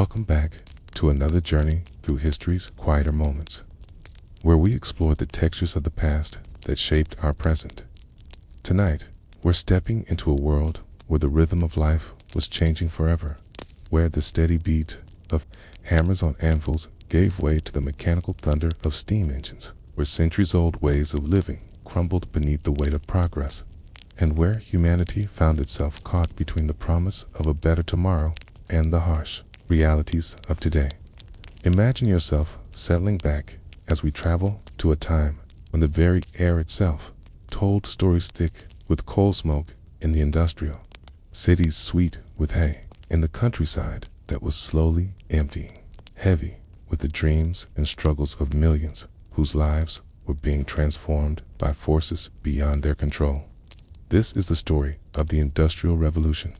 Welcome back to another journey through history's quieter moments, where we explore the textures of the past that shaped our present. Tonight, we're stepping into a world where the rhythm of life was changing forever, where the steady beat of hammers on anvils gave way to the mechanical thunder of steam engines, where centuries-old ways of living crumbled beneath the weight of progress, and where humanity found itself caught between the promise of a better tomorrow and the harsh realities of today. Imagine yourself settling back as we travel to a time when the very air itself told stories thick with coal smoke in the industrial cities, sweet with hay in the countryside that was slowly emptying, heavy with the dreams and struggles of millions whose lives were being transformed by forces beyond their control. This is the story of the Industrial Revolution,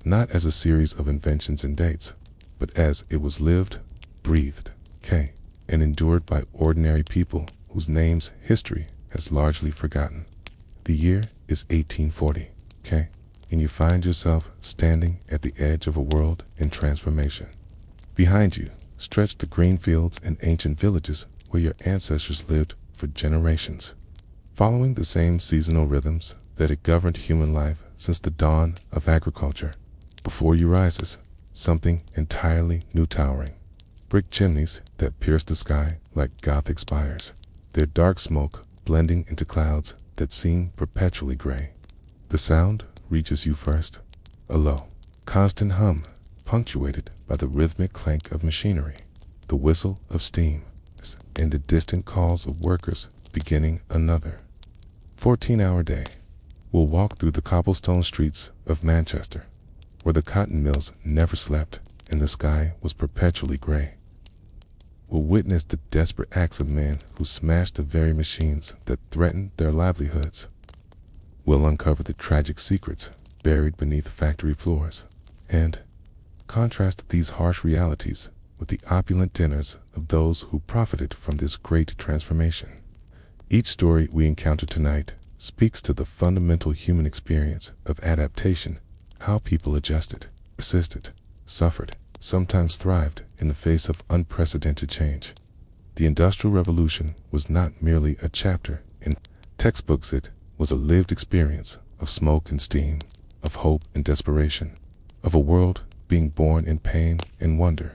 not as a series of inventions and dates, but as it was lived, breathed, and endured by ordinary people whose names history has largely forgotten. The year is 1840, and you find yourself standing at the edge of a world in transformation. Behind you stretch the green fields and ancient villages where your ancestors lived for generations, following the same seasonal rhythms that had governed human life since the dawn of agriculture. Before you rises something entirely new towering. Brick chimneys that pierce the sky like Gothic spires, their dark smoke blending into clouds that seem perpetually gray. The sound reaches you first, a low, constant hum punctuated by the rhythmic clank of machinery, the whistle of steam, and the distant calls of workers beginning another 14-hour day. We'll walk through the cobblestone streets of Manchester, where the cotton mills never slept and the sky was perpetually gray. We'll witness the desperate acts of men who smashed the very machines that threatened their livelihoods. We'll uncover the tragic secrets buried beneath factory floors, and contrast these harsh realities with the opulent dinners of those who profited from this great transformation. Each story we encounter tonight speaks to the fundamental human experience of adaptation, how people adjusted, persisted, suffered, sometimes thrived in the face of unprecedented change. The Industrial Revolution was not merely a chapter in textbooks, it was a lived experience of smoke and steam, of hope and desperation, of a world being born in pain and wonder.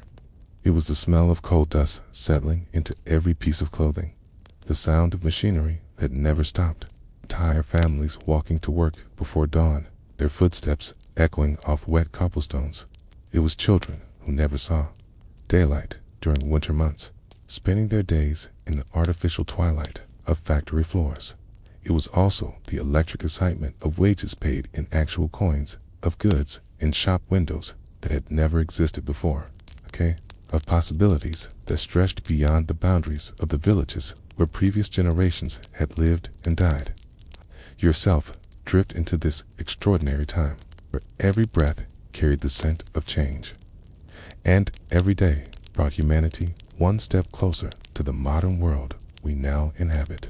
It was the smell of coal dust settling into every piece of clothing, the sound of machinery that never stopped, entire families walking to work before dawn, their footsteps echoing off wet cobblestones. It was children who never saw daylight during winter months, spending their days in the artificial twilight of factory floors. It was also the electric excitement of wages paid in actual coins, of goods in shop windows that had never existed before, of possibilities that stretched beyond the boundaries of the villages where previous generations had lived and died. Yourself drift into this extraordinary time, where every breath carried the scent of change, and every day brought humanity one step closer to the modern world we now inhabit.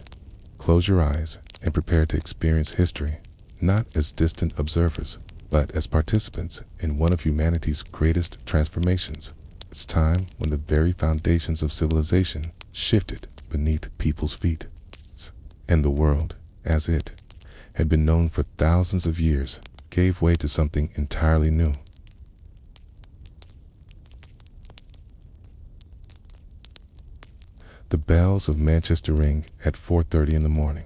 Close your eyes and prepare to experience history, not as distant observers, but as participants in one of humanity's greatest transformations. It's time when the very foundations of civilization shifted beneath people's feet, and the world, as it had been known for thousands of years, gave way to something entirely new. The bells of Manchester ring at 4:30 in the morning,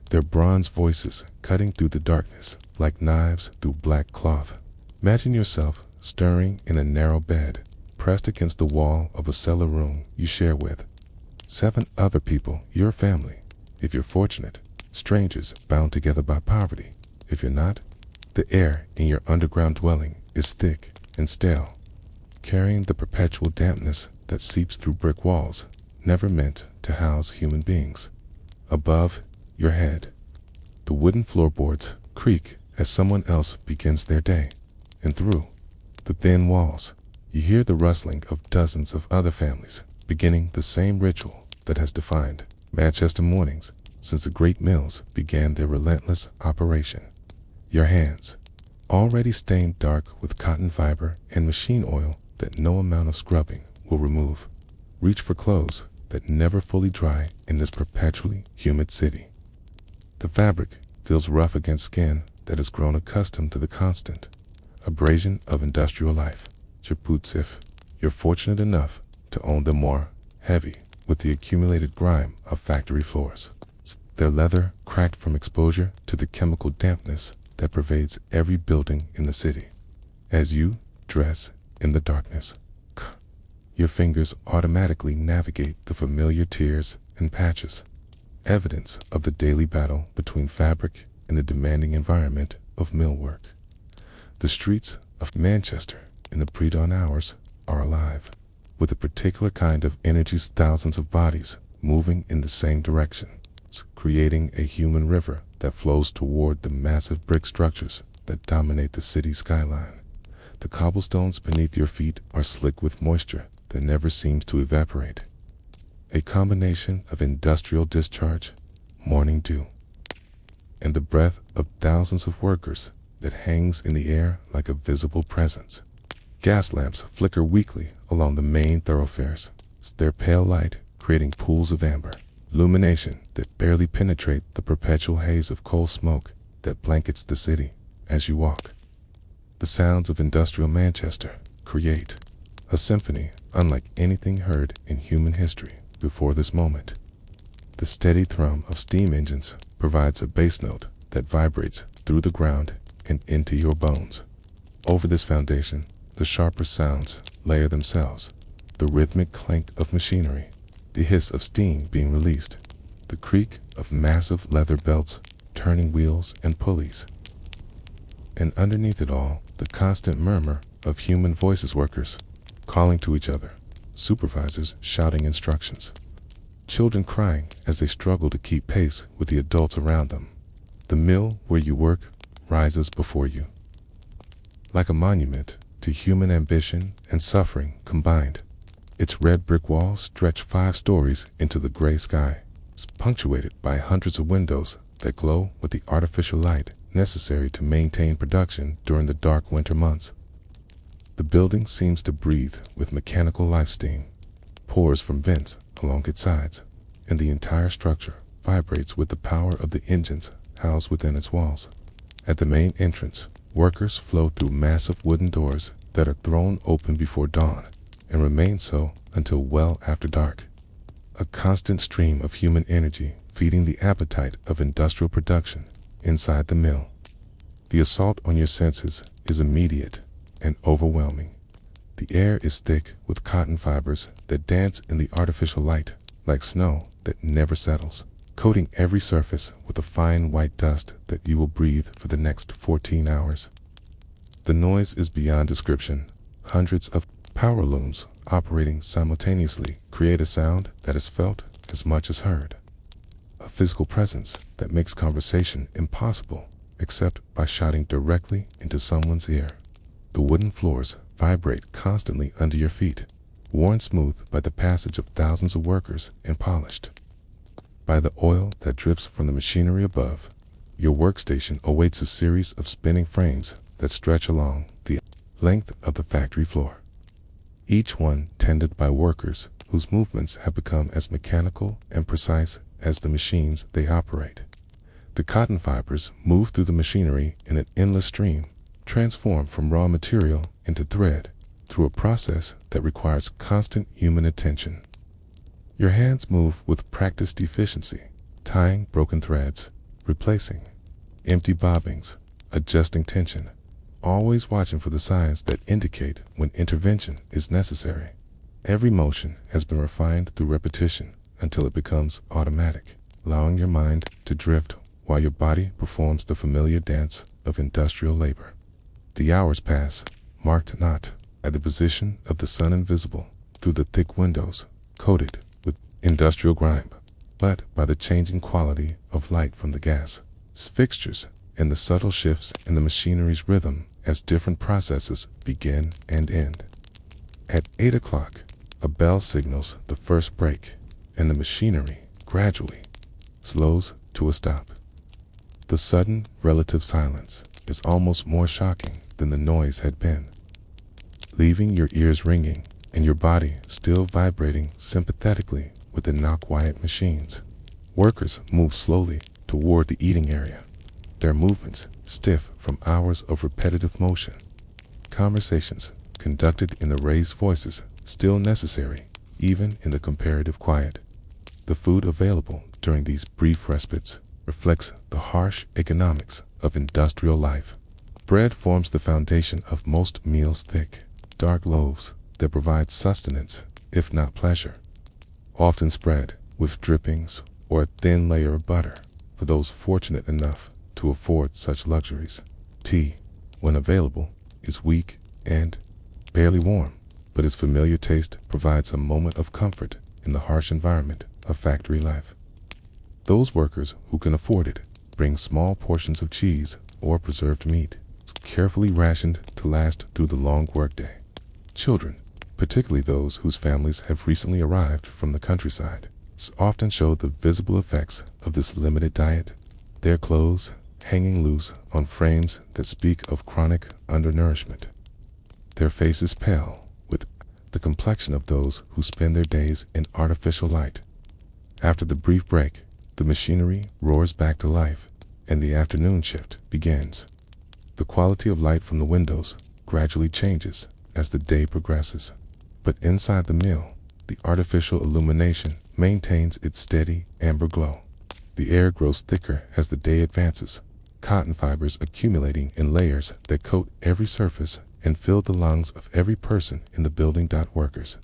their bronze voices cutting through the darkness like knives through black cloth. Imagine yourself stirring in a narrow bed, pressed against the wall of a cellar room you share with 7 other people, your family, if you're fortunate, strangers bound together by poverty. If you're not, the air in your underground dwelling is thick and stale, carrying the perpetual dampness that seeps through brick walls, never meant to house human beings. Above your head, the wooden floorboards creak as someone else begins their day, and through the thin walls, you hear the rustling of dozens of other families beginning the same ritual that has defined Manchester mornings since the great mills began their relentless operation. Your hands, already stained dark with cotton fiber and machine oil, that no amount of scrubbing will remove. Reach for clothes that never fully dry in this perpetually humid city. The fabric feels rough against skin that has grown accustomed to the constant abrasion of industrial life. Your boots, if you're fortunate enough to own them, more heavy with the accumulated grime of factory floors. Their leather cracked from exposure to the chemical dampness that pervades every building in the city. As you dress in the darkness, your fingers automatically navigate the familiar tears and patches, evidence of the daily battle between fabric and the demanding environment of millwork. The streets of Manchester in the pre-dawn hours are alive with a particular kind of energy's thousands of bodies moving in the same direction, creating a human river that flows toward the massive brick structures that dominate the city skyline. The cobblestones beneath your feet are slick with moisture that never seems to evaporate. A combination of industrial discharge, morning dew, and the breath of thousands of workers that hangs in the air like a visible presence. Gas lamps flicker weakly along the main thoroughfares, their pale light creating pools of amber illumination that barely penetrate the perpetual haze of coal smoke that blankets the city as you walk. The sounds of industrial Manchester create a symphony unlike anything heard in human history before this moment. The steady thrum of steam engines provides a bass note that vibrates through the ground and into your bones. Over this foundation, the sharper sounds layer themselves: the rhythmic clank of machinery, the hiss of steam being released, the creak of massive leather belts turning wheels and pulleys. And underneath it all, the constant murmur of human voices, workers calling to each other, supervisors shouting instructions, children crying as they struggle to keep pace with the adults around them. The mill where you work rises before you, like a monument to human ambition and suffering combined. Its red brick walls stretch 5 stories into the gray sky. It's punctuated by hundreds of windows that glow with the artificial light necessary to maintain production during the dark winter months. The building seems to breathe with mechanical life. Steam pours from vents along its sides, and the entire structure vibrates with the power of the engines housed within its walls. At the main entrance, workers flow through massive wooden doors that are thrown open before dawn and remain so until well after dark. A constant stream of human energy feeding the appetite of industrial production inside the mill. The assault on your senses is immediate and overwhelming. The air is thick with cotton fibers that dance in the artificial light like snow that never settles, coating every surface with a fine white dust that you will breathe for the next 14 hours. The noise is beyond description. Hundreds of power looms operating simultaneously create a sound that is felt as much as heard. A physical presence that makes conversation impossible except by shouting directly into someone's ear. The wooden floors vibrate constantly under your feet, worn smooth by the passage of thousands of workers and polished by the oil that drips from the machinery above. Your workstation awaits a series of spinning frames that stretch along the length of the factory floor, each one tended by workers whose movements have become as mechanical and precise as the machines they operate. The cotton fibers move through the machinery in an endless stream, transformed from raw material into thread through a process that requires constant human attention. Your hands move with practiced efficiency, tying broken threads, replacing empty bobbins, adjusting tension, always watching for the signs that indicate when intervention is necessary. Every motion has been refined through repetition until it becomes automatic, allowing your mind to drift while your body performs the familiar dance of industrial labor. The hours pass, marked not at the position of the sun invisible through the thick windows coated with industrial grime, but by the changing quality of light from the gas fixtures and the subtle shifts in the machinery's rhythm as different processes begin and end. At 8 o'clock, a bell signals the first break, and the machinery gradually slows to a stop. The sudden relative silence is almost more shocking than the noise had been. leaving your ears ringing and your body still vibrating sympathetically with the now-quiet machines. Workers move slowly toward the eating area, their movements stiff from hours of repetitive motion. Conversations conducted in the raised voices still necessary even in the comparative quiet. The food available during these brief respites reflects the harsh economics of industrial life. Bread forms the foundation of most meals, thick, dark loaves that provide sustenance, if not pleasure, often spread with drippings or a thin layer of butter for those fortunate enough to afford such luxuries. Tea, when available, is weak and barely warm, but its familiar taste provides a moment of comfort in the harsh environment of factory life. Those workers who can afford it bring small portions of cheese or preserved meat, carefully rationed to last through the long workday. Children, particularly those whose families have recently arrived from the countryside, often show the visible effects of this limited diet, their clothes hanging loose on frames that speak of chronic undernourishment. Their faces pale with the complexion of those who spend their days in artificial light. After the brief break, the machinery roars back to life, and the afternoon shift begins. The quality of light from the windows gradually changes as the day progresses, but inside the mill, the artificial illumination maintains its steady amber glow. The air grows thicker as the day advances, cotton fibers accumulating in layers that coat every surface and fill the lungs of every person in the building. Workers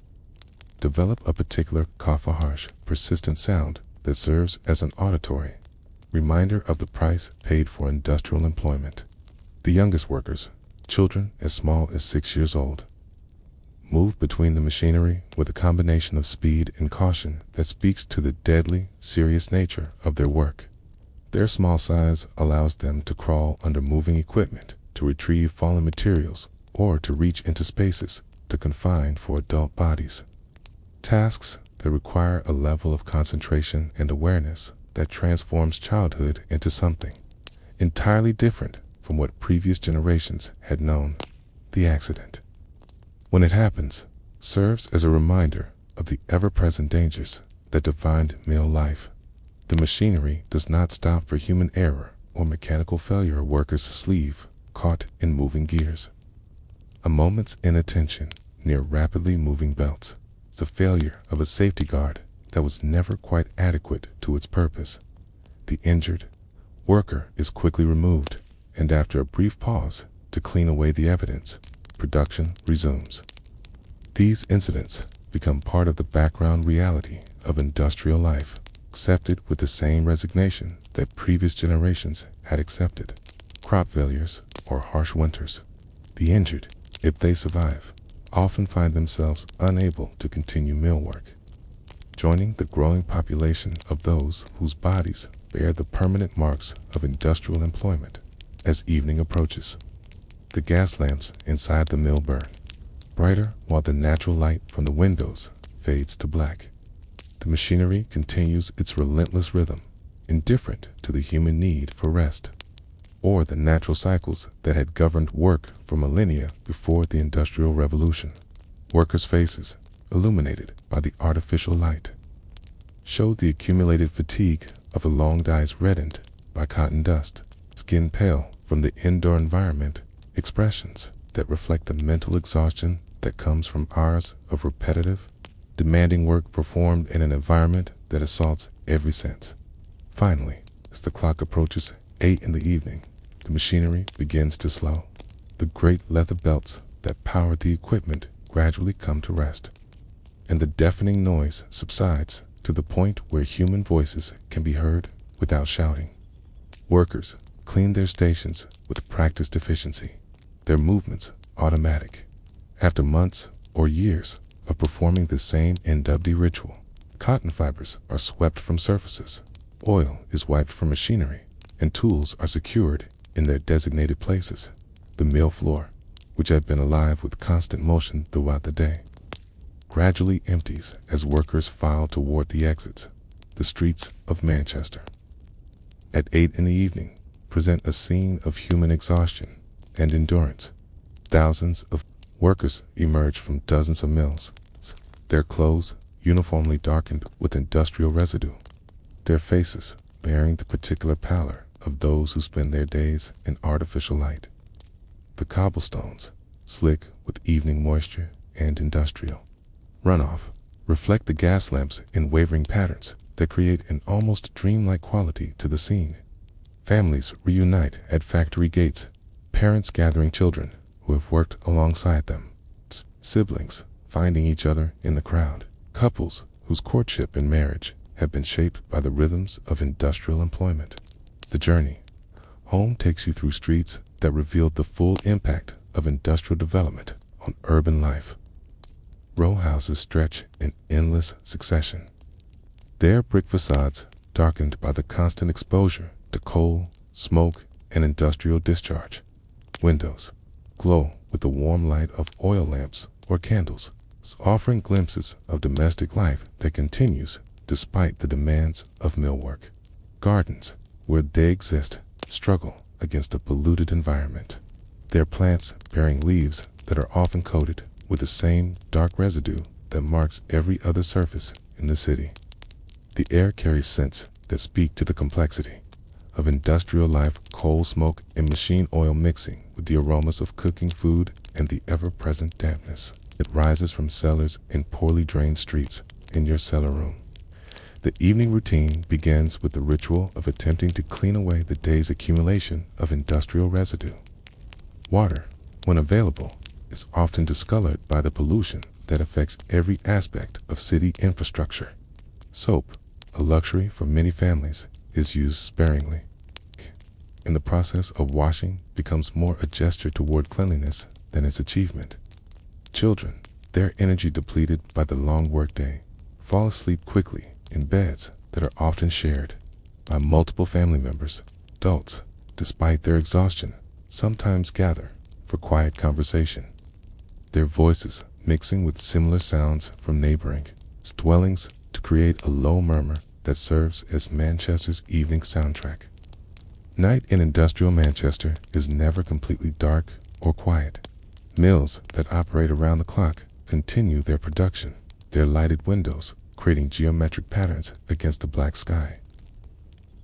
develop a particular harsh, persistent sound that serves as an auditory reminder of the price paid for industrial employment. The youngest workers, children as small as 6 years old, move between the machinery with a combination of speed and caution that speaks to the deadly, serious nature of their work. Their small size allows them to crawl under moving equipment, to retrieve fallen materials, or to reach into spaces too confined for adult bodies. Tasks that require a level of concentration and awareness that transforms childhood into something entirely different from what previous generations had known. The accident, when it happens, serves as a reminder of the ever-present dangers that defined mill life. The machinery does not stop for human error or mechanical failure. A worker's sleeve caught in moving gears, a moment's inattention near rapidly moving belts, the failure of a safety guard that was never quite adequate to its purpose. The injured worker is quickly removed, and after a brief pause to clean away the evidence, production resumes. These incidents become part of the background reality of industrial life, accepted with the same resignation that previous generations had accepted. Crop failures or harsh winters. The injured, if they survive, often find themselves unable to continue mill work, joining the growing population of those whose bodies bear the permanent marks of industrial employment. As evening approaches, the gas lamps inside the mill burn brighter while the natural light from the windows fades to black. The machinery continues its relentless rhythm, indifferent to the human need for rest or the natural cycles that had governed work for millennia before the Industrial Revolution. Workers' faces, illuminated by the artificial light, showed the accumulated fatigue of the long days, reddened by cotton dust, skin pale from the indoor environment, expressions that reflect the mental exhaustion that comes from hours of repetitive, demanding work performed in an environment that assaults every sense. Finally, as the clock approaches 8 in the evening, the machinery begins to slow. The great leather belts that powered the equipment gradually come to rest, and the deafening noise subsides to the point where human voices can be heard without shouting. Workers clean their stations with practiced efficiency, their movements automatic. After months or years of performing the same NWD ritual, cotton fibers are swept from surfaces, oil is wiped from machinery, and tools are secured in their designated places. The mill floor, which had been alive with constant motion throughout the day, gradually empties as workers file toward the exits. The streets of Manchester, at 8 in the evening, present a scene of human exhaustion and endurance. Thousands of Workers emerge from dozens of mills, their clothes uniformly darkened with industrial residue, their faces bearing the particular pallor of those who spend their days in artificial light. The cobblestones, slick with evening moisture and industrial runoff, reflect the gas lamps in wavering patterns that create an almost dreamlike quality to the scene. Families reunite at factory gates, parents gathering children who have worked alongside them, siblings finding each other in the crowd, couples whose courtship and marriage have been shaped by the rhythms of industrial employment. The journey home takes you through streets that reveal the full impact of industrial development on urban life. Row houses stretch in endless succession, their brick facades darkened by the constant exposure to coal, smoke, and industrial discharge. Windows glow with the warm light of oil lamps or candles, offering glimpses of domestic life that continues despite the demands of millwork. Gardens, where they exist, struggle against a polluted environment, their plants bearing leaves that are often coated with the same dark residue that marks every other surface in the city. The air carries scents that speak to the complexity of industrial life, coal smoke and machine oil mixing with the aromas of cooking food and the ever-present dampness that rises from cellars in poorly drained streets in your cellar room. The evening routine begins with the ritual of attempting to clean away the day's accumulation of industrial residue. Water, when available, is often discolored by the pollution that affects every aspect of city infrastructure. Soap, a luxury for many families, is used sparingly. And the process of washing becomes more a gesture toward cleanliness than its achievement. Children, their energy depleted by the long workday, fall asleep quickly in beds that are often shared by multiple family members. Adults, despite their exhaustion, sometimes gather for quiet conversation, their voices mixing with similar sounds from neighboring dwellings to create a low murmur that serves as Manchester's evening soundtrack. Night in industrial Manchester is never completely dark or quiet. Mills that operate around the clock continue their production, their lighted windows creating geometric patterns against the black sky.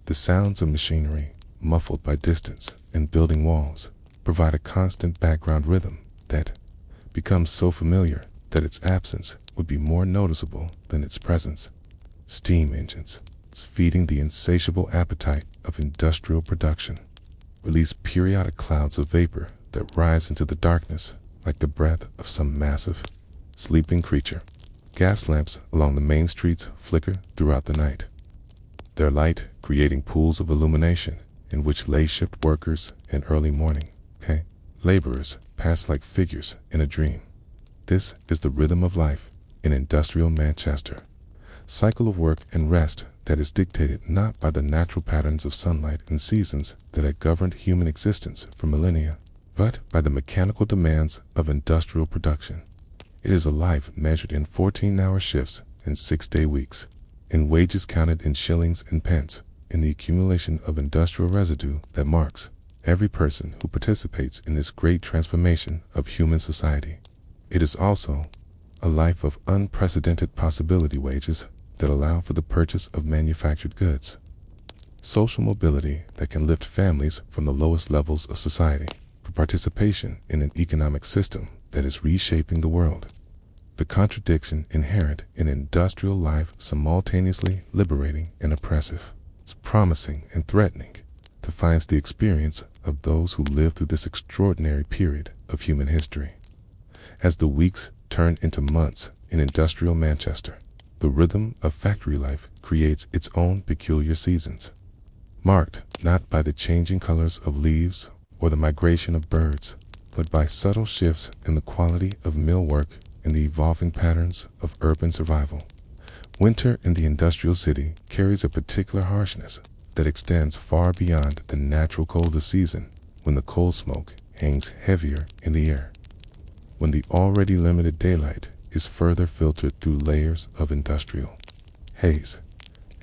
The sounds of machinery, muffled by distance and building walls, provide a constant background rhythm that becomes so familiar that its absence would be more noticeable than its presence. Steam engines, feeding the insatiable appetite of industrial production, release periodic clouds of vapor that rise into the darkness like the breath of some massive, sleeping creature. Gas lamps along the main streets flicker throughout the night, their light creating pools of illumination in which late-shift workers and early morning laborers pass like figures in a dream. This is the rhythm of life in industrial Manchester, cycle of work and rest that is dictated not by the natural patterns of sunlight and seasons that have governed human existence for millennia, but by the mechanical demands of industrial production. It is a life measured in 14-hour shifts and 6-day weeks, in wages counted in shillings and pence, in the accumulation of industrial residue that marks every person who participates in this great transformation of human society. It is also a life of unprecedented possibility wages that allow for the purchase of manufactured goods. Social mobility that can lift families from the lowest levels of society for participation in an economic system that is reshaping the world. The contradiction inherent in industrial life simultaneously liberating and oppressive. It's promising and threatening, defines the experience of those who live through this extraordinary period of human history. As the weeks turn into months in industrial Manchester, the rhythm of factory life creates its own peculiar seasons, marked not by the changing colors of leaves or the migration of birds, but by subtle shifts in the quality of millwork and the evolving patterns of urban survival. Winter in the industrial city carries a particular harshness that extends far beyond the natural cold of the season, when the coal smoke hangs heavier in the air, when the already limited daylight is further filtered through layers of industrial haze,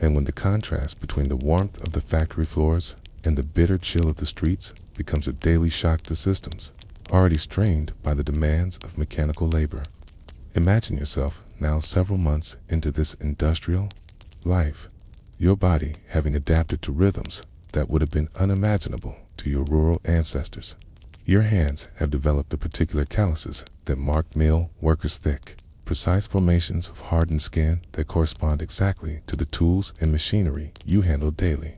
and when the contrast between the warmth of the factory floors and the bitter chill of the streets becomes a daily shock to systems already strained by the demands of mechanical labor. Imagine yourself now several months into this industrial life, your body having adapted to rhythms that would have been unimaginable to your rural ancestors. Your hands have developed the particular calluses that mark mill workers' thick, precise formations of hardened skin that correspond exactly to the tools and machinery you handle daily.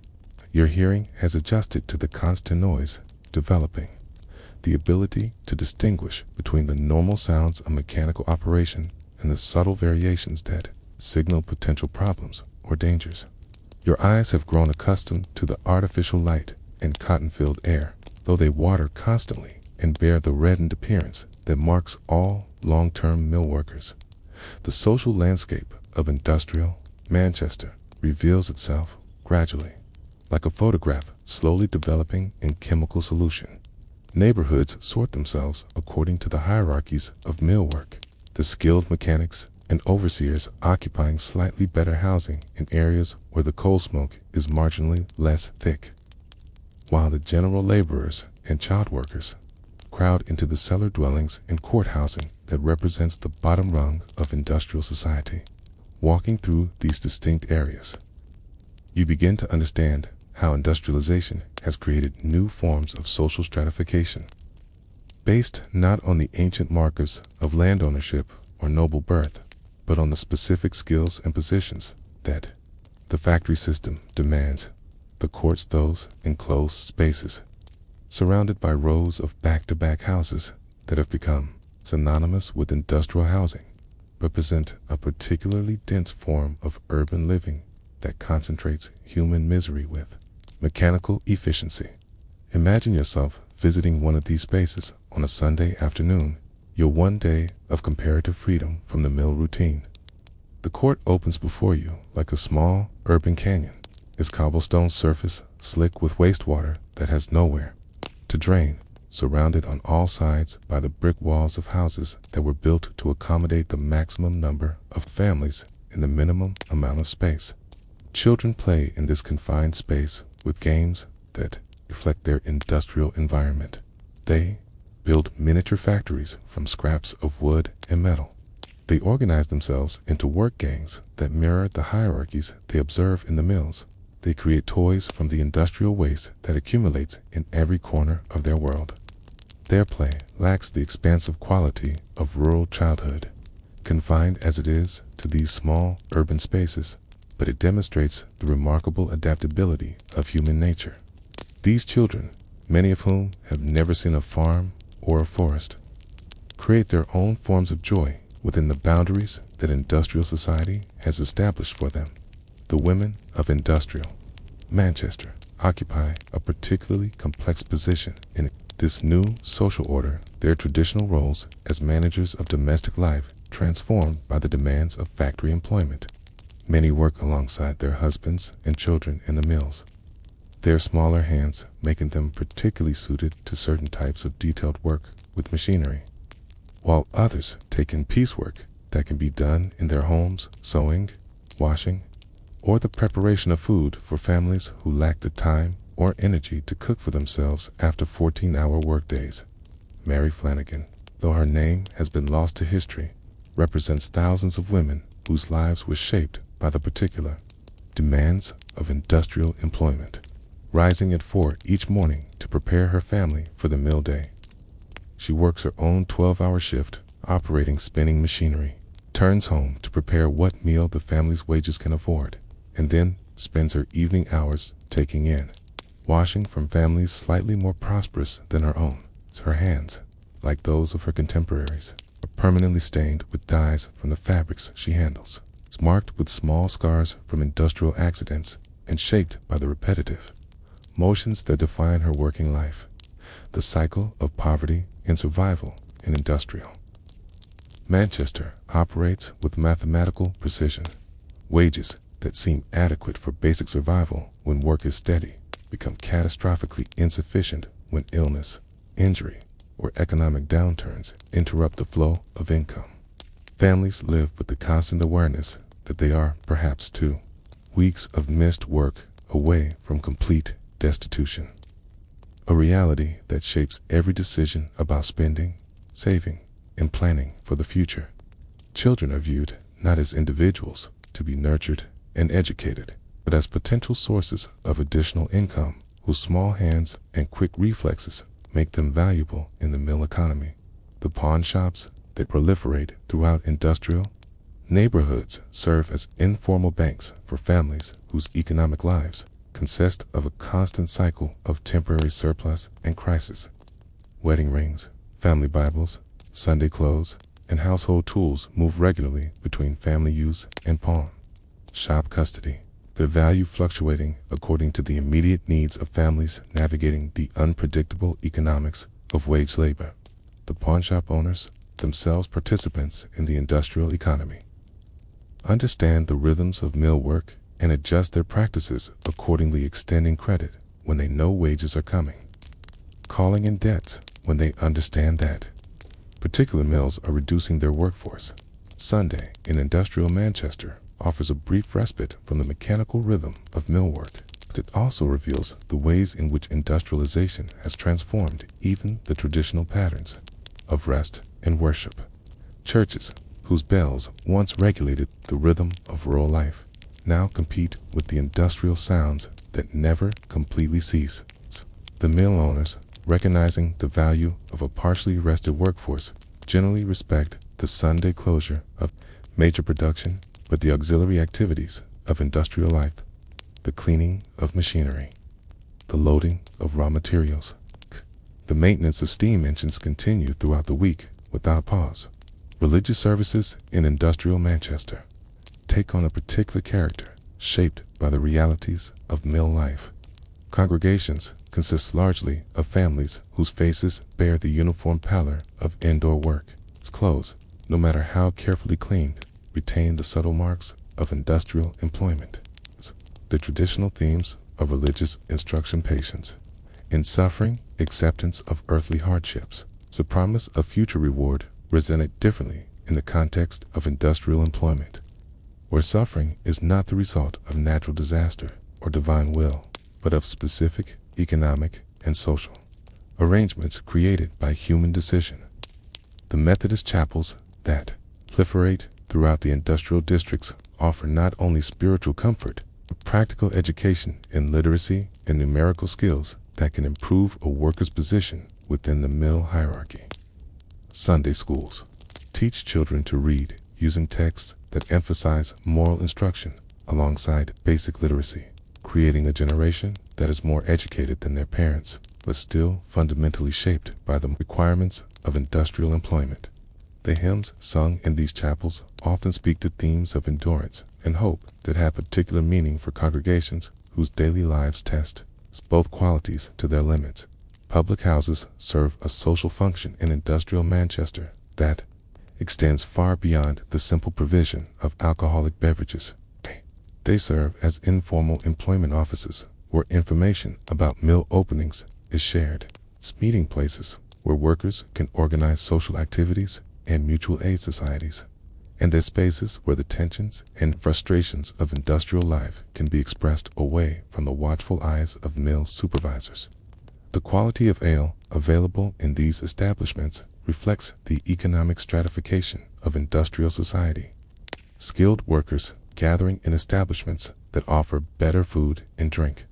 Your hearing has adjusted to the constant noise, developing the ability to distinguish between the normal sounds of mechanical operation and the subtle variations that signal potential problems or dangers. Your eyes have grown accustomed to the artificial light and cotton-filled air, though they water constantly and bear the reddened appearance that marks all long-term mill workers. The social landscape of industrial Manchester reveals itself gradually, like a photograph slowly developing in chemical solution. Neighborhoods sort themselves according to the hierarchies of millwork, the skilled mechanics and overseers occupying slightly better housing in areas where the coal smoke is marginally less thick, while the general laborers and child workers crowd into the cellar dwellings and court housing that represents the bottom rung of industrial society. Walking through these distinct areas, you begin to understand how industrialization has created new forms of social stratification, based not on the ancient markers of land ownership or noble birth, but on the specific skills and positions that the factory system demands. The courts, those enclosed spaces, surrounded by rows of back-to-back houses that have become synonymous with industrial housing, represent a particularly dense form of urban living that concentrates human misery with mechanical efficiency. Imagine yourself visiting one of these spaces on a Sunday afternoon, your one day of comparative freedom from the mill routine. The court opens before you like a small urban canyon, its cobblestone surface slick with wastewater that has nowhere to drain, surrounded on all sides by the brick walls of houses that were built to accommodate the maximum number of families in the minimum amount of space. Children play in this confined space with games that reflect their industrial environment. They build miniature factories from scraps of wood and metal. They organize themselves into work gangs that mirror the hierarchies they observe in the mills. They create toys from the industrial waste that accumulates in every corner of their world. Their play lacks the expansive quality of rural childhood, confined as it is to these small urban spaces, but it demonstrates the remarkable adaptability of human nature. These children, many of whom have never seen a farm or a forest, create their own forms of joy within the boundaries that industrial society has established for them. The women of industrial Manchester occupy a particularly complex position in this new social order, their traditional roles as managers of domestic life transformed by the demands of factory employment. Many work alongside their husbands and children in the mills, their smaller hands making them particularly suited to certain types of detailed work with machinery, while others take in piecework that can be done in their homes, sewing, washing, or the preparation of food for families who lack the time or energy to cook for themselves after 14-hour workdays. Mary Flanagan, though her name has been lost to history, represents thousands of women whose lives were shaped by the particular demands of industrial employment. Rising at 4 each morning to prepare her family for the mill day, she works her own 12-hour shift operating spinning machinery, turns home to prepare what meal the family's wages can afford, and then spends her evening hours taking in washing from families slightly more prosperous than her own. Her hands, like those of her contemporaries, are permanently stained with dyes from the fabrics she handles. It's marked with small scars from industrial accidents and shaped by the repetitive motions that define her working life, the cycle of poverty and survival in industrial Manchester operates with mathematical precision. Wages that seem adequate for basic survival when work is steady become catastrophically insufficient when illness, injury, or economic downturns interrupt the flow of income. Families live with the constant awareness that they are perhaps 2 weeks of missed work away from complete destitution. a reality that shapes every decision about spending, saving, and planning for the future. Children are viewed not as individuals to be nurtured and educated, but as potential sources of additional income whose small hands and quick reflexes make them valuable in the mill economy. The pawn shops that proliferate throughout industrial neighborhoods serve as informal banks for families whose economic lives consist of a constant cycle of temporary surplus and crisis. Wedding rings, family Bibles, Sunday clothes, and household tools move regularly between family use and pawn shop custody, their value fluctuating according to the immediate needs of families navigating the unpredictable economics of wage labor. The pawn shop owners, themselves participants in the industrial economy, understand the rhythms of mill work and adjust their practices accordingly, extending credit when they know wages are coming, calling in debts when they understand that particular mills are reducing their workforce. Sunday in industrial Manchester offers a brief respite from the mechanical rhythm of mill work, but it also reveals the ways in which industrialization has transformed even the traditional patterns of rest and worship. Churches, whose bells once regulated the rhythm of rural life, now compete with the industrial sounds that never completely cease. The mill owners, recognizing the value of a partially rested workforce, generally respect the Sunday closure of major production, but the auxiliary activities of industrial life, the cleaning of machinery, the loading of raw materials, the maintenance of steam engines continue throughout the week without pause. Religious services in industrial Manchester take on a particular character shaped by the realities of mill life. Congregations consist largely of families whose faces bear the uniform pallor of indoor work. Its clothes, no matter how carefully cleaned, retain the subtle marks of industrial employment. The traditional themes of religious instruction: patience in suffering, acceptance of earthly hardships, the promise of future reward, resented differently in the context of industrial employment, where suffering is not the result of natural disaster or divine will, but of specific economic and social arrangements created by human decision. The Methodist chapels that proliferate throughout the industrial districts offer not only spiritual comfort, but practical education in literacy and numerical skills that can improve a worker's position within the mill hierarchy. Sunday schools teach children to read using texts that emphasize moral instruction alongside basic literacy, creating a generation that is more educated than their parents, but still fundamentally shaped by the requirements of industrial employment. The hymns sung in these chapels often speak to themes of endurance and hope that have particular meaning for congregations whose daily lives test both qualities to their limits. Public houses serve a social function in industrial Manchester that extends far beyond the simple provision of alcoholic beverages. They serve as informal employment offices where information about mill openings is shared. It's meeting places where workers can organize social activities and mutual aid societies, and they're spaces where the tensions and frustrations of industrial life can be expressed away from the watchful eyes of mill supervisors. The quality of ale available in these establishments reflects the economic stratification of industrial society. Skilled workers gathering in establishments that offer better food and drink,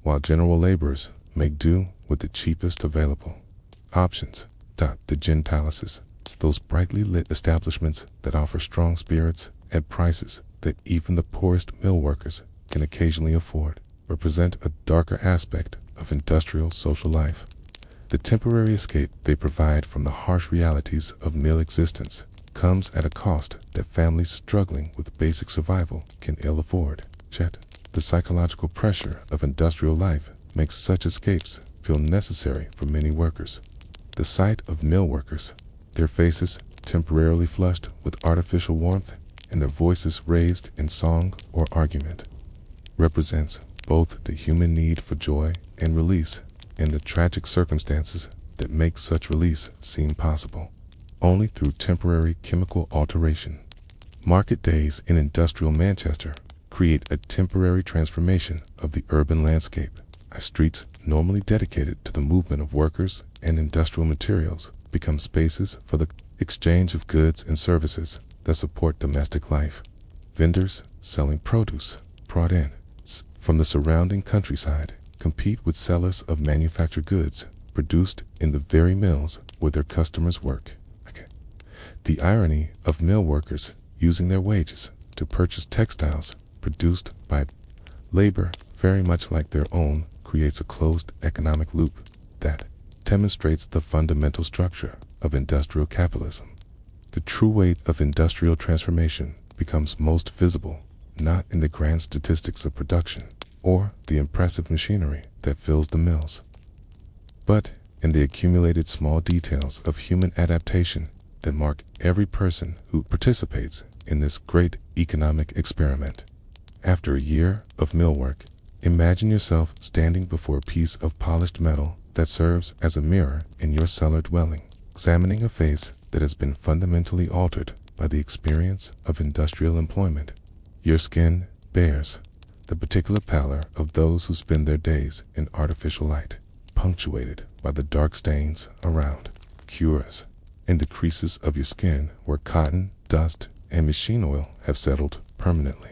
while general laborers make do with the cheapest available options. The gin palaces, those brightly lit establishments that offer strong spirits at prices that even the poorest mill workers can occasionally afford, represent a darker aspect of industrial social life. The temporary escape they provide from the harsh realities of mill existence comes at a cost that families struggling with basic survival can ill afford. Yet, the psychological pressure of industrial life makes such escapes feel necessary for many workers. The sight of mill workers, their faces temporarily flushed with artificial warmth and their voices raised in song or argument, represents both the human need for joy and release and the tragic circumstances that make such release seem possible only through temporary chemical alteration. Market days in industrial Manchester create a temporary transformation of the urban landscape as streets normally dedicated to the movement of workers and industrial materials, become spaces for the exchange of goods and services that support domestic life. Vendors selling produce brought in from the surrounding countryside compete with sellers of manufactured goods produced in the very mills where their customers work. The irony of mill workers using their wages to purchase textiles produced by labor very much like their own creates a closed economic loop that demonstrates the fundamental structure of industrial capitalism. The true weight of industrial transformation becomes most visible not in the grand statistics of production or the impressive machinery that fills the mills, but in the accumulated small details of human adaptation that mark every person who participates in this great economic experiment. After a year of mill work, imagine yourself standing before a piece of polished metal that serves as a mirror in your cellar dwelling, examining a face that has been fundamentally altered by the experience of industrial employment. Your skin bears the particular pallor of those who spend their days in artificial light, punctuated by the dark stains around, cures, and the creases of your skin where cotton, dust, and machine oil have settled permanently.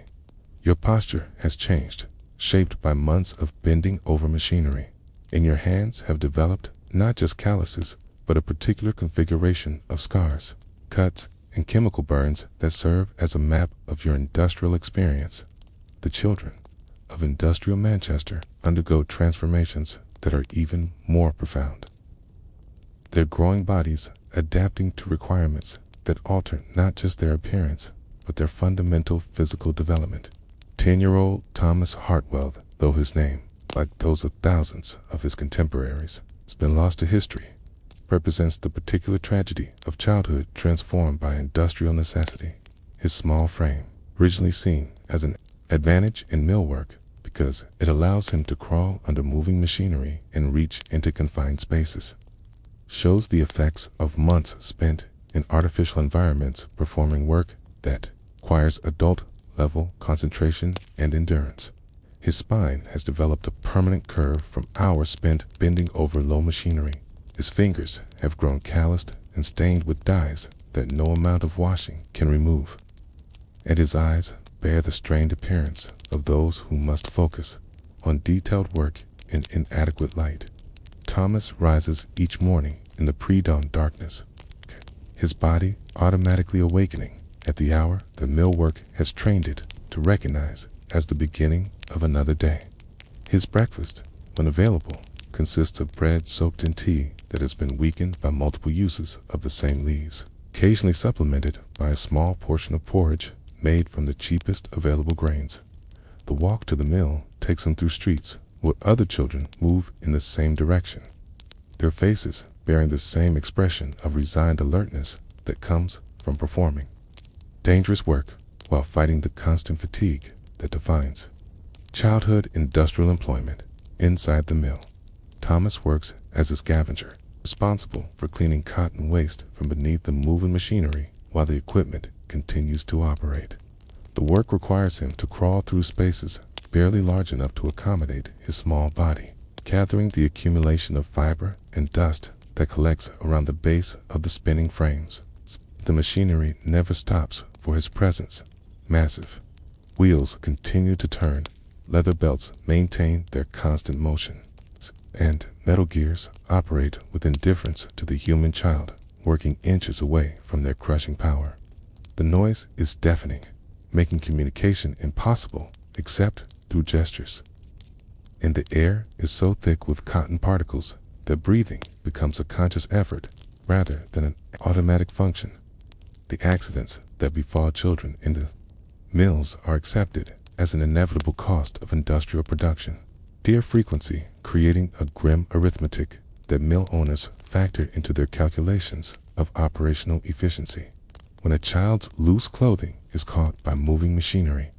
Your posture has changed, shaped by months of bending over machinery, and your hands have developed not just calluses, but a particular configuration of scars, cuts, and chemical burns that serve as a map of your industrial experience. The children of industrial Manchester undergo transformations that are even more profound. Their growing bodies adapting to requirements that alter not just their appearance, but their fundamental physical development. 10-year-old Thomas Hartwell, though his name, like those of thousands of his contemporaries, has been lost to history, represents the particular tragedy of childhood transformed by industrial necessity. His small frame, originally seen as an advantage in mill work because it allows him to crawl under moving machinery and reach into confined spaces, shows the effects of months spent in artificial environments performing work that requires adult-level concentration and endurance. His spine has developed a permanent curve from hours spent bending over low machinery. His fingers have grown calloused and stained with dyes that no amount of washing can remove. And his eyes bear the strained appearance of those who must focus on detailed work in inadequate light. Thomas rises each morning in the pre-dawn darkness, his body automatically awakening at the hour the mill work has trained it to recognize as the beginning of another day. His breakfast, when available, consists of bread soaked in tea that has been weakened by multiple uses of the same leaves, occasionally supplemented by a small portion of porridge made from the cheapest available grains. The walk to the mill takes him through streets where other children move in the same direction, their faces bearing the same expression of resigned alertness that comes from performing dangerous work while fighting the constant fatigue that defines childhood industrial employment. Inside the mill, Thomas works as a scavenger, responsible for cleaning cotton waste from beneath the moving machinery while the equipment continues to operate. The work requires him to crawl through spaces barely large enough to accommodate his small body, gathering the accumulation of fiber and dust that collects around the base of the spinning frames. The machinery never stops for his presence. Massive wheels continue to turn, leather belts maintain their constant motion, and metal gears operate with indifference to the human child working inches away from their crushing power. The noise is deafening, making communication impossible except through gestures. And the air is so thick with cotton particles that breathing becomes a conscious effort rather than an automatic function. The accidents that befall children in the mills are accepted as an inevitable cost of industrial production. Dear frequency, creating a grim arithmetic that mill owners factor into their calculations of operational efficiency. When a child's loose clothing is caught by moving machinery,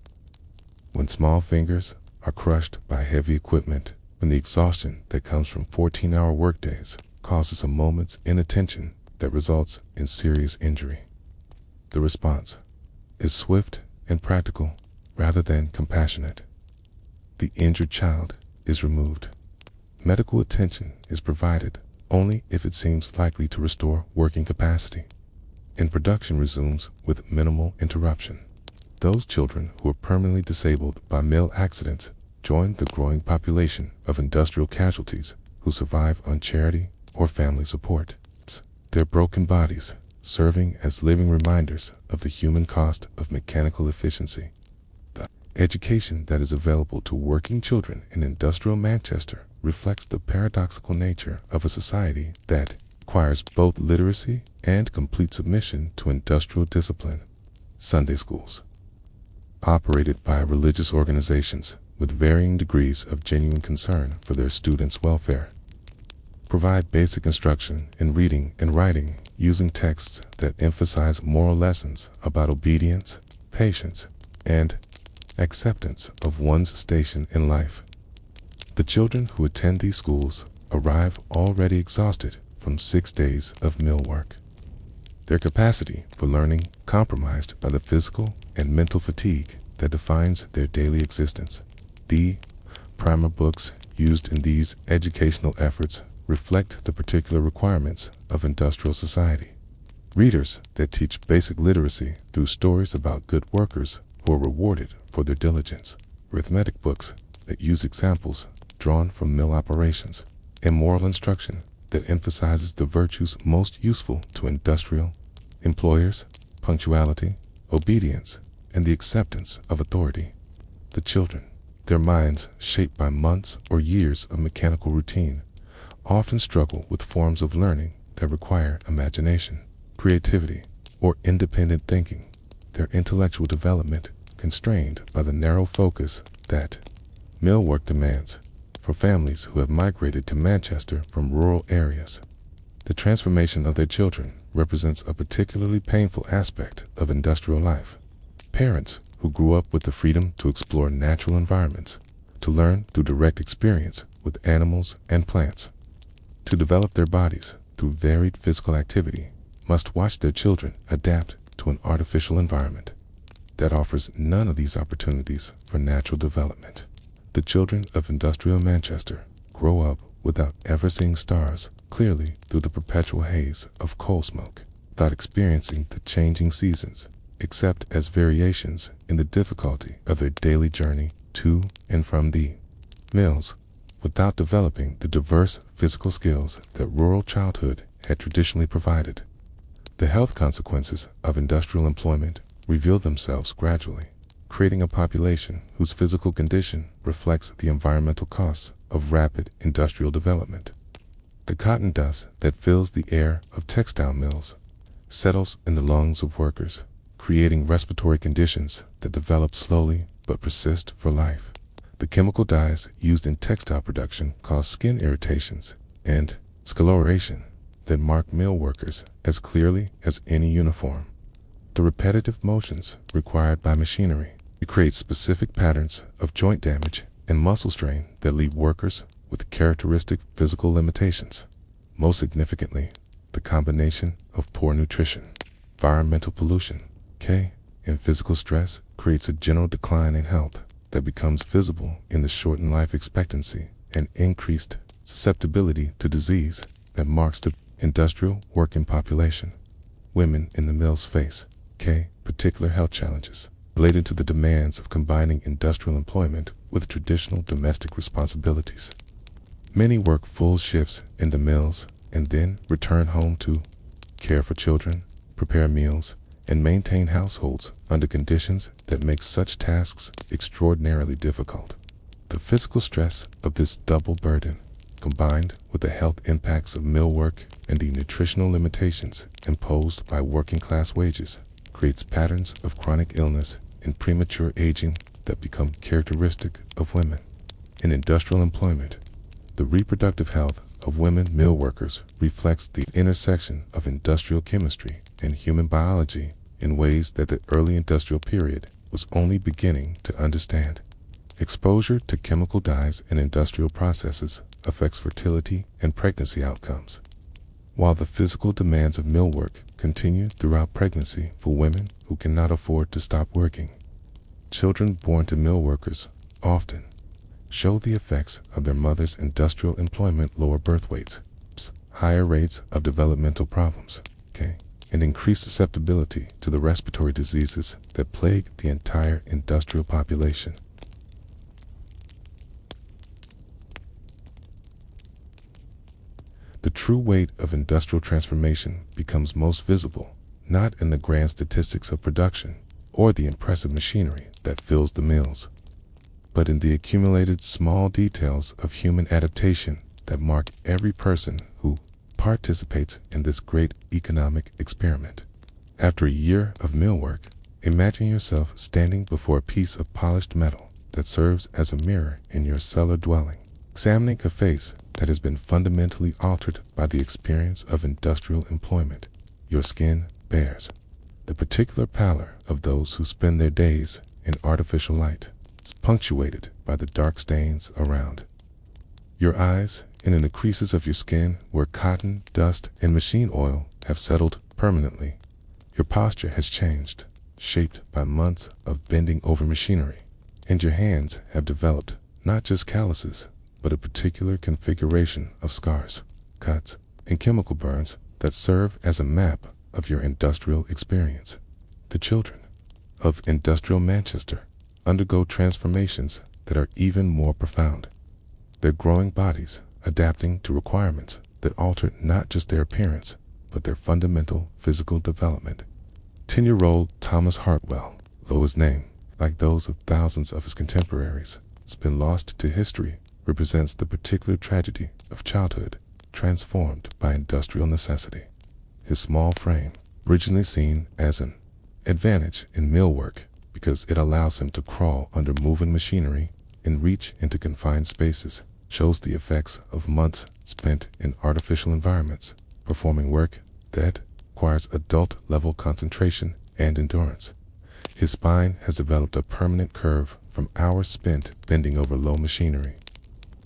when small fingers are crushed by heavy equipment, when the exhaustion that comes from 14-hour workdays causes a moment's inattention that results in serious injury. The response is swift and practical rather than compassionate. The injured child is removed. Medical attention is provided only if it seems likely to restore working capacity, and production resumes with minimal interruption. Those children who are permanently disabled by mill accidents join the growing population of industrial casualties who survive on charity or family support. Their broken bodies serving as living reminders of the human cost of mechanical efficiency. The education that is available to working children in industrial Manchester reflects the paradoxical nature of a society that requires both literacy and complete submission to industrial discipline. Sunday schools, operated by religious organizations with varying degrees of genuine concern for their students' welfare, provide basic instruction in reading and writing using texts that emphasize moral lessons about obedience, patience, and acceptance of one's station in life. The children who attend these schools arrive already exhausted from 6 days of mill work, their capacity for learning compromised by the physical and mental fatigue that defines their daily existence. The primer books used in these educational efforts reflect the particular requirements of industrial society. Readers that teach basic literacy through stories about good workers who are rewarded for their diligence. Arithmetic books that use examples drawn from mill operations, and moral instruction that emphasizes the virtues most useful to industrial employers: punctuality, obedience, and the acceptance of authority. The children, their minds shaped by months or years of mechanical routine, often struggle with forms of learning that require imagination, creativity, or independent thinking, their intellectual development constrained by the narrow focus that mill work demands. For families who have migrated to Manchester from rural areas, the transformation of their children represents a particularly painful aspect of industrial life. Parents who grew up with the freedom to explore natural environments, to learn through direct experience with animals and plants, to develop their bodies through varied physical activity, must watch their children adapt to an artificial environment that offers none of these opportunities for natural development. The children of industrial Manchester grow up without ever seeing stars clearly through the perpetual haze of coal smoke, without experiencing the changing seasons, except as variations in the difficulty of their daily journey to and from the mills, without developing the diverse physical skills that rural childhood had traditionally provided. The health consequences of industrial employment reveal themselves gradually, creating a population whose physical condition reflects the environmental costs of rapid industrial development. The cotton dust that fills the air of textile mills settles in the lungs of workers, creating respiratory conditions that develop slowly but persist for life. The chemical dyes used in textile production cause skin irritations and discoloration that mark mill workers as clearly as any uniform. The repetitive motions required by machinery create specific patterns of joint damage and muscle strain that leave workers with characteristic physical limitations. Most significantly, the combination of poor nutrition, environmental pollution, and physical stress creates a general decline in health that becomes visible in the shortened life expectancy and increased susceptibility to disease that marks the industrial working population. Women in the mills face particular health challenges related to the demands of combining industrial employment with traditional domestic responsibilities. Many work full shifts in the mills and then return home to care for children, prepare meals, and maintain households under conditions that make such tasks extraordinarily difficult. The physical stress of this double burden, combined with the health impacts of mill work and the nutritional limitations imposed by working-class wages, creates patterns of chronic illness and premature aging that become characteristic of women. In industrial employment, the reproductive health of women mill workers reflects the intersection of industrial chemistry and human biology in ways that the early industrial period was only beginning to understand. Exposure to chemical dyes in industrial processes affects fertility and pregnancy outcomes, while the physical demands of mill work continue throughout pregnancy for women who cannot afford to stop working. Children born to mill workers often show the effects of their mother's industrial employment: lower birth weights, higher rates of developmental problems, and increased susceptibility to the respiratory diseases that plague the entire industrial population. The true weight of industrial transformation becomes most visible not in the grand statistics of production or the impressive machinery that fills the mills, but in the accumulated small details of human adaptation that mark every person who participates in this great economic experiment. After a year of mill work, imagine yourself standing before a piece of polished metal that serves as a mirror in your cellar dwelling, examining a face that has been fundamentally altered by the experience of industrial employment. Your skin bears the particular pallor of those who spend their days in artificial light. It's punctuated by the dark stains around your eyes and in the creases of your skin where cotton, dust, and machine oil have settled permanently. Your posture has changed, shaped by months of bending over machinery, and your hands have developed not just calluses, but a particular configuration of scars, cuts, and chemical burns that serve as a map of your industrial experience. The children of industrial Manchester undergo transformations that are even more profound. Their growing bodies adapting to requirements that alter not just their appearance, but their fundamental physical development. 10-year-old Thomas Hartwell, though his name, like those of thousands of his contemporaries, has been lost to history, represents the particular tragedy of childhood transformed by industrial necessity. His small frame, originally seen as an advantage in mill work because it allows him to crawl under moving machinery and reach into confined spaces, shows the effects of months spent in artificial environments, performing work that requires adult-level concentration and endurance. His spine has developed a permanent curve from hours spent bending over low machinery.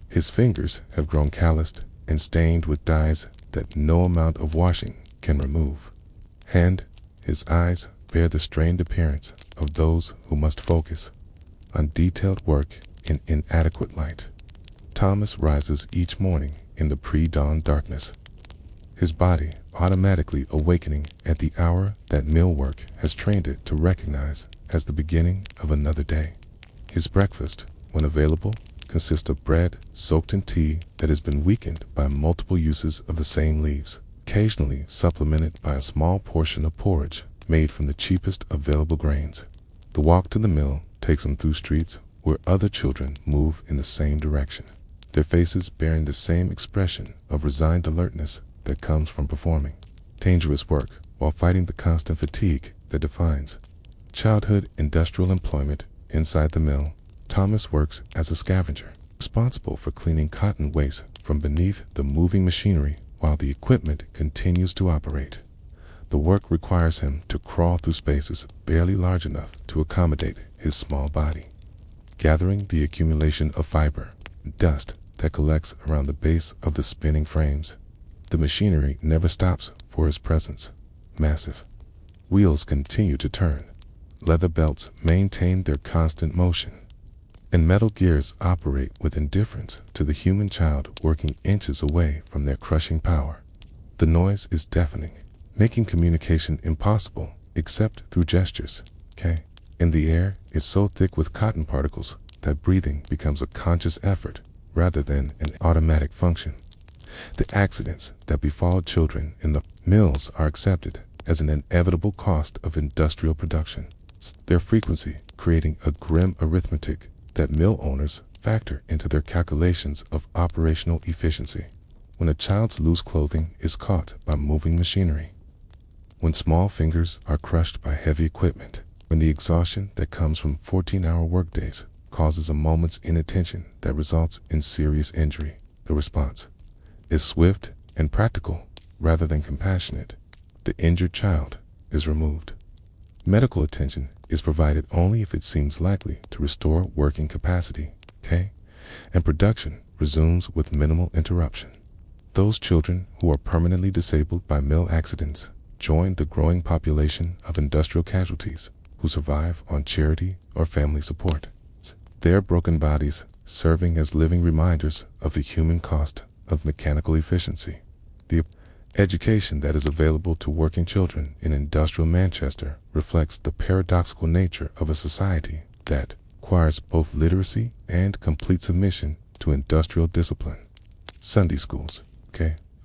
His fingers have grown calloused and stained with dyes that no amount of washing can remove. And his eyes bear the strained appearance of those who must focus on detailed work in inadequate light. Thomas rises each morning in the pre-dawn darkness, his body automatically awakening at the hour that mill work has trained it to recognize as the beginning of another day. His breakfast, when available, consists of bread soaked in tea that has been weakened by multiple uses of the same leaves, occasionally supplemented by a small portion of porridge made from the cheapest available grains. The walk to the mill takes him through streets where other children move in the same direction, their faces bearing the same expression of resigned alertness that comes from performing dangerous work while fighting the constant fatigue that defines childhood industrial employment. Inside the mill, Thomas works as a scavenger, responsible for cleaning cotton waste from beneath the moving machinery while the equipment continues to operate. The work requires him to crawl through spaces barely large enough to accommodate his small body, gathering the accumulation of fiber and dust that collects around the base of the spinning frames. The machinery never stops for his presence. Massive wheels continue to turn, leather belts maintain their constant motion, and metal gears operate with indifference to the human child working inches away from their crushing power. The noise is deafening, making communication impossible except through gestures, and the air is so thick with cotton particles that breathing becomes a conscious effort rather than an automatic function. The accidents that befall children in the mills are accepted as an inevitable cost of industrial production, their frequency creating a grim arithmetic that mill owners factor into their calculations of operational efficiency. When a child's loose clothing is caught by moving machinery, when small fingers are crushed by heavy equipment, when the exhaustion that comes from 14-hour workdays causes a moment's inattention that results in serious injury, the response is swift and practical rather than compassionate. The injured child is removed. Medical attention is provided only if it seems likely to restore working capacity, and production resumes with minimal interruption. Those children who are permanently disabled by mill accidents join the growing population of industrial casualties who survive on charity or family support. Their broken bodies serving as living reminders of the human cost of mechanical efficiency. The education that is available to working children in industrial Manchester reflects the paradoxical nature of a society that requires both literacy and complete submission to industrial discipline. Sunday schools,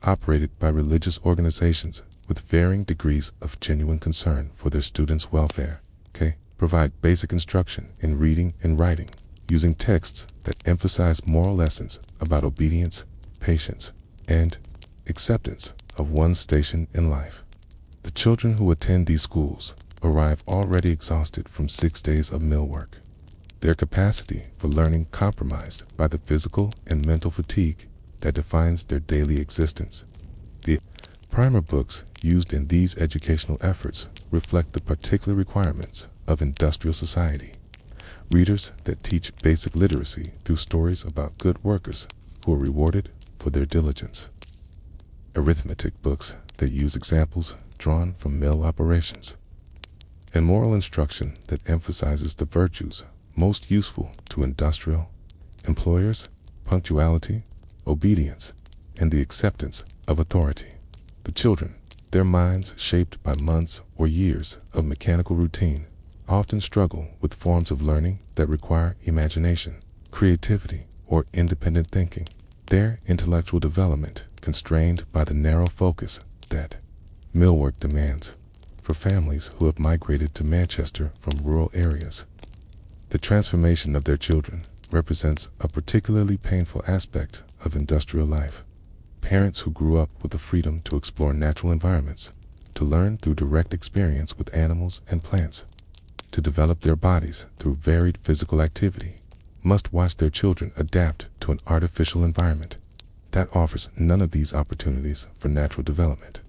operated by religious organizations with varying degrees of genuine concern for their students' welfare, provide basic instruction in reading and writing, using texts that emphasize moral lessons about obedience, patience, and acceptance of one's station in life. The children who attend these schools arrive already exhausted from 6 days of mill work, their capacity for learning compromised by the physical and mental fatigue that defines their daily existence. The primer books used in these educational efforts reflect the particular requirements of industrial society. Readers that teach basic literacy through stories about good workers who are rewarded for their diligence. Arithmetic books that use examples drawn from mill operations. And moral instruction that emphasizes the virtues most useful to industrial employers: punctuality, obedience, and the acceptance of authority. The children, their minds shaped by months or years of mechanical routine, often struggle with forms of learning that require imagination, creativity, or independent thinking. Their intellectual development constrained by the narrow focus that millwork demands for families who have migrated to Manchester from rural areas. The transformation of their children represents a particularly painful aspect of industrial life. Parents who grew up with the freedom to explore natural environments, to learn through direct experience with animals and plants, to develop their bodies through varied physical activity, must watch their children adapt to an artificial environment that offers none of these opportunities for natural development.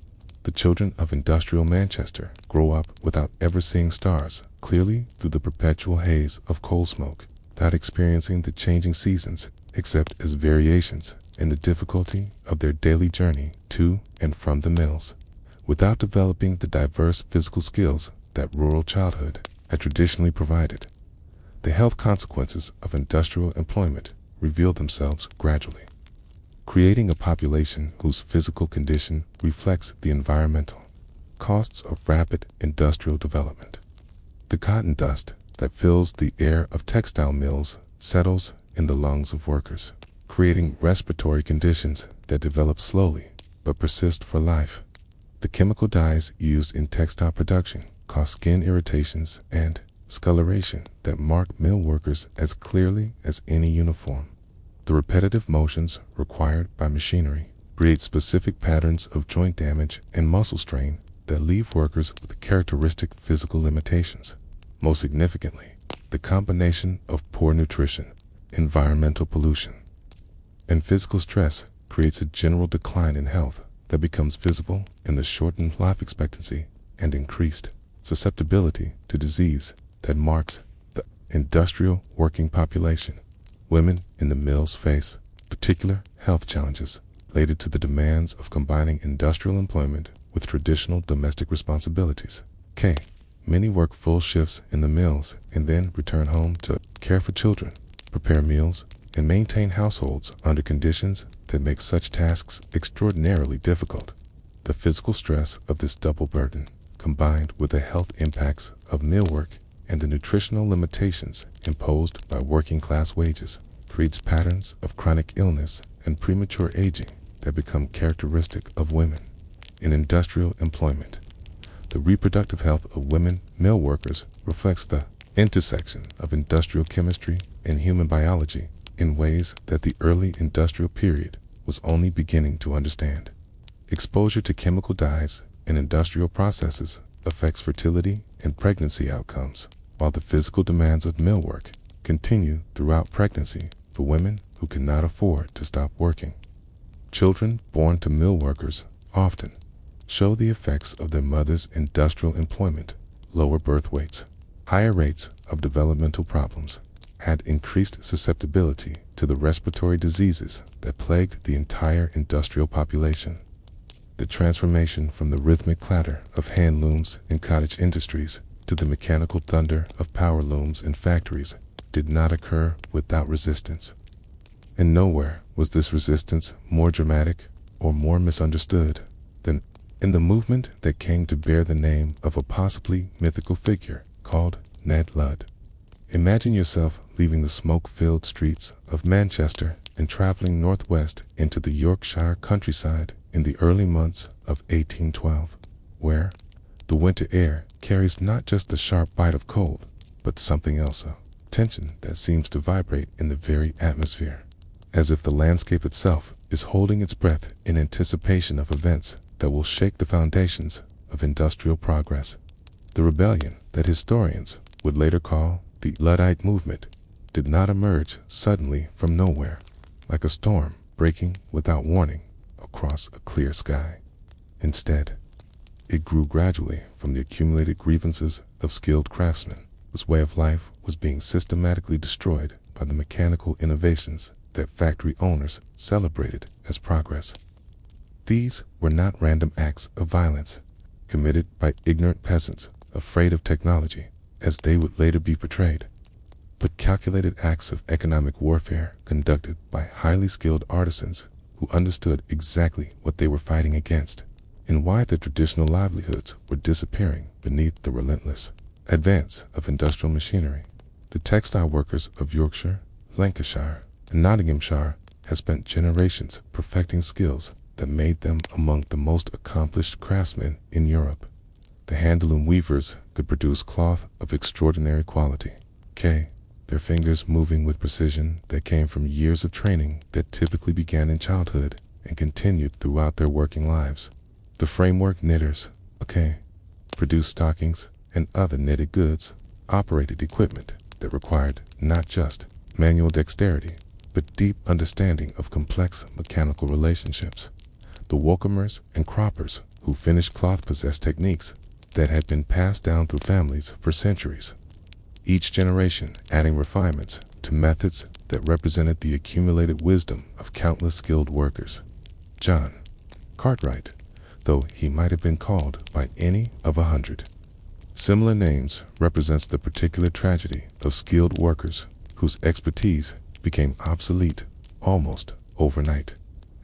The children of industrial Manchester grow up without ever seeing stars clearly through the perpetual haze of coal smoke, without experiencing the changing seasons except as variations in the difficulty of their daily journey to and from the mills, without developing the diverse physical skills that rural childhood had traditionally provided. The health consequences of industrial employment reveal themselves gradually, creating a population whose physical condition reflects the environmental costs of rapid industrial development. The cotton dust that fills the air of textile mills settles in the lungs of workers, creating respiratory conditions that develop slowly but persist for life. The chemical dyes used in textile production cause skin irritations and discoloration that mark mill workers as clearly as any uniform. The repetitive motions required by machinery create specific patterns of joint damage and muscle strain that leave workers with characteristic physical limitations. Most significantly, the combination of poor nutrition, environmental pollution, and physical stress creates a general decline in health that becomes visible in the shortened life expectancy and increased susceptibility to disease that marks the industrial working population. Women in the mills face particular health challenges related to the demands of combining industrial employment with traditional domestic responsibilities. Many work full shifts in the mills and then return home to care for children, prepare meals, and maintain households under conditions that make such tasks extraordinarily difficult. The physical stress of this double burden, combined with the health impacts of millwork and the nutritional limitations imposed by working-class wages, creates patterns of chronic illness and premature aging that become characteristic of women in industrial employment. The reproductive health of women mill workers reflects the intersection of industrial chemistry and human biology in ways that the early industrial period was only beginning to understand. Exposure to chemical dyes in industrial processes affects fertility and pregnancy outcomes, while the physical demands of millwork continue throughout pregnancy for women who cannot afford to stop working. Children born to mill workers often show the effects of their mother's industrial employment: lower birth weights, higher rates of developmental problems, and increased susceptibility to the respiratory diseases that plagued the entire industrial population. The transformation from the rhythmic clatter of hand looms in cottage industries to the mechanical thunder of power looms in factories did not occur without resistance. And nowhere was this resistance more dramatic or more misunderstood than in the movement that came to bear the name of a possibly mythical figure called Ned Ludd. Imagine yourself leaving the smoke-filled streets of Manchester and traveling northwest into the Yorkshire countryside in the early months of 1812, where the winter air carries not just the sharp bite of cold, but something else, a tension that seems to vibrate in the very atmosphere, as if the landscape itself is holding its breath in anticipation of events that will shake the foundations of industrial progress. The rebellion that historians would later call the Luddite movement did not emerge suddenly from nowhere, like a storm breaking without warning across a clear sky. Instead, it grew gradually from the accumulated grievances of skilled craftsmen whose way of life was being systematically destroyed by the mechanical innovations that factory owners celebrated as progress. These were not random acts of violence committed by ignorant peasants afraid of technology, as they would later be portrayed, but calculated acts of economic warfare conducted by highly skilled artisans who understood exactly what they were fighting against and why their traditional livelihoods were disappearing beneath the relentless advance of industrial machinery. The textile workers of Yorkshire, Lancashire, and Nottinghamshire had spent generations perfecting skills that made them among the most accomplished craftsmen in Europe. The handloom weavers could produce cloth of extraordinary quality, their fingers moving with precision that came from years of training that typically began in childhood and continued throughout their working lives. The framework knitters, produced stockings and other knitted goods, operated equipment that required not just manual dexterity, but deep understanding of complex mechanical relationships. The Woolcombers and croppers who finished cloth possessed techniques that had been passed down through families for centuries, each generation adding refinements to methods that represented the accumulated wisdom of countless skilled workers. John Cartwright, though he might have been called by any of 100 similar names, represents the particular tragedy of skilled workers whose expertise became obsolete almost overnight.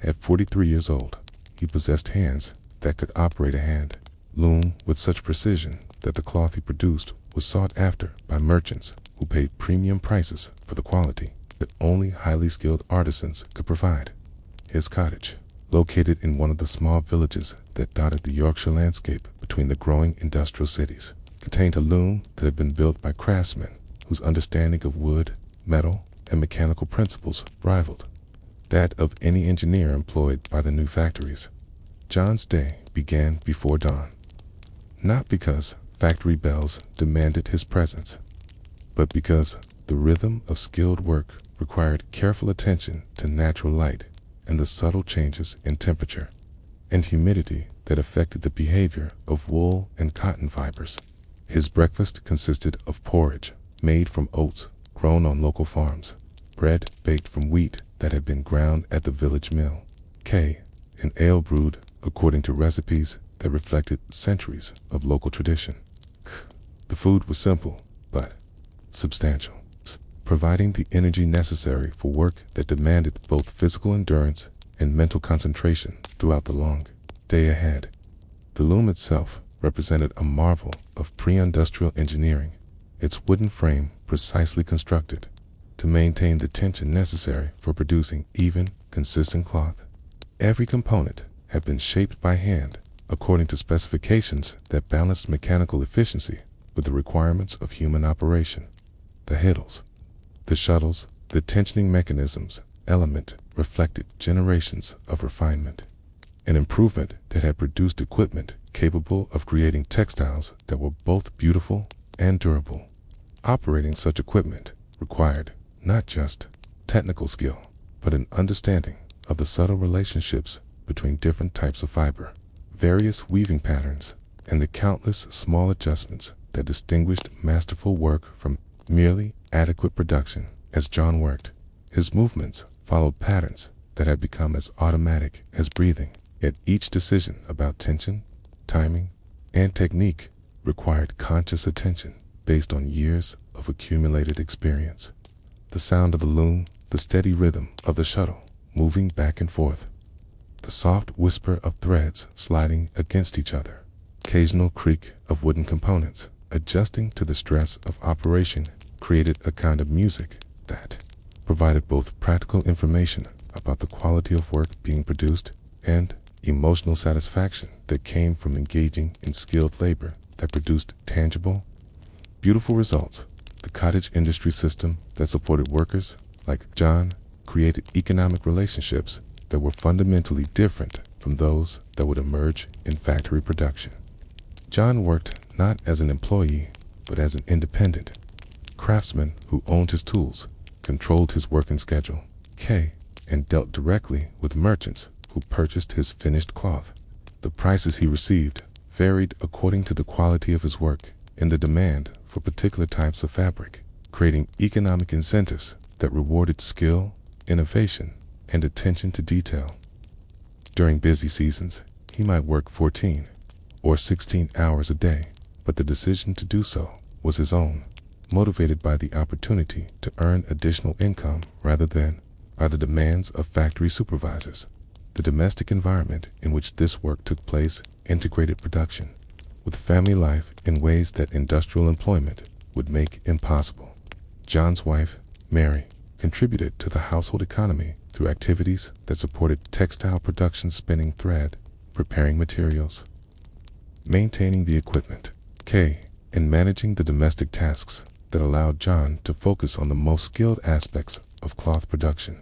At 43 years old, he possessed hands that could operate a hand loom with such precision that the cloth he produced was sought after by merchants who paid premium prices for the quality that only highly skilled artisans could provide. His cottage, located in one of the small villages that dotted the Yorkshire landscape between the growing industrial cities, contained a loom that had been built by craftsmen whose understanding of wood, metal, and mechanical principles rivaled that of any engineer employed by the new factories. John's day began before dawn, not because factory bells demanded his presence, but because the rhythm of skilled work required careful attention to natural light and the subtle changes in temperature and humidity that affected the behavior of wool and cotton fibers. His breakfast consisted of porridge made from oats grown on local farms, bread baked from wheat that had been ground at the village mill, and ale brewed according to recipes that reflected centuries of local tradition. The food was simple, but substantial, providing the energy necessary for work that demanded both physical endurance and mental concentration throughout the long day ahead. The loom itself represented a marvel of pre-industrial engineering, its wooden frame precisely constructed to maintain the tension necessary for producing even, consistent cloth. Every component had been shaped by hand according to specifications that balanced mechanical efficiency with the requirements of human operation. The hiddles, the shuttles, the tensioning mechanisms element reflected generations of refinement, an improvement that had produced equipment capable of creating textiles that were both beautiful and durable. Operating such equipment required not just technical skill, but an understanding of the subtle relationships between different types of fiber, various weaving patterns, and the countless small adjustments that distinguished masterful work from merely adequate production. As John worked, his movements followed patterns that had become as automatic as breathing, yet each decision about tension, timing, and technique required conscious attention based on years of accumulated experience. The sound of the loom, the the steady rhythm of the shuttle moving back and forth, the soft whisper of threads sliding against each other, occasional creak of wooden components adjusting to the stress of operation created a kind of music that provided both practical information about the quality of work being produced and emotional satisfaction that came from engaging in skilled labor that produced tangible, beautiful results. The cottage industry system that supported workers like John created economic relationships that were fundamentally different from those that would emerge in factory production. John worked not as an employee, but as an independent craftsman who owned his tools, controlled his working schedule, and dealt directly with merchants who purchased his finished cloth. The prices he received varied according to the quality of his work and the demand for particular types of fabric, creating economic incentives that rewarded skill, innovation, and attention to detail. During busy seasons, he might work 14 or 16 hours a day, but the decision to do so was his own, motivated by the opportunity to earn additional income rather than by the demands of factory supervisors. The domestic environment in which this work took place integrated production with family life in ways that industrial employment would make impossible. John's wife, Mary, contributed to the household economy through activities that supported textile production, spinning thread, preparing materials, maintaining the equipment, and managing the domestic tasks that allowed John to focus on the most skilled aspects of cloth production.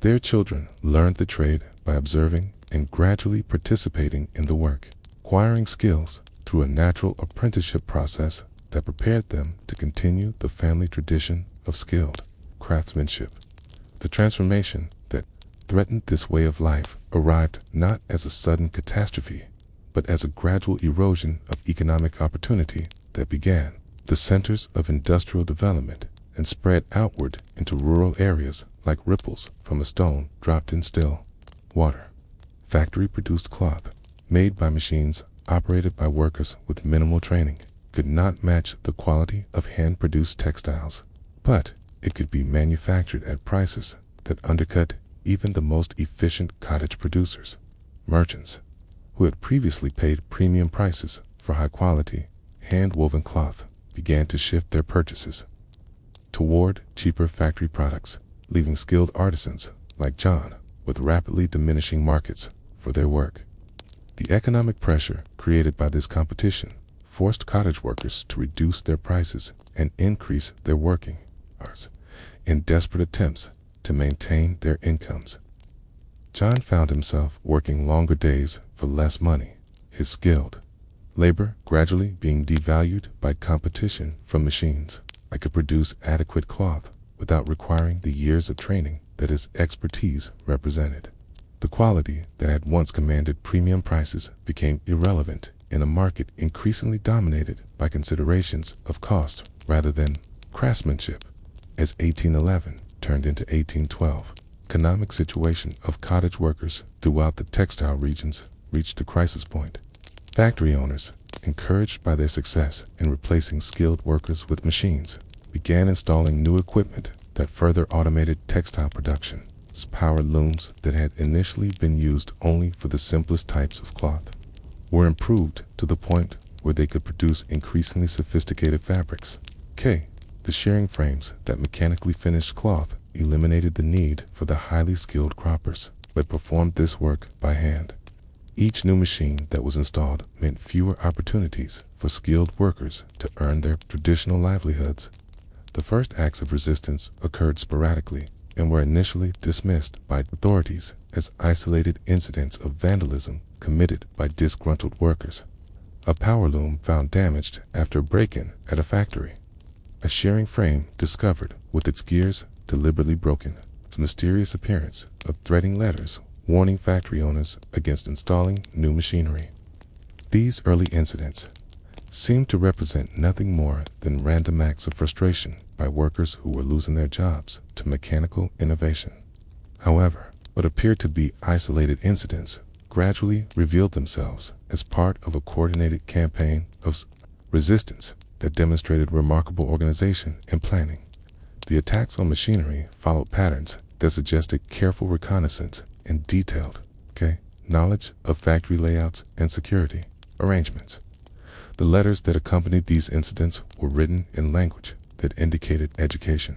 Their children learned the trade by observing and gradually participating in the work, acquiring skills through a natural apprenticeship process that prepared them to continue the family tradition of skilled craftsmanship. The transformation that threatened this way of life arrived not as a sudden catastrophe, but as a gradual erosion of economic opportunity that began the centers of industrial development and spread outward into rural areas like ripples from a stone dropped in still water. Factory-produced cloth, made by machines operated by workers with minimal training, could not match the quality of hand-produced textiles, but it could be manufactured at prices that undercut even the most efficient cottage producers. Merchants, who had previously paid premium prices for high-quality, hand-woven cloth, began to shift their purchases toward cheaper factory products, leaving skilled artisans like John with rapidly diminishing markets for their work. The economic pressure created by this competition forced cottage workers to reduce their prices and increase their working hours in desperate attempts to maintain their incomes. John found himself working longer days for less money, his skilled labor gradually being devalued by competition from machines that could produce adequate cloth without requiring the years of training that his expertise represented. The quality that had once commanded premium prices became irrelevant in a market increasingly dominated by considerations of cost rather than craftsmanship. As 1811 turned into 1812, the economic situation of cottage workers throughout the textile regions reached a crisis point. Factory owners, encouraged by their success in replacing skilled workers with machines, began installing new equipment that further automated textile production. Power looms that had initially been used only for the simplest types of cloth were improved to the point where they could produce increasingly sophisticated fabrics. The shearing frames that mechanically finished cloth eliminated the need for the highly skilled croppers, but performed this work by hand. Each new machine that was installed meant fewer opportunities for skilled workers to earn their traditional livelihoods. The first acts of resistance occurred sporadically and were initially dismissed by authorities as isolated incidents of vandalism committed by disgruntled workers. A power loom found damaged after a break-in at a factory. A shearing frame discovered with its gears deliberately broken. Its mysterious appearance of threading letters warning factory owners against installing new machinery. These early incidents seemed to represent nothing more than random acts of frustration by workers who were losing their jobs to mechanical innovation. However, what appeared to be isolated incidents gradually revealed themselves as part of a coordinated campaign of resistance that demonstrated remarkable organization and planning. The attacks on machinery followed patterns that suggested careful reconnaissance and detailed knowledge of factory layouts and security arrangements. The letters that accompanied these incidents were written in language that indicated education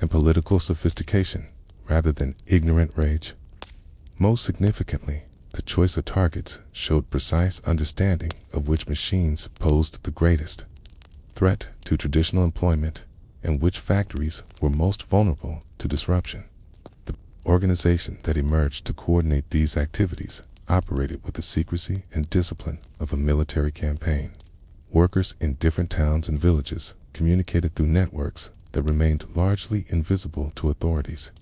and political sophistication rather than ignorant rage. Most significantly, the choice of targets showed precise understanding of which machines posed the greatest threat to traditional employment and which factories were most vulnerable to disruption. The organization that emerged to coordinate these activities operated with the secrecy and discipline of a military campaign. Workers in different towns and villages communicated through networks that remained largely invisible to authorities,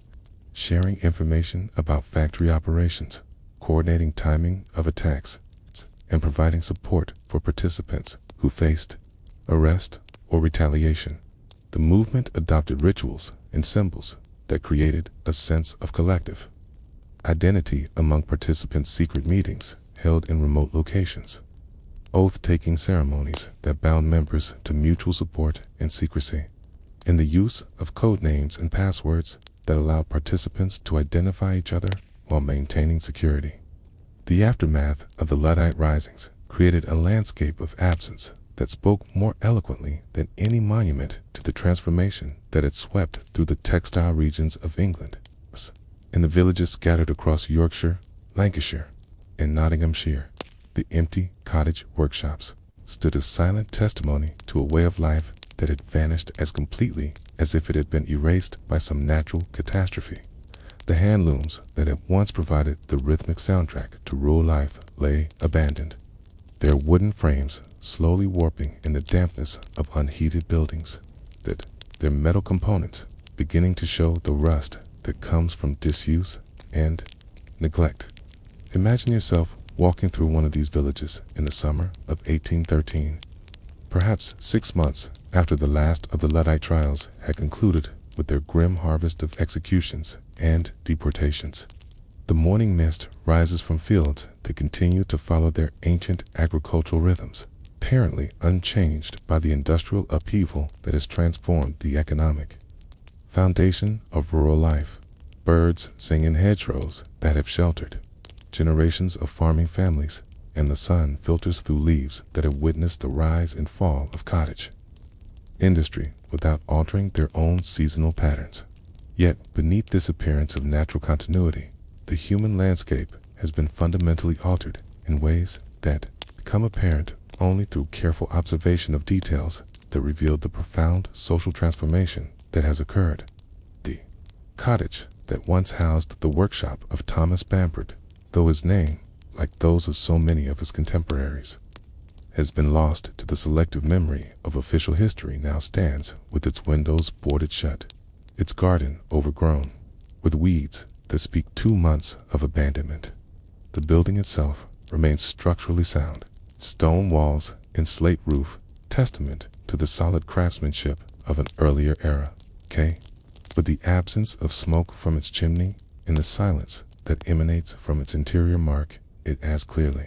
sharing information about factory operations, coordinating timing of attacks, and providing support for participants who faced arrest or retaliation. The movement adopted rituals and symbols that created a sense of collective identity among participants. Secret meetings held in remote locations, oath-taking ceremonies that bound members to mutual support and secrecy, and the use of code names and passwords that allowed participants to identify each other while maintaining security. The aftermath of the Luddite risings created a landscape of absence that spoke more eloquently than any monument to the transformation that had swept through the textile regions of England. In the villages scattered across Yorkshire, Lancashire, and Nottinghamshire, the empty cottage workshops stood as silent testimony to a way of life that had vanished as completely as if it had been erased by some natural catastrophe. The handlooms that had once provided the rhythmic soundtrack to rural life lay abandoned, their wooden frames slowly warping in the dampness of unheated buildings, their metal components beginning to show the rust that comes from disuse and neglect. Imagine yourself walking through one of these villages in the summer of 1813, perhaps 6 months after the last of the Luddite trials had concluded with their grim harvest of executions and deportations. The morning mist rises from fields that continue to follow their ancient agricultural rhythms, apparently unchanged by the industrial upheaval that has transformed the economic foundation of rural life. Birds sing in hedgerows that have sheltered generations of farming families, and the sun filters through leaves that have witnessed the rise and fall of cottage industry without altering their own seasonal patterns. Yet, beneath this appearance of natural continuity, the human landscape has been fundamentally altered in ways that become apparent only through careful observation of details that reveal the profound social transformation that has occurred. The cottage that once housed the workshop of Thomas Bamford, though his name, like those of so many of his contemporaries, has been lost to the selective memory of official history, now stands with its windows boarded shut, its garden overgrown, with weeds that speak 2 months of abandonment. The building itself remains structurally sound, stone walls and slate roof, testament to the solid craftsmanship of an earlier era. But the absence of smoke from its chimney and the silence that emanates from its interior mark it as clearly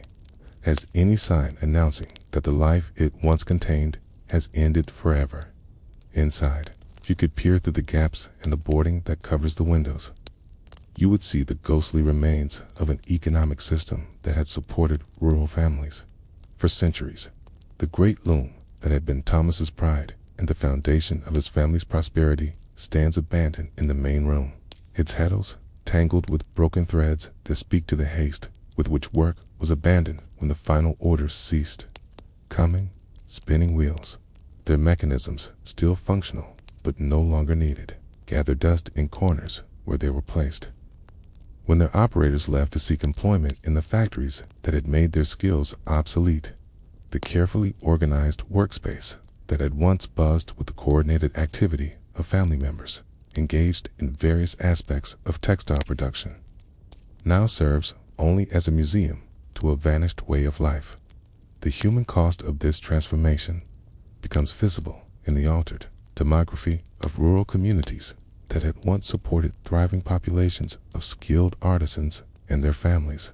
as any sign announcing that the life it once contained has ended forever. Inside, if you could peer through the gaps in the boarding that covers the windows, you would see the ghostly remains of an economic system that had supported rural families for centuries. The great loom that had been Thomas's pride and the foundation of his family's prosperity stands abandoned in the main room, its heddles tangled with broken threads that speak to the haste with which work was abandoned when the final orders ceased. Coming, spinning wheels, their mechanisms still functional but no longer needed, gather dust in corners where they were placed. When their operators left to seek employment in the factories that had made their skills obsolete, the carefully organized workspace that had once buzzed with the coordinated activity of family members engaged in various aspects of textile production now serves only as a museum to a vanished way of life. The human cost of this transformation becomes visible in the altered demography of rural communities that had once supported thriving populations of skilled artisans and their families.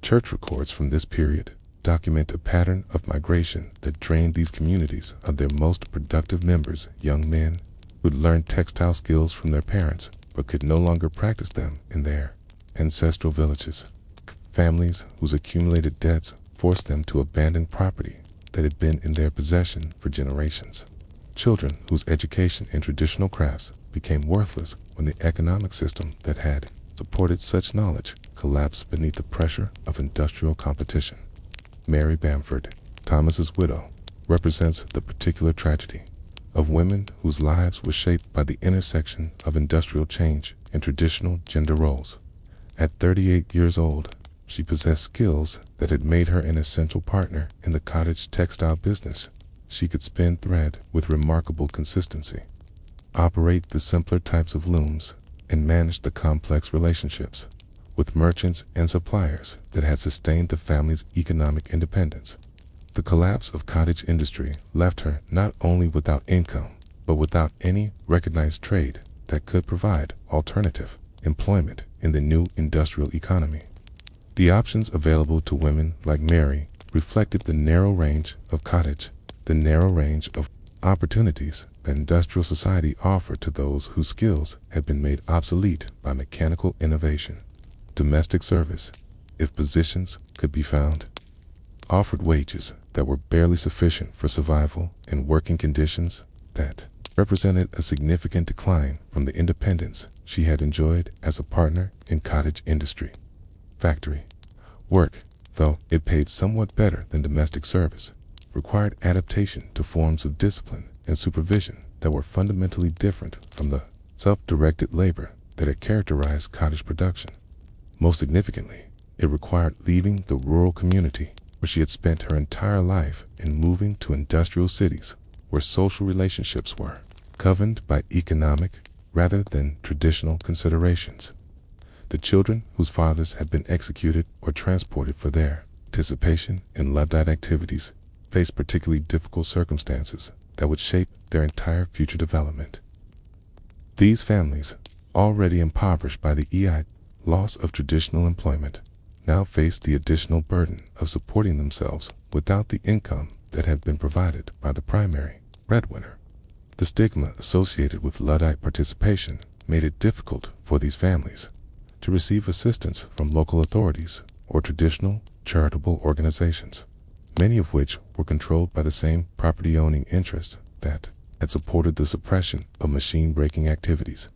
Church records from this period document a pattern of migration that drained these communities of their most productive members, young men who had learned textile skills from their parents but could no longer practice them in their ancestral villages. Families whose accumulated debts forced them to abandon property that had been in their possession for generations. Children whose education in traditional crafts became worthless when the economic system that had supported such knowledge collapsed beneath the pressure of industrial competition. Mary Bamford, Thomas's widow, represents the particular tragedy of women whose lives were shaped by the intersection of industrial change and traditional gender roles. At 38 years old, she possessed skills that had made her an essential partner in the cottage textile business. She could spin thread with remarkable consistency, operate the simpler types of looms, and manage the complex relationships with merchants and suppliers that had sustained the family's economic independence. The collapse of cottage industry left her not only without income, but without any recognized trade that could provide alternative employment in the new industrial economy. The options available to women like Mary reflected the narrow range of opportunities that industrial society offered to those whose skills had been made obsolete by mechanical innovation. Domestic service, if positions could be found, offered wages that were barely sufficient for survival and working conditions that represented a significant decline from the independence she had enjoyed as a partner in cottage industry. Factory work, though it paid somewhat better than domestic service, required adaptation to forms of discipline and supervision that were fundamentally different from the self-directed labor that had characterized cottage production. Most significantly, it required leaving the rural community where she had spent her entire life and moving to industrial cities where social relationships were governed by economic rather than traditional considerations. The children whose fathers had been executed or transported for their participation in Luddite activities faced particularly difficult circumstances that would shape their entire future development. These families, already impoverished by the loss of traditional employment, now faced the additional burden of supporting themselves without the income that had been provided by the primary breadwinner. The stigma associated with Luddite participation made it difficult for these families to receive assistance from local authorities or traditional charitable organizations, many of which were controlled by the same property-owning interests that had supported the suppression of machine-breaking activities.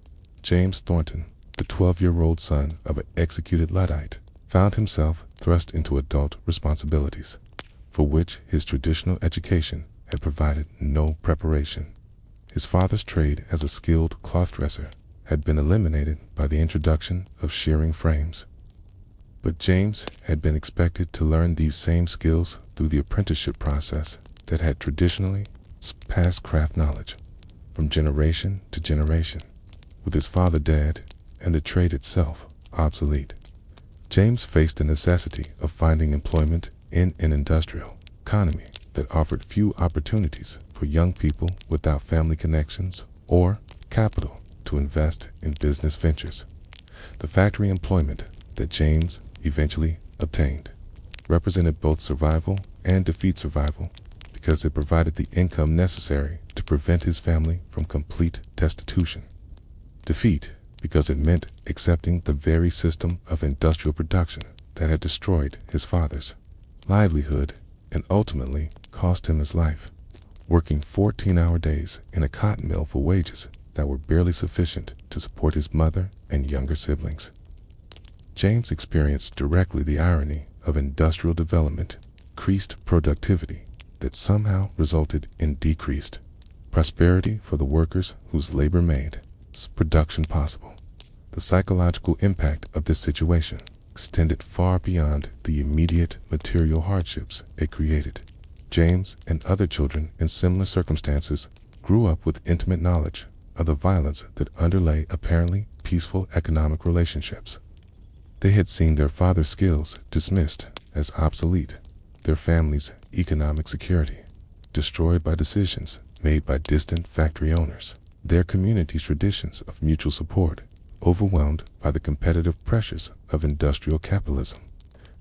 James Thornton, the 12-year-old son of an executed Luddite, found himself thrust into adult responsibilities, for which his traditional education had provided no preparation. His father's trade as a skilled cloth dresser had been eliminated by the introduction of shearing frames. But James had been expected to learn these same skills through the apprenticeship process that had traditionally passed craft knowledge from generation to generation, with his father dead and the trade itself obsolete. James faced the necessity of finding employment in an industrial economy that offered few opportunities for young people without family connections or capital to invest in business ventures. The factory employment that James eventually obtained represented both survival and defeat survival because it provided the income necessary to prevent his family from complete destitution. Defeat because it meant accepting the very system of industrial production that had destroyed his father's livelihood and ultimately cost him his life, working 14-hour days in a cotton mill for wages that were barely sufficient to support his mother and younger siblings. James experienced directly the irony of industrial development, increased productivity that somehow resulted in decreased prosperity for the workers whose labor made production possible. The psychological impact of this situation extended far beyond the immediate material hardships it created. James and other children in similar circumstances grew up with intimate knowledge of the violence that underlay apparently peaceful economic relationships. They had seen their father's skills dismissed as obsolete, their family's economic security destroyed by decisions made by distant factory owners, their community's traditions of mutual support overwhelmed by the competitive pressures of industrial capitalism.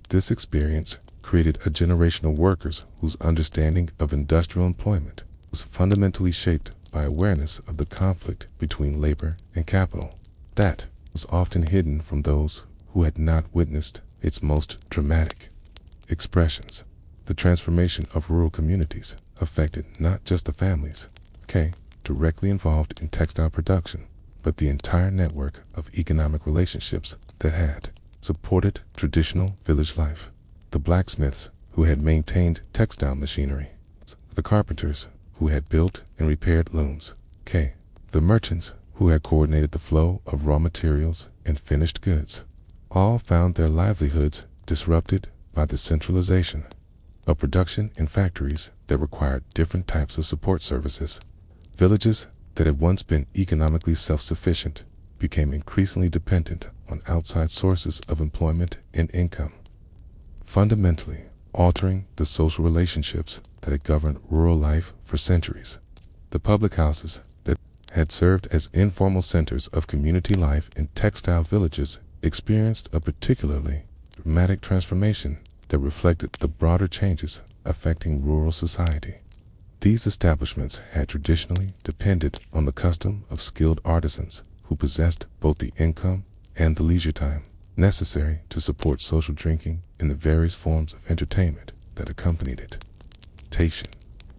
This experience created a generation of workers whose understanding of industrial employment was fundamentally shaped by awareness of the conflict between labor and capital that was often hidden from those who had not witnessed its most dramatic expressions. The transformation of rural communities affected not just the families directly involved in textile production, but the entire network of economic relationships that had supported traditional village life. The blacksmiths who had maintained textile machinery, the carpenters who had built and repaired looms, the merchants who had coordinated the flow of raw materials and finished goods, all found their livelihoods disrupted by the centralization of production in factories that required different types of support services. Villages that had once been economically self-sufficient became increasingly dependent on outside sources of employment and income, fundamentally altering the social relationships that had governed rural life for centuries. The public houses that had served as informal centers of community life in textile villages experienced a particularly dramatic transformation that reflected the broader changes affecting rural society. These establishments had traditionally depended on the custom of skilled artisans who possessed both the income and the leisure time necessary to support social drinking and the various forms of entertainment that accompanied it. Tation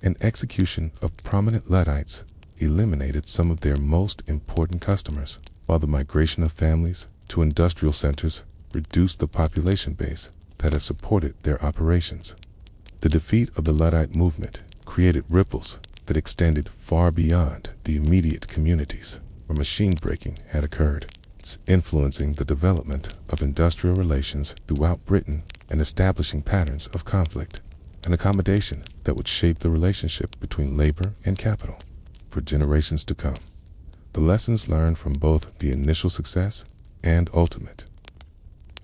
and execution of prominent Luddites eliminated some of their most important customers, while the migration of families to industrial centers reduced the population base that had supported their operations. The defeat of the Luddite movement created ripples that extended far beyond the immediate communities where machine breaking had occurred, influencing the development of industrial relations throughout Britain and establishing patterns of conflict and accommodation that would shape the relationship between labor and capital for generations to come. The lessons learned from both the initial success and ultimate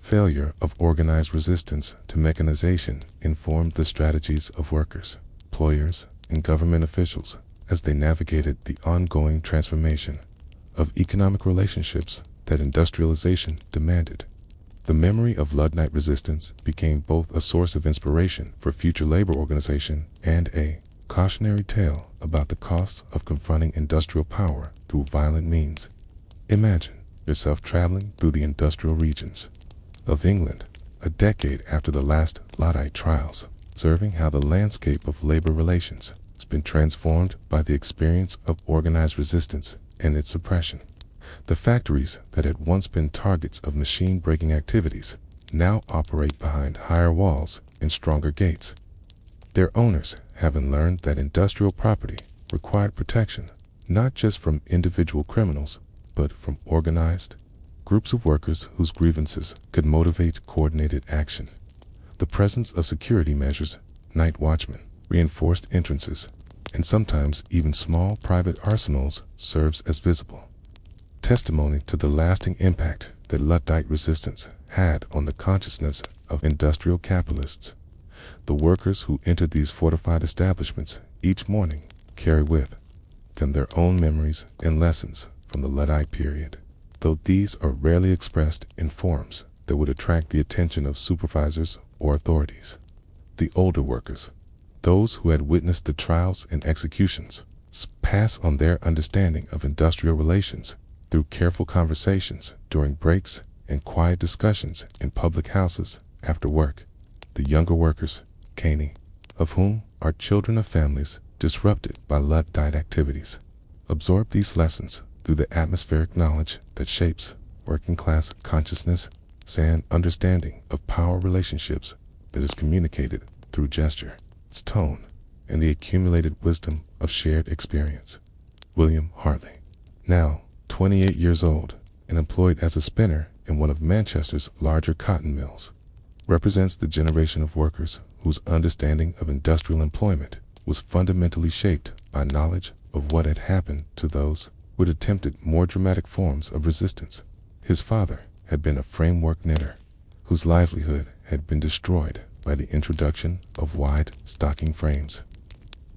failure of organized resistance to mechanization informed the strategies of workers, employers, and government officials as they navigated the ongoing transformation of economic relationships that industrialization demanded. The memory of Luddite resistance became both a source of inspiration for future labor organization and a cautionary tale about the costs of confronting industrial power through violent means. Imagine yourself traveling through the industrial regions of England a decade after the last Luddite trials, observing how the landscape of labor relations has been transformed by the experience of organized resistance and its suppression. The factories that had once been targets of machine-breaking activities now operate behind higher walls and stronger gates. Their owners, having learned that industrial property required protection not just from individual criminals, but from organized groups of workers whose grievances could motivate coordinated action. The presence of security measures, night watchmen, reinforced entrances, and sometimes even small private arsenals serves as visible testimony to the lasting impact that Luddite resistance had on the consciousness of industrial capitalists. The workers who entered these fortified establishments each morning carry with them their own memories and lessons from the Luddite period, though these are rarely expressed in forms that would attract the attention of supervisors or authorities. The older workers, those who had witnessed the trials and executions, pass on their understanding of industrial relations through careful conversations during breaks and quiet discussions in public houses after work. The younger workers, of whom are children of families disrupted by Luddite activities, absorb these lessons through the atmospheric knowledge that shapes working-class consciousness and understanding of power relationships that is communicated through gesture, its tone, and the accumulated wisdom of shared experience. William Hartley, now 28 years old and employed as a spinner in one of Manchester's larger cotton mills, represents the generation of workers whose understanding of industrial employment was fundamentally shaped by knowledge of what had happened to those who had attempted more dramatic forms of resistance. His father had been a framework knitter, whose livelihood had been destroyed by the introduction of wide stocking frames,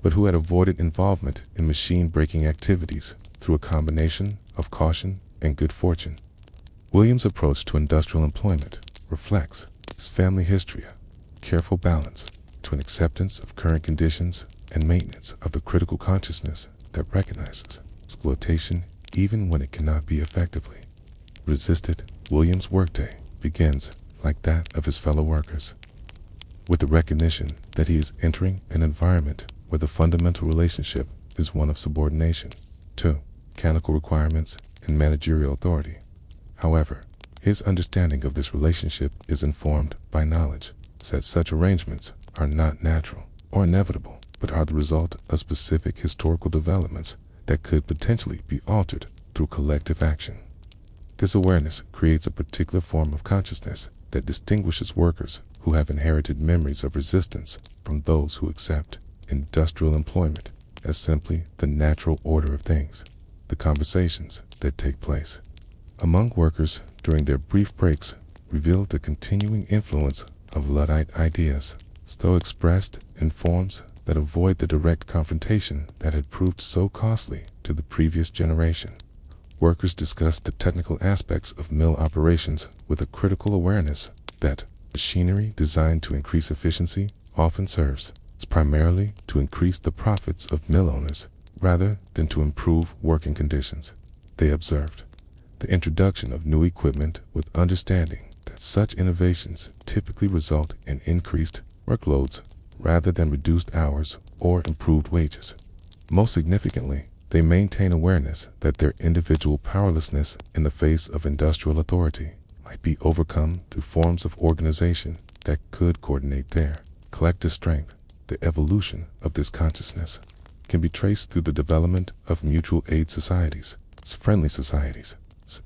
but who had avoided involvement in machine-breaking activities through a combination of caution and good fortune. William's approach to industrial employment reflects his family history, a careful balance between acceptance of current conditions and maintenance of the critical consciousness that recognizes exploitation even when it cannot be effectively resisted. William's workday begins, like that of his fellow workers, with the recognition that he is entering an environment where the fundamental relationship is one of subordination to mechanical requirements and managerial authority. However, his understanding of this relationship is informed by knowledge that such arrangements are not natural or inevitable, but are the result of specific historical developments that could potentially be altered through collective action. This awareness creates a particular form of consciousness that distinguishes workers who have inherited memories of resistance from those who accept industrial employment as simply the natural order of things. The conversations that take place among workers during their brief breaks reveal the continuing influence of Luddite ideas, though expressed in forms that avoid the direct confrontation that had proved so costly to the previous generation. Workers discussed the technical aspects of mill operations with a critical awareness that machinery designed to increase efficiency often serves primarily to increase the profits of mill owners rather than to improve working conditions. They observed the introduction of new equipment with understanding that such innovations typically result in increased workloads rather than reduced hours or improved wages. Most significantly, they maintain awareness that their individual powerlessness in the face of industrial authority might be overcome through forms of organization that could coordinate their collective strength. The evolution of this consciousness can be traced through the development of mutual aid societies, friendly societies,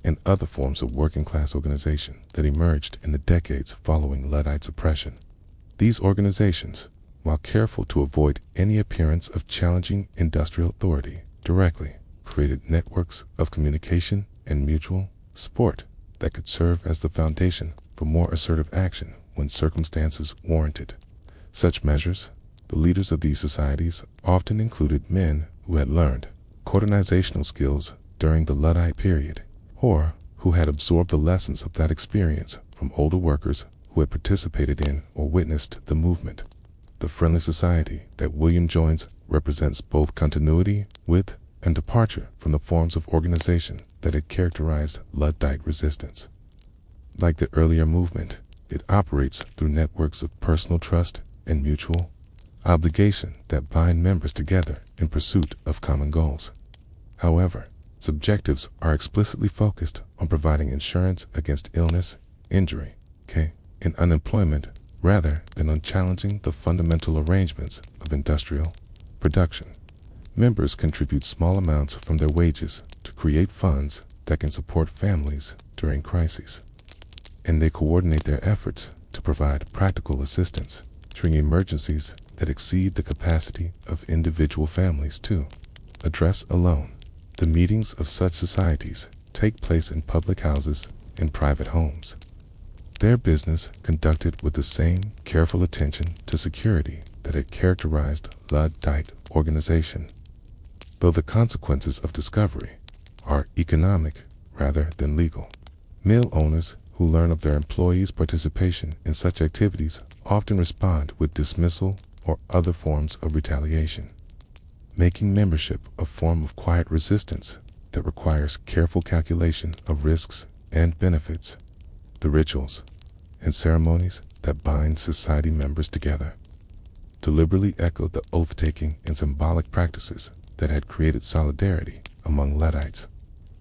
and other forms of working-class organization that emerged in the decades following Luddite suppression. These organizations, while careful to avoid any appearance of challenging industrial authority directly, created networks of communication and mutual support that could serve as the foundation for more assertive action when circumstances warranted. Such measures, the leaders of these societies often included men who had learned coordinational skills during the Luddite period, or who had absorbed the lessons of that experience from older workers who had participated in or witnessed the movement. The friendly society that William joins represents both continuity with and departure from the forms of organization that had characterized Luddite resistance. Like the earlier movement, it operates through networks of personal trust and mutual obligation that bind members together in pursuit of common goals. However, its objectives are explicitly focused on providing insurance against illness, injury, and unemployment rather than on challenging the fundamental arrangements of industrial production. Members contribute small amounts from their wages to create funds that can support families during crises, and they coordinate their efforts to provide practical assistance during emergencies that exceed the capacity of individual families to address alone. The meetings of such societies take place in public houses and private homes. Their business conducted with the same careful attention to security that had characterized Luddite organization, though the consequences of discovery are economic rather than legal. Mill owners who learn of their employees' participation in such activities often respond with dismissal or other forms of retaliation, making membership a form of quiet resistance that requires careful calculation of risks and benefits. The rituals and ceremonies that bind society members together deliberately echoed the oath-taking and symbolic practices that had created solidarity among Luddites,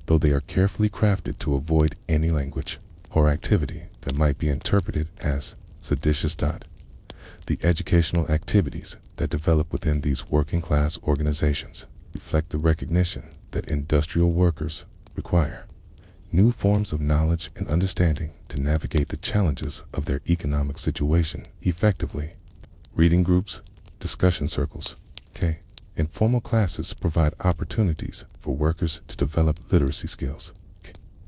though they are carefully crafted to avoid any language or activity that might be interpreted as seditious. The educational activities that develop within these working-class organizations reflect the recognition that industrial workers require new forms of knowledge and understanding to navigate the challenges of their economic situation effectively. Reading groups, discussion circles, informal classes provide opportunities for workers to develop literacy skills,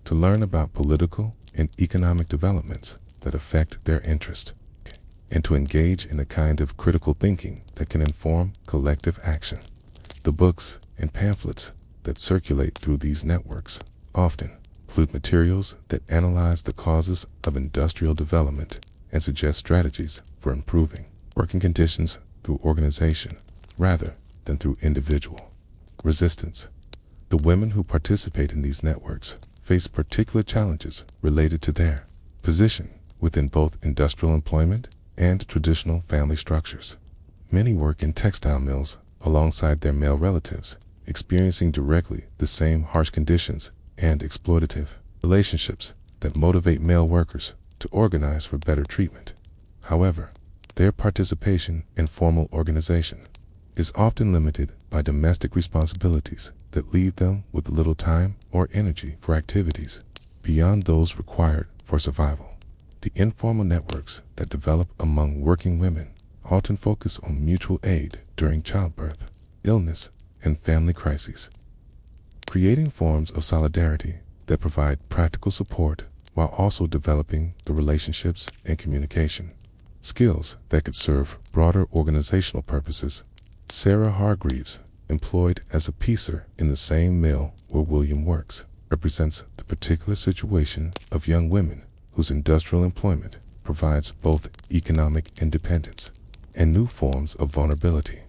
to learn about political and economic developments that affect their interest, and to engage in a kind of critical thinking that can inform collective action. The books and pamphlets that circulate through these networks often include materials that analyze the causes of industrial development and suggest strategies for improving working conditions through organization rather than through individual resistance. The women who participate in these networks face particular challenges related to their position within both industrial employment and traditional family structures. Many work in textile mills alongside their male relatives, experiencing directly the same harsh conditions and exploitative relationships that motivate male workers to organize for better treatment. However, their participation in formal organization is often limited by domestic responsibilities that leave them with little time or energy for activities beyond those required for survival. The informal networks that develop among working women often focus on mutual aid during childbirth, illness, and family crises, creating forms of solidarity that provide practical support while also developing the relationships and communication skills that could serve broader organizational purposes. Sarah Hargreaves, employed as a piecer in the same mill where William works, represents the particular situation of young women whose industrial employment provides both economic independence and new forms of vulnerability.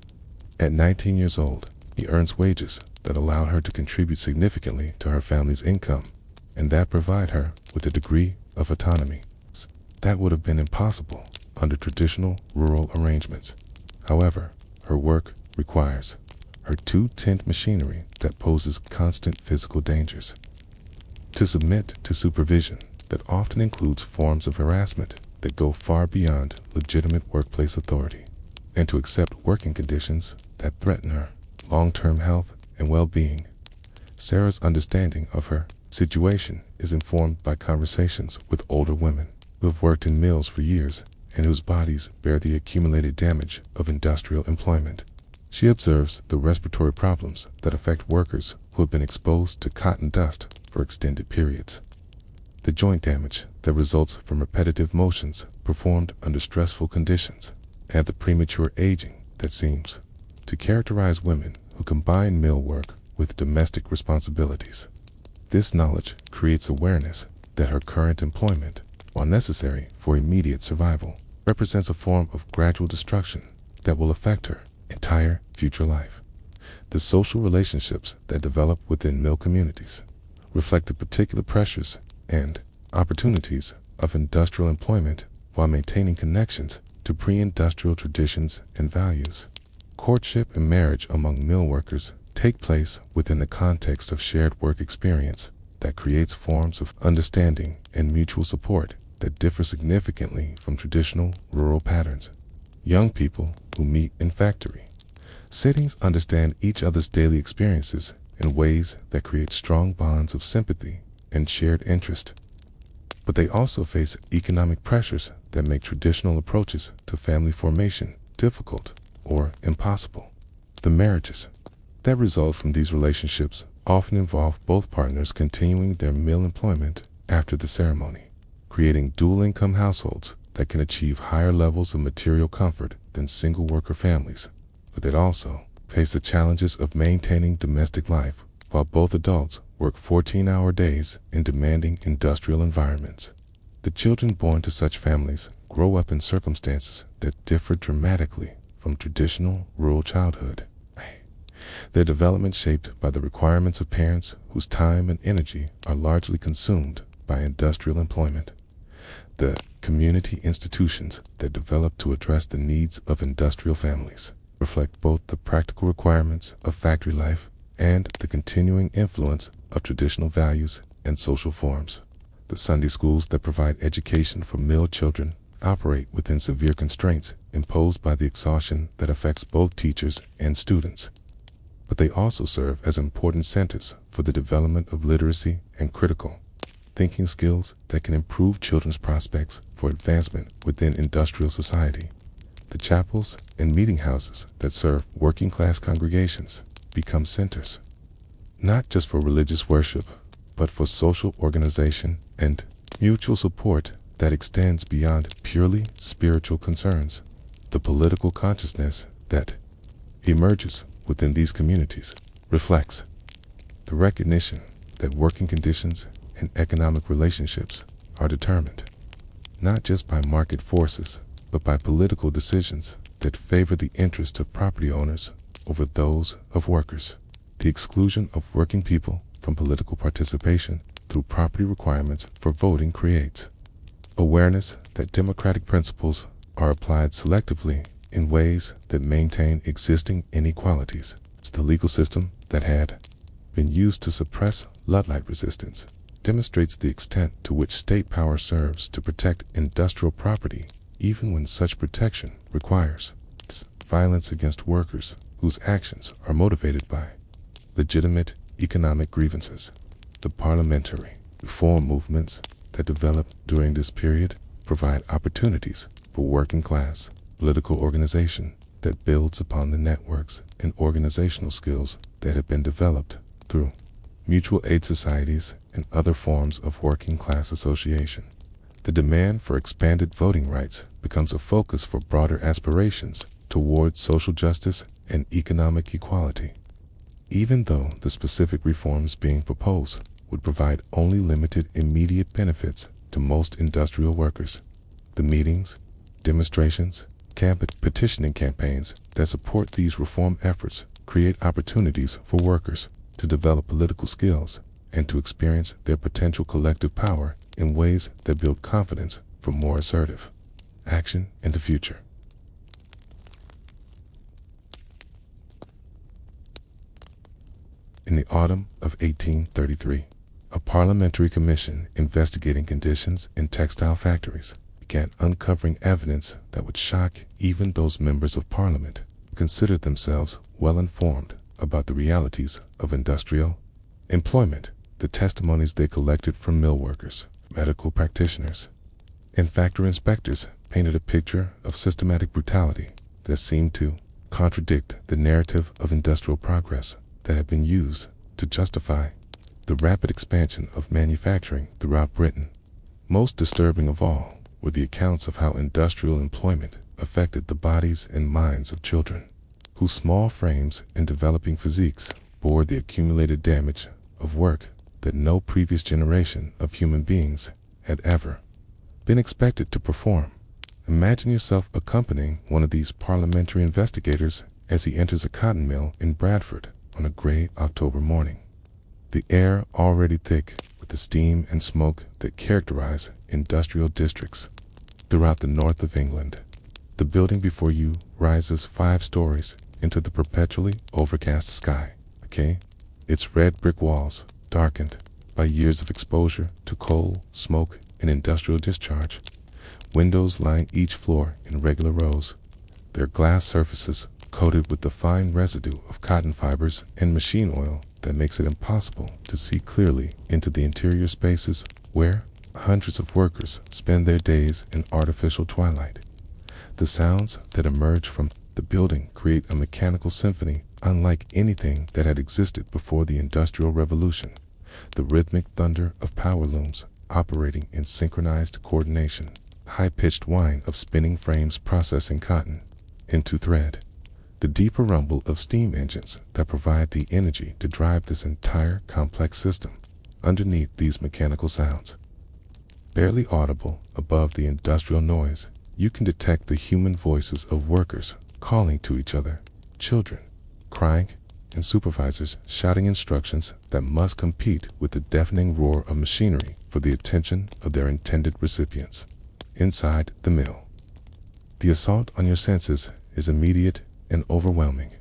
At 19 years old, he earns wages that allow her to contribute significantly to her family's income and that provide her with a degree of autonomy that would have been impossible under traditional rural arrangements. However, her work requires her two-tent machinery that poses constant physical dangers, to submit to supervision that often includes forms of harassment that go far beyond legitimate workplace authority, and to accept working conditions that threaten her long-term health and well-being. Sarah's understanding of her situation is informed by conversations with older women who have worked in mills for years and whose bodies bear the accumulated damage of industrial employment. She observes the respiratory problems that affect workers who have been exposed to cotton dust for extended periods, the joint damage that results from repetitive motions performed under stressful conditions, and the premature aging that seems to characterize women who combine mill work with domestic responsibilities. This knowledge creates awareness that her current employment, while necessary for immediate survival, represents a form of gradual destruction that will affect her entire future life. The social relationships that develop within mill communities reflect the particular pressures and opportunities of industrial employment while maintaining connections to pre-industrial traditions and values. Courtship and marriage among mill workers take place within the context of shared work experience that creates forms of understanding and mutual support that differ significantly from traditional rural patterns. Young people who meet in factory settings understand each other's daily experiences in ways that create strong bonds of sympathy and shared interest. But they also face economic pressures that make traditional approaches to family formation difficult or impossible. The marriages that result from these relationships often involve both partners continuing their mill employment after the ceremony, creating dual-income households that can achieve higher levels of material comfort than single-worker families, but that also face the challenges of maintaining domestic life while both adults work 14-hour days in demanding industrial environments. The children born to such families grow up in circumstances that differ dramatically from traditional rural childhood. Their development shaped by the requirements of parents whose time and energy are largely consumed by industrial employment. The community institutions that develop to address the needs of industrial families reflect both the practical requirements of factory life and the continuing influence of traditional values and social forms. The Sunday schools that provide education for mill children operate within severe constraints imposed by the exhaustion that affects both teachers and students. But they also serve as important centers for the development of literacy and critical thinking skills that can improve children's prospects for advancement within industrial society. The chapels and meeting houses that serve working-class congregations become centers, not just for religious worship, but for social organization and mutual support that extends beyond purely spiritual concerns. The political consciousness that emerges within these communities reflects the recognition that working conditions and economic relationships are determined not just by market forces, but by political decisions that favor the interests of property owners over those of workers. the exclusion of working people from political participation through property requirements for voting creates awareness that democratic principles are applied selectively in ways that maintain existing inequalities. It's the legal system that had been used to suppress Luddite resistance demonstrates the extent to which state power serves to protect industrial property, even when such protection requires violence against workers whose actions are motivated by legitimate economic grievances. The parliamentary reform movements that developed during this period provide opportunities for working class political organization that builds upon the networks and organizational skills that have been developed through mutual aid societies and other forms of working class association. The demand for expanded voting rights becomes a focus for broader aspirations towards social justice and economic equality. Even though the specific reforms being proposed would provide only limited immediate benefits to most industrial workers, the meetings, demonstrations, petitioning campaigns that support these reform efforts create opportunities for workers to develop political skills and to experience their potential collective power in ways that build confidence for more assertive action in the future. In the autumn of 1833, a parliamentary commission investigating conditions in textile factories began uncovering evidence that would shock even those members of parliament who considered themselves well informed about the realities of industrial employment. The testimonies they collected from mill workers, medical practitioners, and factory inspectors painted a picture of systematic brutality that seemed to contradict the narrative of industrial progress that had been used to justify the rapid expansion of manufacturing throughout Britain. Most disturbing of all were the accounts of how industrial employment affected the bodies and minds of children, whose small frames and developing physiques bore the accumulated damage of work that no previous generation of human beings had ever been expected to perform. Imagine yourself accompanying one of these parliamentary investigators as he enters a cotton mill in Bradford on a gray October morning. The air already thick with the steam and smoke that characterize industrial districts throughout the north of England. The building before you rises 5 stories into the perpetually overcast sky. Its red brick walls, darkened by years of exposure to coal, smoke, and industrial discharge. Windows line each floor in regular rows, their glass surfaces coated with the fine residue of cotton fibers and machine oil that makes it impossible to see clearly into the interior spaces where hundreds of workers spend their days in artificial twilight. The sounds that emerge from the building create a mechanical symphony unlike anything that had existed before the Industrial Revolution, the rhythmic thunder of power looms operating in synchronized coordination, high-pitched whine of spinning frames processing cotton into thread, the deeper rumble of steam engines that provide the energy to drive this entire complex system. Underneath these mechanical sounds, barely audible above the industrial noise, you can detect the human voices of workers calling to each other, children crying, and supervisors shouting instructions that must compete with the deafening roar of machinery for the attention of their intended recipients. Inside the mill, the assault on your senses is immediate and overwhelming.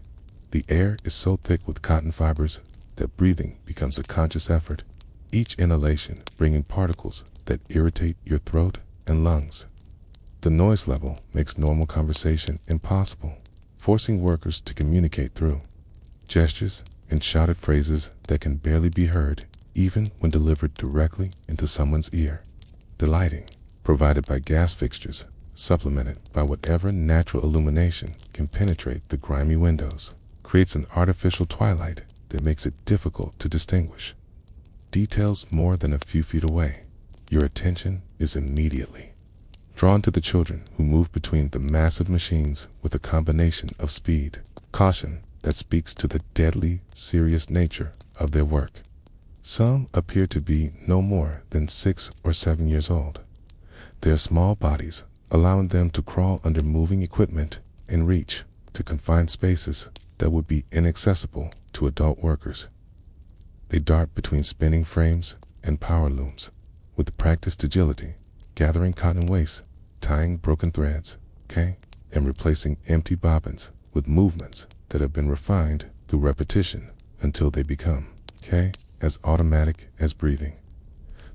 The air is so thick with cotton fibers that breathing becomes a conscious effort, each inhalation bringing particles that irritate your throat and lungs. The noise level makes normal conversation impossible, forcing workers to communicate through gestures and shouted phrases that can barely be heard even when delivered directly into someone's ear. The lighting, provided by gas fixtures, supplemented by whatever natural illumination can penetrate the grimy windows, creates an artificial twilight that makes it difficult to distinguish details more than a few feet away. Your attention is immediately drawn to the children who move between the massive machines with a combination of speed, caution that speaks to the deadly serious nature of their work. Some appear to be no more than 6 or 7 years old, their small bodies allowing them to crawl under moving equipment and reach to confined spaces that would be inaccessible to adult workers. They dart between spinning frames and power looms with practiced agility, gathering cotton waste, tying broken threads, and replacing empty bobbins with movements that have been refined through repetition until they become as automatic as breathing.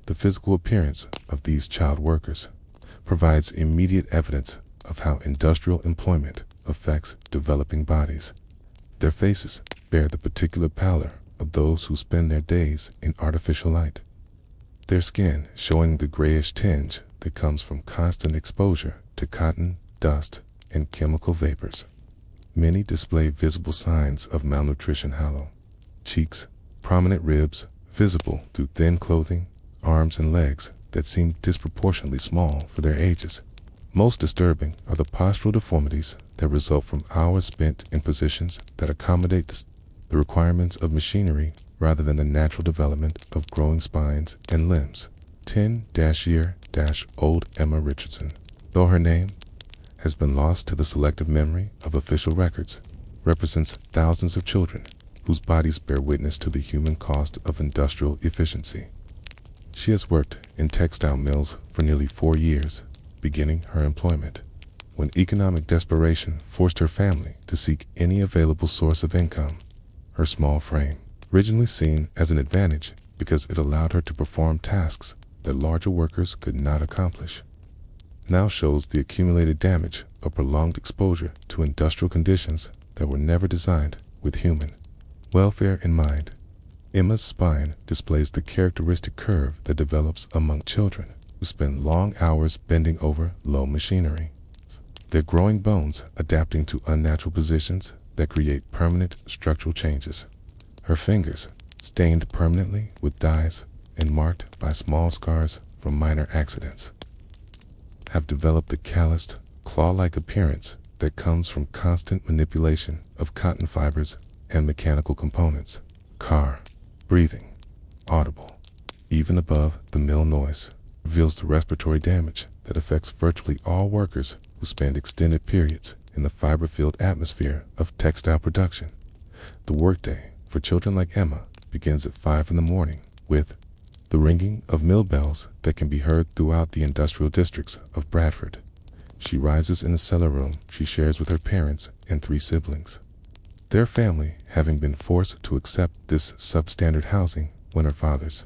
The physical appearance of these child workers provides immediate evidence of how industrial employment affects developing bodies. Their faces bear the particular pallor of those who spend their days in artificial light, their skin showing the grayish tinge that comes from constant exposure to cotton, dust, and chemical vapors. Many display visible signs of malnutrition: hollow cheeks, prominent ribs visible through thin clothing, arms and legs that seem disproportionately small for their ages. Most disturbing are the postural deformities that result from hours spent in positions that accommodate the requirements of machinery rather than the natural development of growing spines and limbs. 10-year-old Emma Richardson, though her name has been lost to the selective memory of official records, represents thousands of children whose bodies bear witness to the human cost of industrial efficiency. She has worked in textile mills for nearly 4 years, beginning her employment when economic desperation forced her family to seek any available source of income. Her small frame, originally seen as an advantage because it allowed her to perform tasks that larger workers could not accomplish, now shows the accumulated damage of prolonged exposure to industrial conditions that were never designed with human welfare in mind. Emma's spine displays the characteristic curve that develops among children who spend long hours bending over low machinery, their growing bones adapting to unnatural positions that create permanent structural changes. Her fingers, stained permanently with dyes and marked by small scars from minor accidents, have developed the calloused, claw-like appearance that comes from constant manipulation of cotton fibers and mechanical components. Breathing, audible, even above the mill noise, reveals the respiratory damage that affects virtually all workers who spend extended periods in the fiber-filled atmosphere of textile production. The workday for children like Emma begins at 5 in the morning with the ringing of mill bells that can be heard throughout the industrial districts of Bradford. She rises in a cellar room she shares with her parents and 3 siblings, their family having been forced to accept this substandard housing when her father's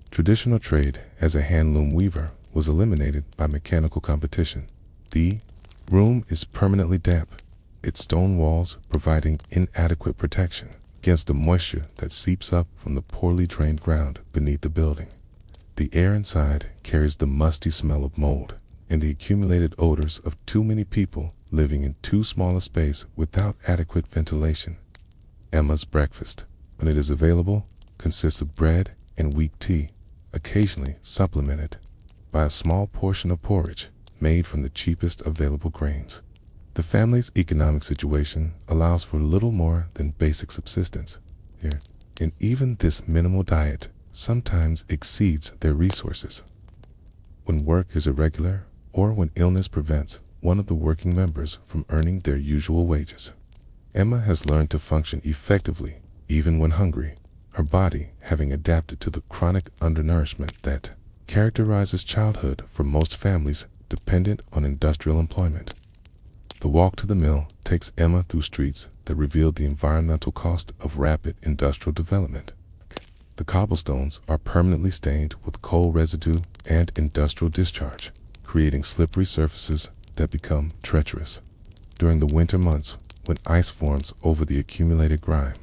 traditional trade as a handloom weaver was eliminated by mechanical competition. The room is permanently damp, its stone walls providing inadequate protection against the moisture that seeps up from the poorly drained ground beneath the building. The air inside carries the musty smell of mold and the accumulated odors of too many people living in too small a space without adequate ventilation. Emma's breakfast, when it is available, consists of bread and weak tea, occasionally supplemented by a small portion of porridge made from the cheapest available grains. The family's economic situation allows for little more than basic subsistence here, and even this minimal diet sometimes exceeds their resources. When work is irregular or when illness prevents one of the working members from earning their usual wages, Emma has learned to function effectively even when hungry, her body having adapted to the chronic undernourishment that characterizes childhood for most families dependent on industrial employment. The walk to the mill takes Emma through streets that reveal the environmental cost of rapid industrial development. The cobblestones are permanently stained with coal residue and industrial discharge, creating slippery surfaces that become treacherous. During the winter months, when ice forms over the accumulated grime,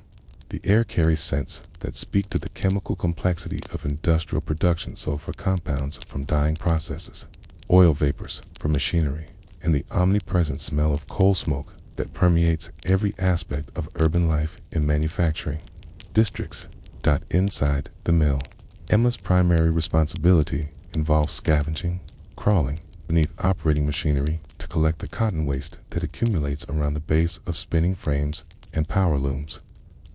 the air carries scents that speak to the chemical complexity of industrial production: sulfur compounds from dyeing processes, oil vapors from machinery, and the omnipresent smell of coal smoke that permeates every aspect of urban life in manufacturing districts. Inside the mill, Emma's primary responsibility involves scavenging, crawling beneath operating machinery to collect the cotton waste that accumulates around the base of spinning frames and power looms.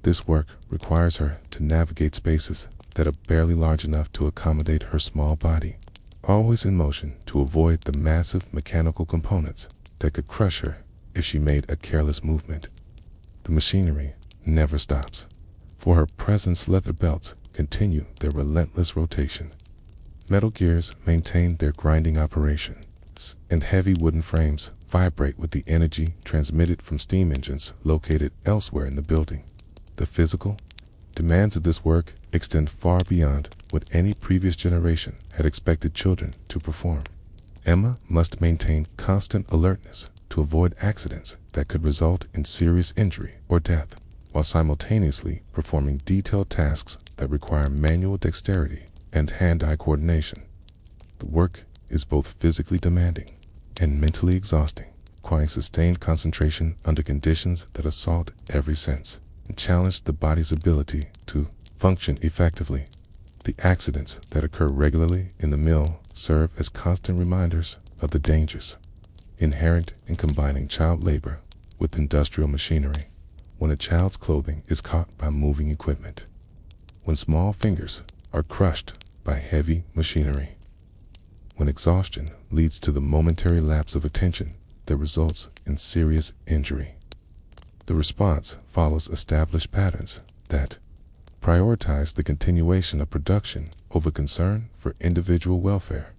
This work requires her to navigate spaces that are barely large enough to accommodate her small body, always in motion to avoid the massive mechanical components that could crush her if she made a careless movement. The machinery never stops. For her presence, leather belts continue their relentless rotation. Metal gears maintain their grinding operations, and heavy wooden frames vibrate with the energy transmitted from steam engines located elsewhere in the building. The physical demands of this work extend far beyond what any previous generation had expected children to perform. Emma must maintain constant alertness to avoid accidents that could result in serious injury or death, while simultaneously performing detailed tasks that require manual dexterity and hand-eye coordination. The work is both physically demanding and mentally exhausting, requiring sustained concentration under conditions that assault every sense and challenge the body's ability to function effectively. The accidents that occur regularly in the mill serve as constant reminders of the dangers inherent in combining child labor with industrial machinery. When a child's clothing is caught by moving equipment, when small fingers are crushed by heavy machinery, when exhaustion leads to the momentary lapse of attention that results in serious injury. The response follows established patterns that prioritize the continuation of production over concern for individual welfare.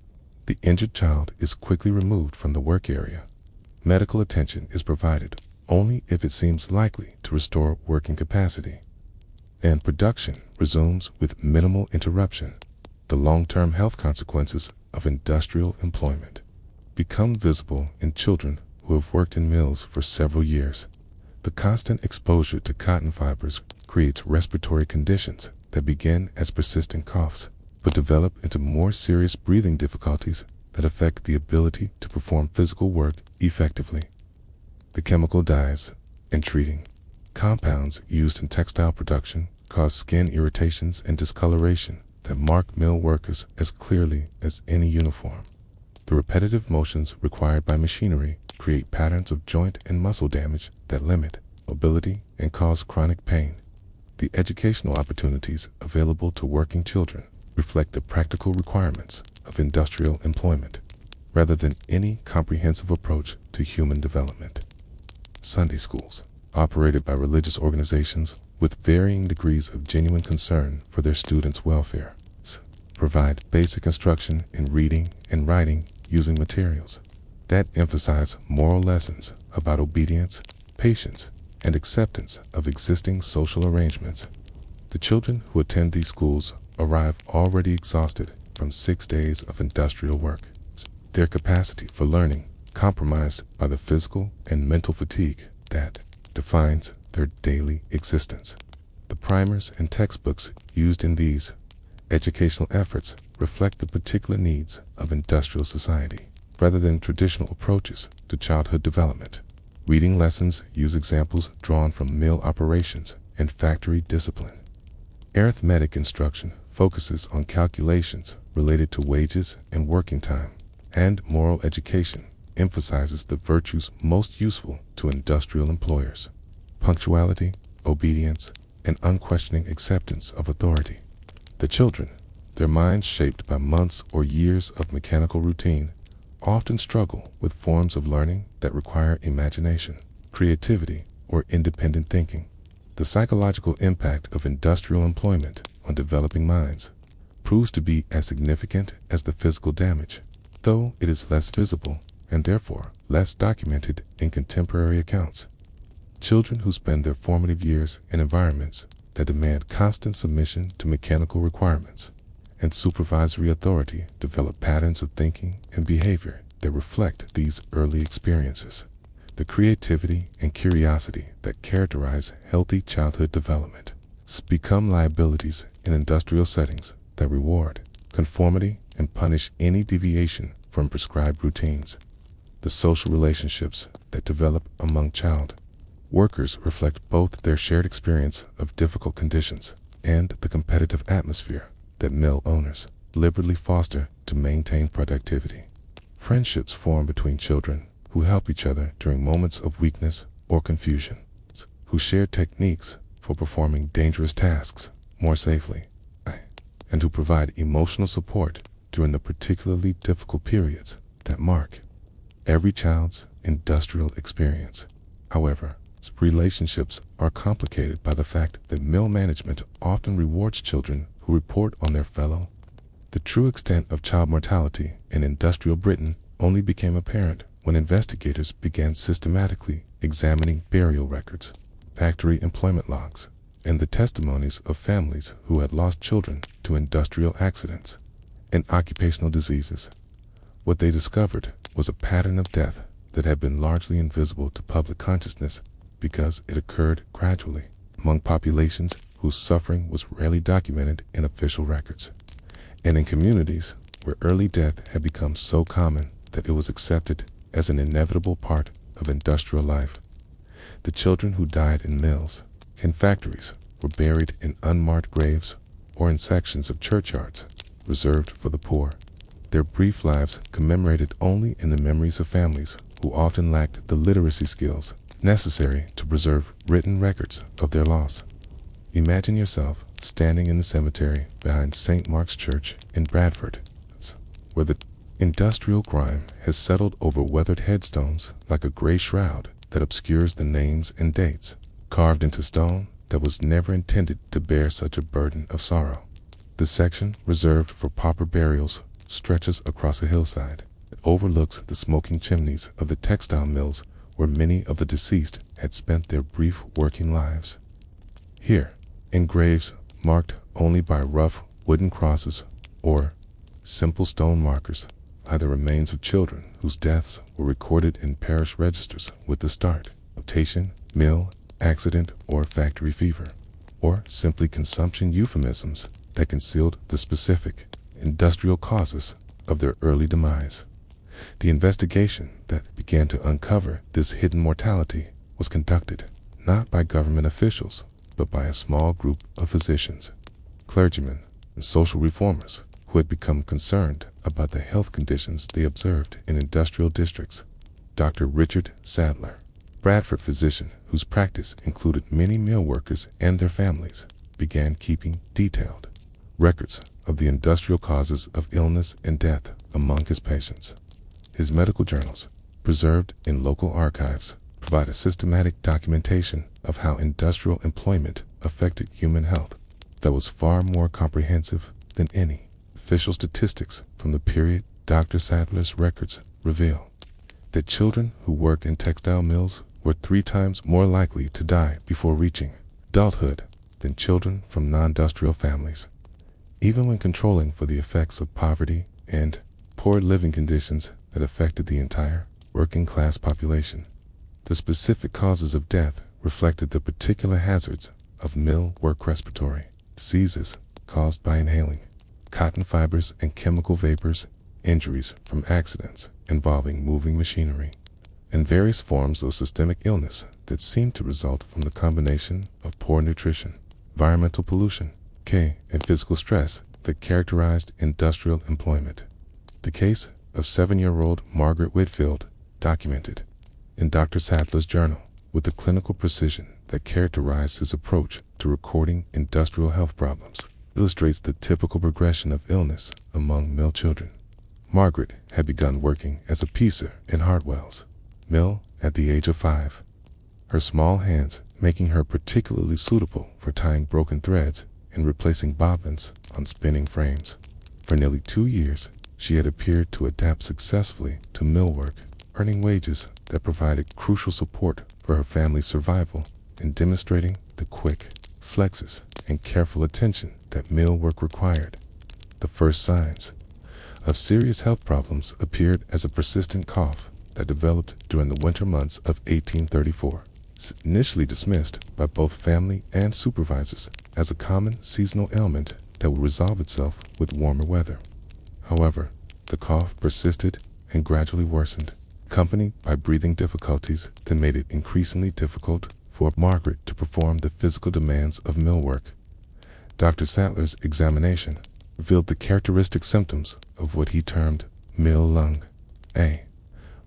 The injured child is quickly removed from the work area. Medical attention is provided only if it seems likely to restore working capacity, and production resumes with minimal interruption. The long-term health consequences of industrial employment become visible in children who have worked in mills for several years. The constant exposure to cotton fibers creates respiratory conditions that begin as persistent coughs, but develop into more serious breathing difficulties that affect the ability to perform physical work effectively. The chemical dyes and treating compounds used in textile production cause skin irritations and discoloration that mark mill workers as clearly as any uniform. The repetitive motions required by machinery create patterns of joint and muscle damage that limit mobility and cause chronic pain. The educational opportunities available to working children reflect the practical requirements of industrial employment, rather than any comprehensive approach to human development. Sunday schools, operated by religious organizations with varying degrees of genuine concern for their students' welfare, provide basic instruction in reading and writing using materials that emphasize moral lessons about obedience, patience, and acceptance of existing social arrangements. The children who attend these schools arrive already exhausted from 6 days of industrial work, their capacity for learning compromised by the physical and mental fatigue that defines their daily existence. The primers and textbooks used in these educational efforts reflect the particular needs of industrial society, rather than traditional approaches to childhood development. Reading lessons use examples drawn from mill operations and factory discipline. Arithmetic instruction focuses on calculations related to wages and working time, and moral education emphasizes the virtues most useful to industrial employers: punctuality, obedience, and unquestioning acceptance of authority. The children, their minds shaped by months or years of mechanical routine, often struggle with forms of learning that require imagination, creativity, or independent thinking. The psychological impact of industrial employment on developing minds proves to be as significant as the physical damage, though it is less visible and therefore less documented in contemporary accounts. Children who spend their formative years in environments that demand constant submission to mechanical requirements and supervisory authority develop patterns of thinking and behavior that reflect these early experiences. The creativity and curiosity that characterize healthy childhood development become liabilities in industrial settings that reward conformity and punish any deviation from prescribed routines. The social relationships that develop among child workers reflect both their shared experience of difficult conditions and the competitive atmosphere that mill owners liberally foster to maintain productivity. Friendships form between children who help each other during moments of weakness or confusion, who share techniques for performing dangerous tasks more safely, and who provide emotional support during the particularly difficult periods that mark every child's industrial experience. However, Relationships are complicated by the fact that mill management often rewards children who report on their fellow. The true extent of child mortality in industrial Britain only became apparent when investigators began systematically examining burial records, factory employment logs, and the testimonies of families who had lost children to industrial accidents and occupational diseases. What they discovered was a pattern of death that had been largely invisible to public consciousness because it occurred gradually among populations whose suffering was rarely documented in official records, and in communities where early death had become so common that it was accepted as an inevitable part of industrial life. The children who died in mills and factories were buried in unmarked graves or in sections of churchyards reserved for the poor, their brief lives commemorated only in the memories of families who often lacked the literacy skills necessary to preserve written records of their loss. Imagine yourself standing in the cemetery behind St. Mark's Church in Bradford, where the industrial grime has settled over weathered headstones like a gray shroud that obscures the names and dates, carved into stone that was never intended to bear such a burden of sorrow. The section reserved for pauper burials stretches across a hillside that overlooks the smoking chimneys of the textile mills where many of the deceased had spent their brief working lives. Here, in graves marked only by rough wooden crosses or simple stone markers, lie the remains of children whose deaths were recorded in parish registers with the start of mutation, mill, accident, or factory fever, or simply consumption euphemisms that concealed the specific industrial causes of their early demise. The investigation that began to uncover this hidden mortality was conducted not by government officials, but by a small group of physicians, clergymen, and social reformers who had become concerned about the health conditions they observed in industrial districts. Dr. Richard Sadler, Bradford physician whose practice included many mill workers and their families, began keeping detailed records of the industrial causes of illness and death among his patients. His medical journals, preserved in local archives, provide a systematic documentation of how industrial employment affected human health that was far more comprehensive than any official statistics from the period. Dr. Sadler's records reveal that children who worked in textile mills were 3 times more likely to die before reaching adulthood than children from non-industrial families. Even when controlling for the effects of poverty and poor living conditions that affected the entire working class population, the specific causes of death reflected the particular hazards of mill work: respiratory diseases caused by inhaling cotton fibers and chemical vapors, injuries from accidents involving moving machinery, and various forms of systemic illness that seemed to result from the combination of poor nutrition, environmental pollution, and physical stress that characterized industrial employment. The case of 7-year-old Margaret Whitfield, documented in Dr. Sadler's journal with the clinical precision that characterized his approach to recording industrial health problems, illustrates the typical progression of illness among mill children. Margaret had begun working as a piecer in Hartwell's mill at the age of 5, her small hands making her particularly suitable for tying broken threads and replacing bobbins on spinning frames. For nearly 2 years, she had appeared to adapt successfully to mill work, earning wages that provided crucial support for her family's survival and demonstrating the quick flexes and careful attention that mill work required. The first signs of serious health problems appeared as a persistent cough that developed during the winter months of 1834. Initially dismissed by both family and supervisors as a common seasonal ailment that would resolve itself with warmer weather. However, the cough persisted and gradually worsened, accompanied by breathing difficulties that made it increasingly difficult for Margaret to perform the physical demands of mill work. Dr. Sadler's examination revealed the characteristic symptoms of what he termed mill lung, a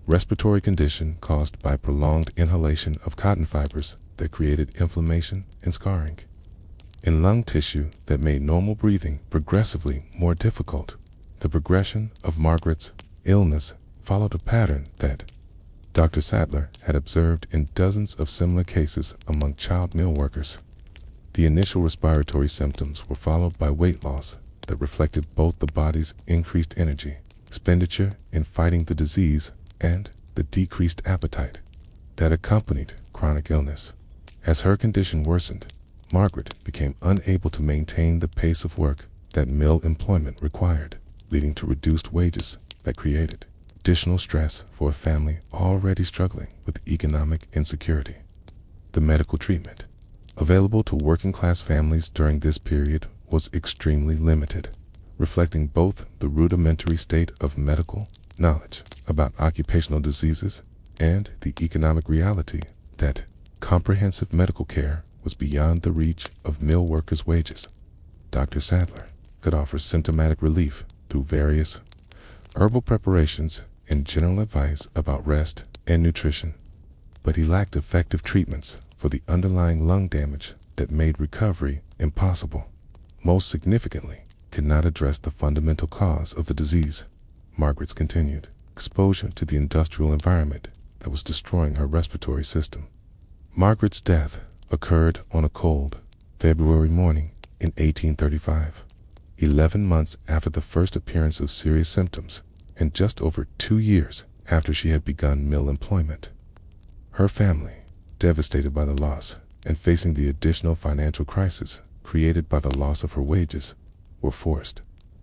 respiratory condition caused by prolonged inhalation of cotton fibers that created inflammation and scarring in lung tissue that made normal breathing progressively more difficult. The progression of Margaret's illness followed a pattern that Dr. Sadler had observed in dozens of similar cases among child mill workers. The initial respiratory symptoms were followed by weight loss that reflected both the body's increased energy expenditure in fighting the disease and the decreased appetite that accompanied chronic illness. As her condition worsened, Margaret became unable to maintain the pace of work that mill employment required, leading to reduced wages that created additional stress for a family already struggling with economic insecurity. The medical treatment available to working-class families during this period was extremely limited, reflecting both the rudimentary state of medical knowledge about occupational diseases and the economic reality that comprehensive medical care was beyond the reach of mill workers' wages. Dr. Sadler could offer symptomatic relief through various herbal preparations and general advice about rest and nutrition, but he lacked effective treatments for the underlying lung damage that made recovery impossible. Most significantly, could not address the fundamental cause of the disease, Margaret's continued exposure to the industrial environment that was destroying her respiratory system. Margaret's death occurred on a cold February morning in 1835, 11 months after the first appearance of serious symptoms and just over 2 years after she had begun mill employment. Her family, devastated by the loss and facing the additional financial crisis created by the loss of her wages, were forced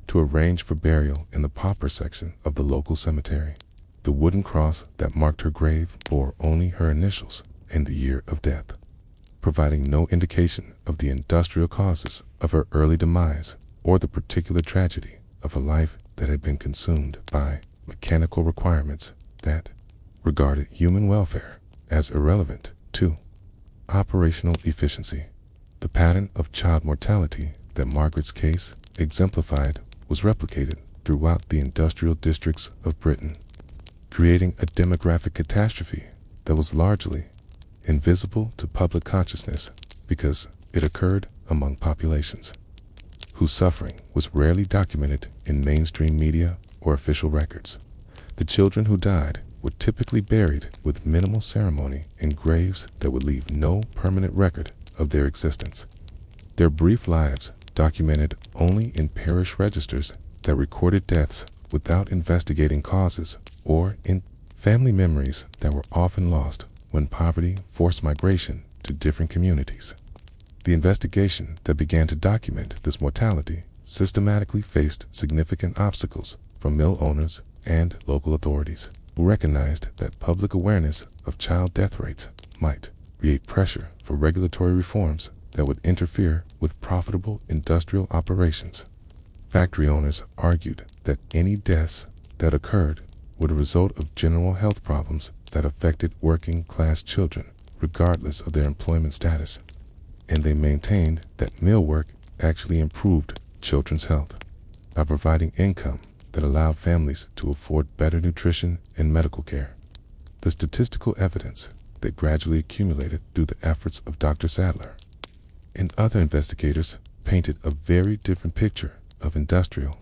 to arrange for burial in the pauper section of the local cemetery. The wooden cross that marked her grave bore only her initials and the year of death, providing no indication of the industrial causes of her early demise or the particular tragedy of a life that had been consumed by mechanical requirements that regarded human welfare as irrelevant to operational efficiency. The pattern of child mortality that Margaret's case exemplified was replicated throughout the industrial districts of Britain, creating a demographic catastrophe that was largely invisible to public consciousness because it occurred among populations whose suffering was rarely documented in mainstream media or official records. The children who died were typically buried with minimal ceremony in graves that would leave no permanent record of their existence. Their brief lives documented only in parish registers that recorded deaths without investigating causes, or in family memories that were often lost when poverty forced migration to different communities. The investigation that began to document this mortality systematically faced significant obstacles from mill owners and local authorities, who recognized that public awareness of child death rates might create pressure for regulatory reforms that would interfere with profitable industrial operations. Factory owners argued that any deaths that occurred were the result of general health problems that affected working-class children, regardless of their employment status, and they maintained that mill work actually improved children's health by providing income that allowed families to afford better nutrition and medical care. The statistical evidence that gradually accumulated through the efforts of Dr. Sadler and other investigators painted a very different picture of industrial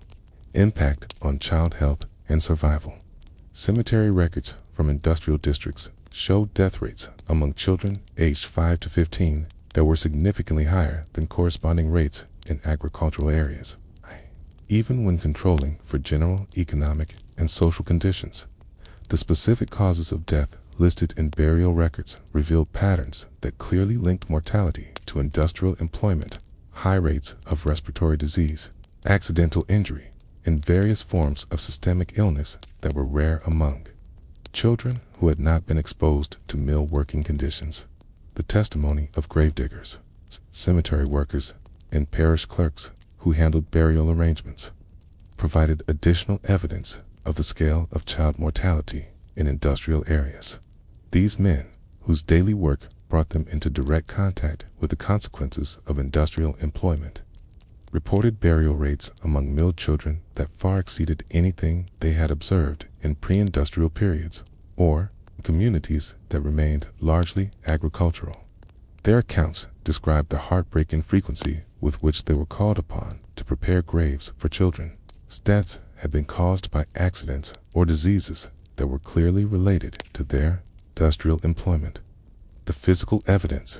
impact on child health and survival. Cemetery records from industrial districts showed death rates among children aged 5 to 15 that were significantly higher than corresponding rates in agricultural areas, even when controlling for general economic and social conditions. The specific causes of death listed in burial records revealed patterns that clearly linked mortality to industrial employment, high rates of respiratory disease, accidental injury, and various forms of systemic illness that were rare among children who had not been exposed to mill working conditions. The testimony of gravediggers, cemetery workers, and parish clerks who handled burial arrangements provided additional evidence of the scale of child mortality in industrial areas. These men, whose daily work brought them into direct contact with the consequences of industrial employment, reported burial rates among mill children that far exceeded anything they had observed in pre-industrial periods or communities that remained largely agricultural. Their accounts described the heartbreaking frequency with which they were called upon to prepare graves for children. Deaths had been caused by accidents or diseases that were clearly related to their industrial employment. The physical evidence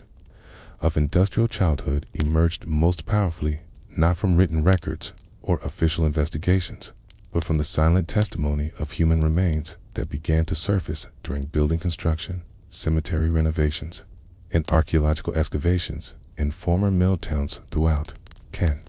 of industrial childhood emerged most powerfully not from written records or official investigations, but from the silent testimony of human remains that began to surface during building construction, cemetery renovations, and archaeological excavations in former mill towns throughout Kent.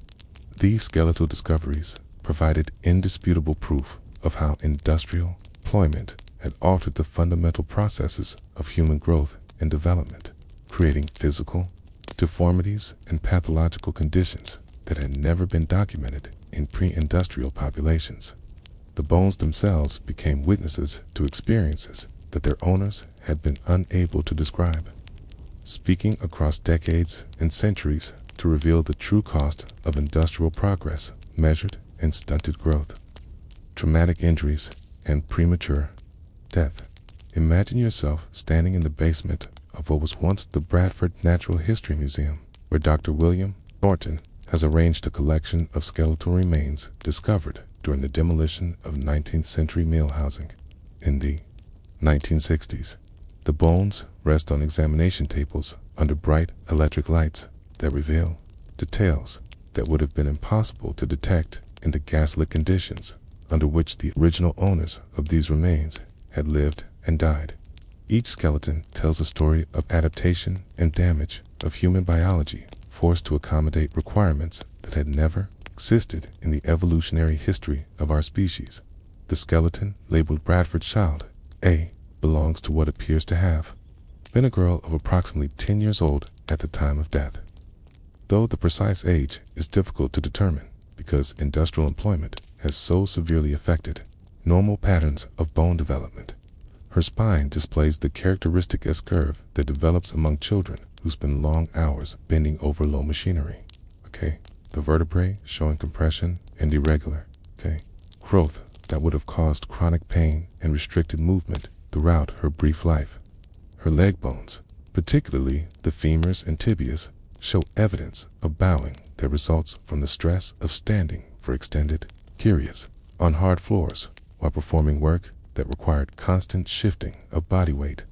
These skeletal discoveries provided indisputable proof of how industrial employment had altered the fundamental processes of human growth and development, creating physical deformities and pathological conditions that had never been documented in pre-industrial populations. The bones themselves became witnesses to experiences that their owners had been unable to describe, speaking across decades and centuries to reveal the true cost of industrial progress measured in stunted growth, traumatic injuries, and premature death. Imagine yourself standing in the basement of what was once the Bradford Natural History Museum, where Dr. William Thornton has arranged a collection of skeletal remains discovered during the demolition of 19th century mill housing in the 1960s. The bones rest on examination tables under bright electric lights that reveal details that would have been impossible to detect in the gaslit conditions under which the original owners of these remains had lived and died. Each skeleton tells a story of adaptation and damage of human biology forced to accommodate requirements that had never existed in the evolutionary history of our species. The skeleton labeled Bradford Child A belongs to what appears to have been a girl of approximately 10 years old at the time of death, though the precise age is difficult to determine because industrial employment has so severely affected normal patterns of bone development. Her spine displays the characteristic S-curve that develops among children who spend long hours bending over low machinery. The vertebrae showing compression and irregular growth that would have caused chronic pain and restricted movement throughout her brief life. Her leg bones, particularly the femurs and tibias, show evidence of bowing that results from the stress of standing for extended periods on hard floors while performing work that required constant shifting of body weight.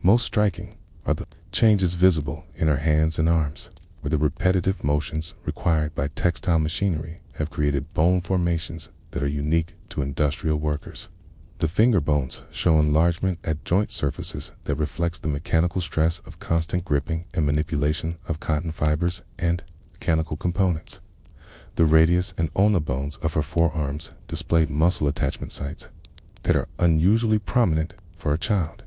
Most striking are the changes visible in her hands and arms, where the repetitive motions required by textile machinery have created bone formations that are unique to industrial workers. The finger bones show enlargement at joint surfaces that reflects the mechanical stress of constant gripping and manipulation of cotton fibers and mechanical components. The radius and ulna bones of her forearms display muscle attachment sites that are unusually prominent for a child,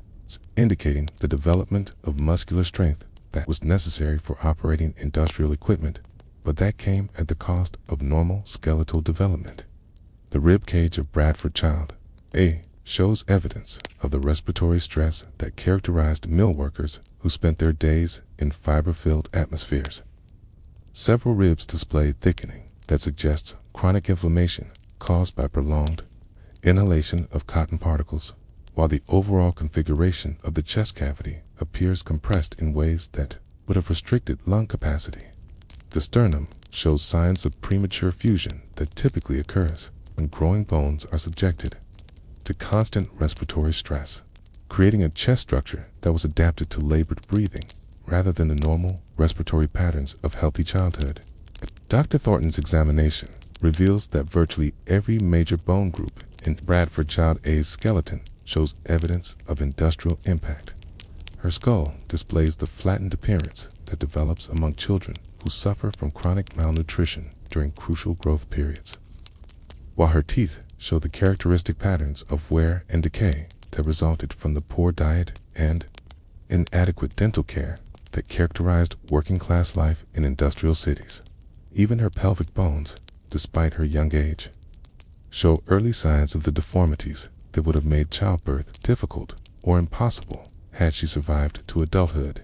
indicating the development of muscular strength that was necessary for operating industrial equipment, but that came at the cost of normal skeletal development. The rib cage of Bradford Child A shows evidence of the respiratory stress that characterized mill workers who spent their days in fiber-filled atmospheres. Several ribs display thickening that suggests chronic inflammation caused by prolonged inhalation of cotton particles, while the overall configuration of the chest cavity appears compressed in ways that would have restricted lung capacity. The sternum shows signs of premature fusion that typically occurs when growing bones are subjected to constant respiratory stress, creating a chest structure that was adapted to labored breathing rather than the normal respiratory patterns of healthy childhood. Dr. Thornton's examination reveals that virtually every major bone group in Bradford Child A's skeleton shows evidence of industrial impact. Her skull displays the flattened appearance that develops among children who suffer from chronic malnutrition during crucial growth periods, while her teeth show the characteristic patterns of wear and decay that resulted from the poor diet and inadequate dental care that characterized working-class life in industrial cities. Even her pelvic bones, despite her young age, show early signs of the deformities that would have made childbirth difficult or impossible had she survived to adulthood.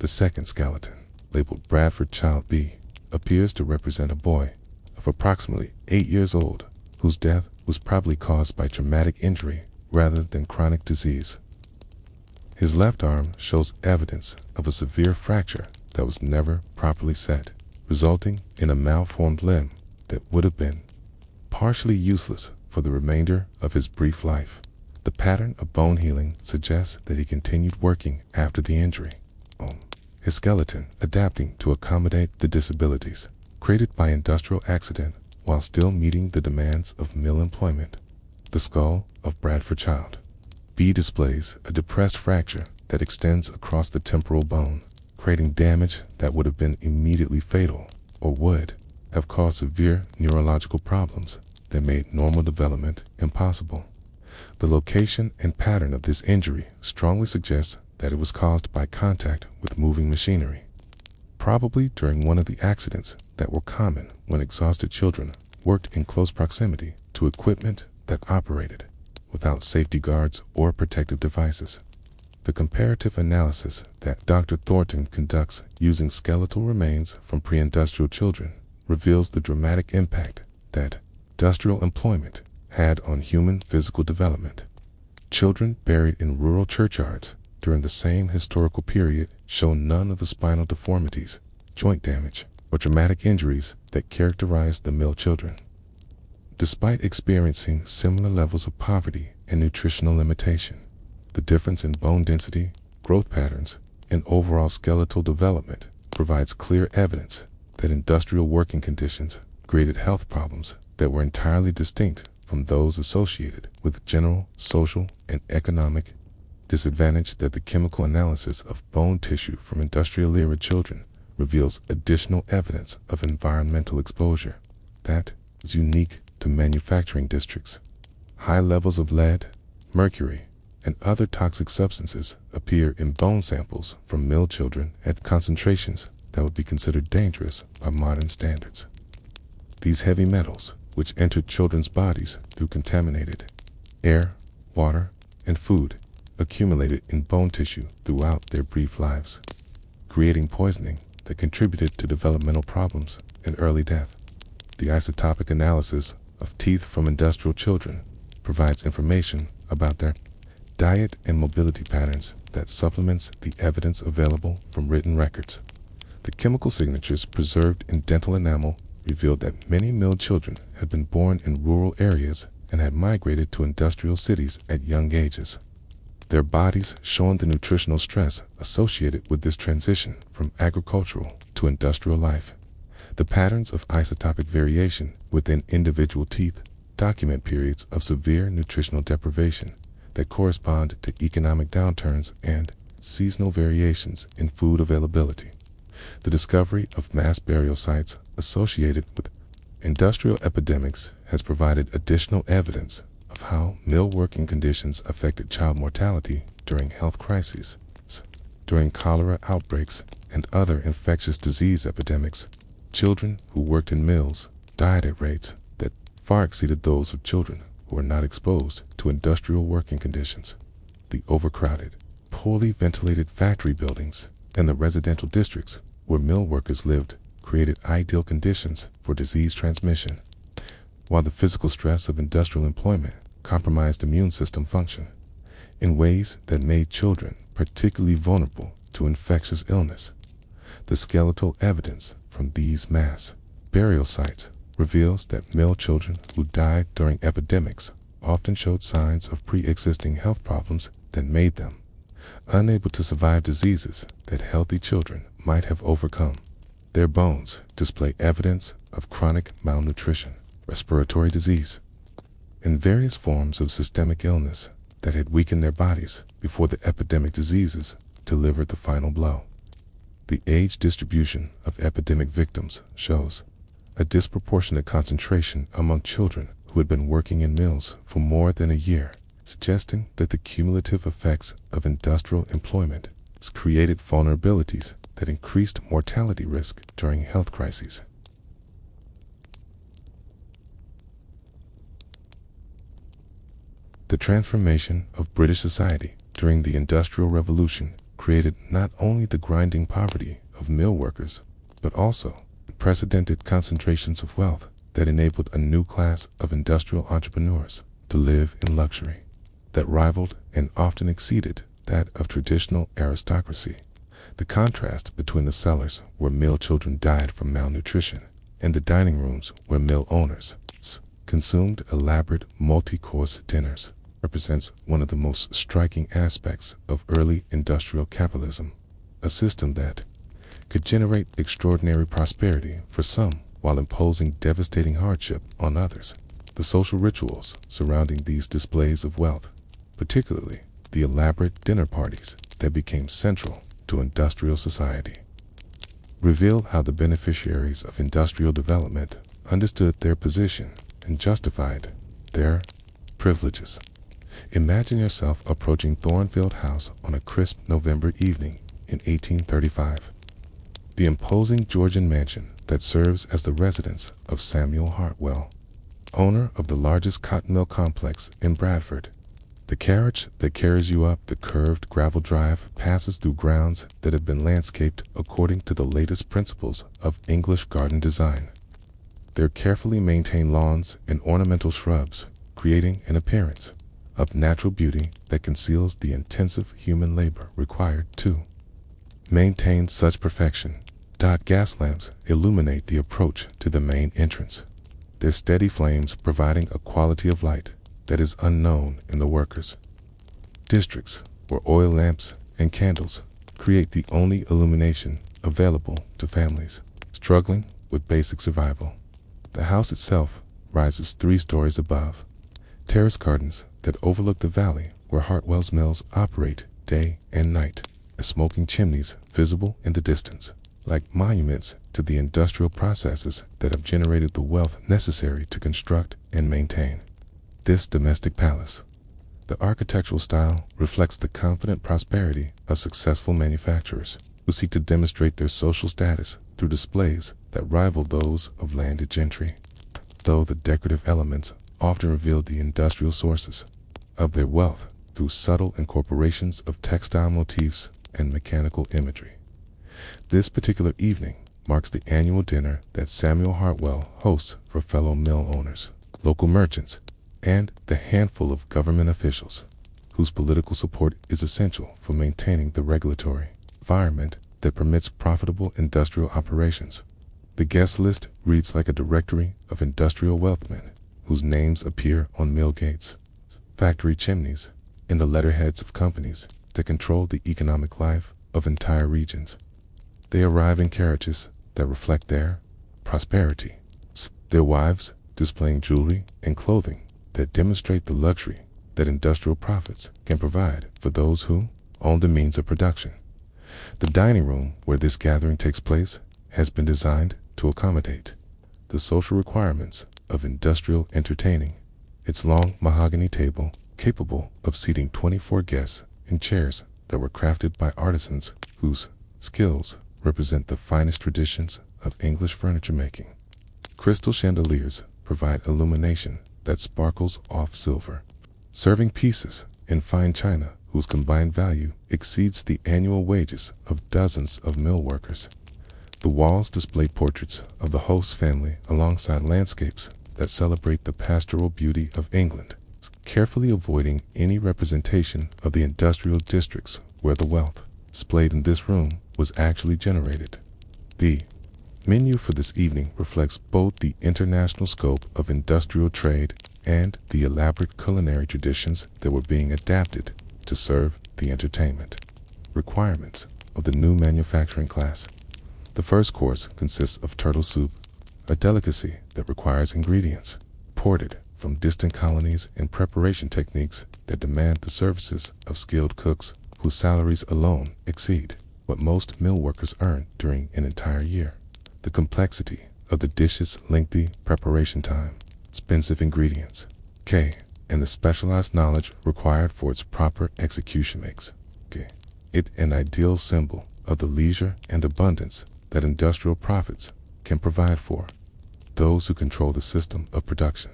The second skeleton, labeled Bradford Child B, appears to represent a boy of approximately 8 years old whose death was probably caused by traumatic injury rather than chronic disease. His left arm shows evidence of a severe fracture that was never properly set, resulting in a malformed limb that would have been partially useless for the remainder of his brief life. The pattern of bone healing suggests that he continued working after the injury, his skeleton adapting to accommodate the disabilities created by industrial accident while still meeting the demands of mill employment. The skull of Bradford Child B displays a depressed fracture that extends across the temporal bone, creating damage that would have been immediately fatal or would have caused severe neurological problems that made normal development impossible. The location and pattern of this injury strongly suggests that it was caused by contact with moving machinery, probably during one of the accidents that were common when exhausted children worked in close proximity to equipment that operated without safety guards or protective devices. The comparative analysis that Dr. Thornton conducts using skeletal remains from pre-industrial children reveals the dramatic impact that industrial employment had on human physical development. Children buried in rural churchyards during the same historical period show none of the spinal deformities, joint damage, or traumatic injuries that characterized the mill children. Despite experiencing similar levels of poverty and nutritional limitation, the difference in bone density, growth patterns, and overall skeletal development provides clear evidence that industrial working conditions created health problems that were entirely distinct from those associated with general social and economic disadvantage. That the chemical analysis of bone tissue from industrial-era children reveals additional evidence of environmental exposure that is unique to manufacturing districts. High levels of lead, mercury, and other toxic substances appear in bone samples from mill children at concentrations that would be considered dangerous by modern standards. These heavy metals, which entered children's bodies through contaminated air, water, and food, accumulated in bone tissue throughout their brief lives, creating poisoning that contributed to developmental problems and early death. The isotopic analysis of teeth from industrial children provides information about their diet and mobility patterns that supplements the evidence available from written records. The chemical signatures preserved in dental enamel revealed that many mill children had been born in rural areas and had migrated to industrial cities at young ages, their bodies showing the nutritional stress associated with this transition from agricultural to industrial life. The patterns of isotopic variation within individual teeth document periods of severe nutritional deprivation that correspond to economic downturns and seasonal variations in food availability. The discovery of mass burial sites associated with industrial epidemics has provided additional evidence of how mill working conditions affected child mortality during health crises. During cholera outbreaks and other infectious disease epidemics, children who worked in mills died at rates that far exceeded those of children who were not exposed to industrial working conditions. The overcrowded, poorly ventilated factory buildings and the residential districts where mill workers lived created ideal conditions for disease transmission, while the physical stress of industrial employment compromised immune system function in ways that made children particularly vulnerable to infectious illness. The skeletal evidence from these mass burial sites reveals that mill children who died during epidemics often showed signs of pre-existing health problems that made them unable to survive diseases that healthy children might have overcome. Their bones display evidence of chronic malnutrition, respiratory disease, and various forms of systemic illness that had weakened their bodies before the epidemic diseases delivered the final blow. The age distribution of epidemic victims shows a disproportionate concentration among children who had been working in mills for more than a year, suggesting that the cumulative effects of industrial employment created vulnerabilities that increased mortality risk during health crises. The transformation of British society during the Industrial Revolution created not only the grinding poverty of mill workers, but also unprecedented concentrations of wealth that enabled a new class of industrial entrepreneurs to live in luxury that rivaled and often exceeded that of traditional aristocracy. The contrast between the cellars where mill children died from malnutrition and the dining rooms where mill owners consumed elaborate multi-course dinners represents one of the most striking aspects of early industrial capitalism, a system that could generate extraordinary prosperity for some while imposing devastating hardship on others. The social rituals surrounding these displays of wealth, particularly the elaborate dinner parties that became central to industrial society, reveal how the beneficiaries of industrial development understood their position and justified their privileges. Imagine yourself approaching Thornfield House on a crisp November evening in 1835. The imposing Georgian mansion that serves as the residence of Samuel Hartwell, owner of the largest cotton mill complex in Bradford. The carriage that carries you up the curved gravel drive passes through grounds that have been landscaped according to the latest principles of English garden design. Their carefully maintained lawns and ornamental shrubs, creating an appearance of natural beauty that conceals the intensive human labor required to maintain such perfection. Gas lamps illuminate the approach to the main entrance, their steady flames providing a quality of light that is unknown in the workers' districts, where oil lamps and candles create the only illumination available to families struggling with basic survival. The house itself rises 3 stories above, terrace gardens that overlook the valley where Hartwell's mills operate day and night, as smoking chimneys visible in the distance, like monuments to the industrial processes that have generated the wealth necessary to construct and maintain this domestic palace. The architectural style reflects the confident prosperity of successful manufacturers who seek to demonstrate their social status through displays that rival those of landed gentry, though the decorative elements often reveal the industrial sources of their wealth through subtle incorporations of textile motifs and mechanical imagery. This particular evening marks the annual dinner that Samuel Hartwell hosts for fellow mill owners, local merchants, and the handful of government officials whose political support is essential for maintaining the regulatory environment that permits profitable industrial operations. The guest list reads like a directory of industrial wealthmen whose names appear on mill gates, factory chimneys, and the letterheads of companies that control the economic life of entire regions. They arrive in carriages that reflect their prosperity, their wives displaying jewelry and clothing that demonstrate the luxury that industrial profits can provide for those who own the means of production. The dining room where this gathering takes place has been designed to accommodate the social requirements of industrial entertaining. Its long mahogany table, capable of seating 24 guests, in chairs that were crafted by artisans whose skills represent the finest traditions of English furniture making. Crystal chandeliers provide illumination that sparkles off silver, serving pieces in fine china whose combined value exceeds the annual wages of dozens of mill workers. The walls display portraits of the host family alongside landscapes that celebrate the pastoral beauty of England, carefully avoiding any representation of the industrial districts where the wealth displayed in this room was actually generated. The menu for this evening reflects both the international scope of industrial trade and the elaborate culinary traditions that were being adapted to serve the entertainment requirements of the new manufacturing class. The first course consists of turtle soup, a delicacy that requires ingredients imported from distant colonies and preparation techniques that demand the services of skilled cooks whose salaries alone exceed what most mill workers earn during an entire year. The complexity of the dish's lengthy preparation time, expensive ingredients, and the specialized knowledge required for its proper execution makes it an ideal symbol of the leisure and abundance that industrial profits can provide for those who control the system of production.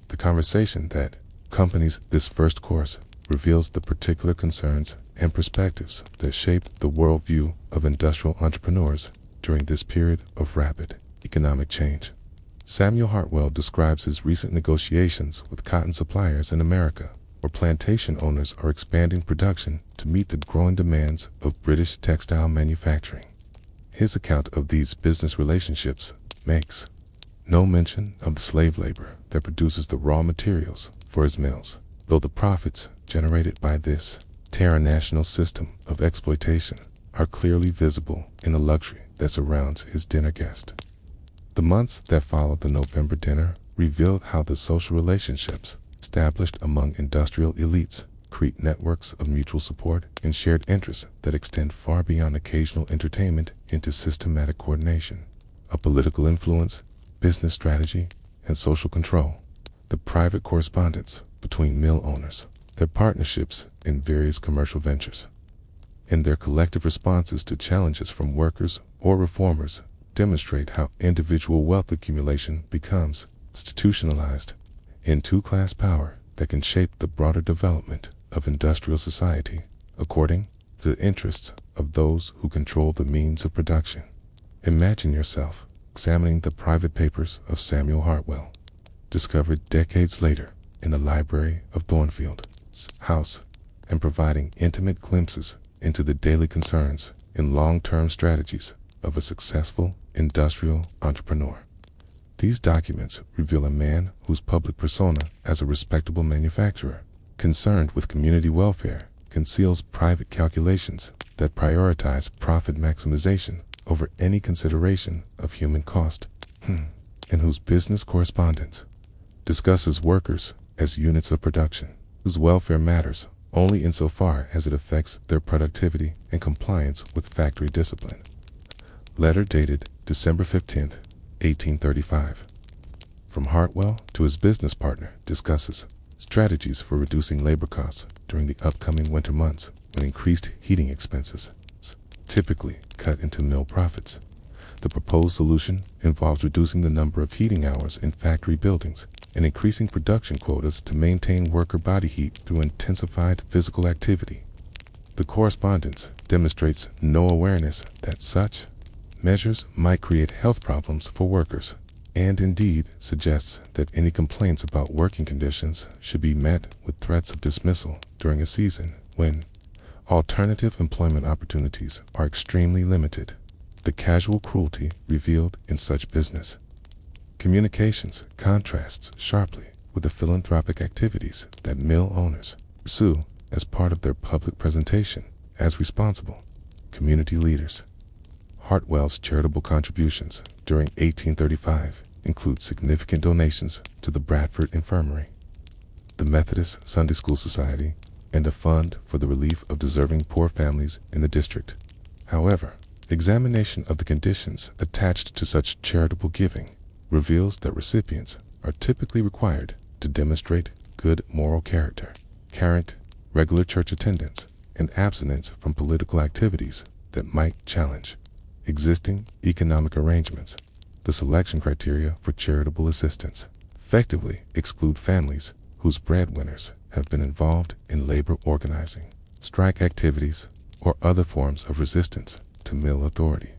The conversation that accompanies this first course reveals the particular concerns and perspectives that shaped the worldview of industrial entrepreneurs during this period of rapid economic change. Samuel Hartwell describes his recent negotiations with cotton suppliers in America, where plantation owners are expanding production to meet the growing demands of British textile manufacturing. His account of these business relationships makes no mention of the slave labor that produces the raw materials for his mills. though the profits generated by this terra-national system of exploitation are clearly visible in the luxury that surrounds his dinner guest. The months that followed the November dinner revealed how the social relationships established among industrial elites create networks of mutual support and shared interests that extend far beyond occasional entertainment into systematic coordination of political influence, business strategy, and social control. The private correspondence between mill owners, their partnerships in various commercial ventures, and their collective responses to challenges from workers or reformers demonstrate how individual wealth accumulation becomes institutionalized into class power that can shape the broader development of industrial society according to the interests of those who control the means of production. Imagine yourself examining the private papers of Samuel Hartwell, discovered decades later in the library of Thornfield's house, and providing intimate glimpses into the daily concerns and long-term strategies of a successful industrial entrepreneur. These documents reveal a man whose public persona as a respectable manufacturer, concerned with community welfare, conceals private calculations that prioritize profit maximization over any consideration of human cost, and whose business correspondence discusses workers as units of production, whose welfare matters only insofar as it affects their productivity and compliance with factory discipline. Letter dated December 15th, 1835. From Hartwell to his business partner discusses strategies for reducing labor costs during the upcoming winter months when increased heating expenses typically cut into mill profits. The proposed solution involves reducing the number of heating hours in factory buildings and increasing production quotas to maintain worker body heat through intensified physical activity. The correspondence demonstrates no awareness that such measures might create health problems for workers, and indeed suggests that any complaints about working conditions should be met with threats of dismissal during a season when alternative employment opportunities are extremely limited. The casual cruelty revealed in such business communications contrasts sharply with the philanthropic activities that mill owners pursue as part of their public presentation as responsible community leaders. Hartwell's charitable contributions during 1835 include significant donations to the Bradford Infirmary, the Methodist Sunday School Society, and a fund for the relief of deserving poor families in the district. However, examination of the conditions attached to such charitable giving reveals that recipients are typically required to demonstrate good moral character, regular church attendance, and abstinence from political activities that might challenge existing economic arrangements. The selection criteria for charitable assistance effectively exclude families whose breadwinners have been involved in labor organizing, strike activities, or other forms of resistance to mill authority.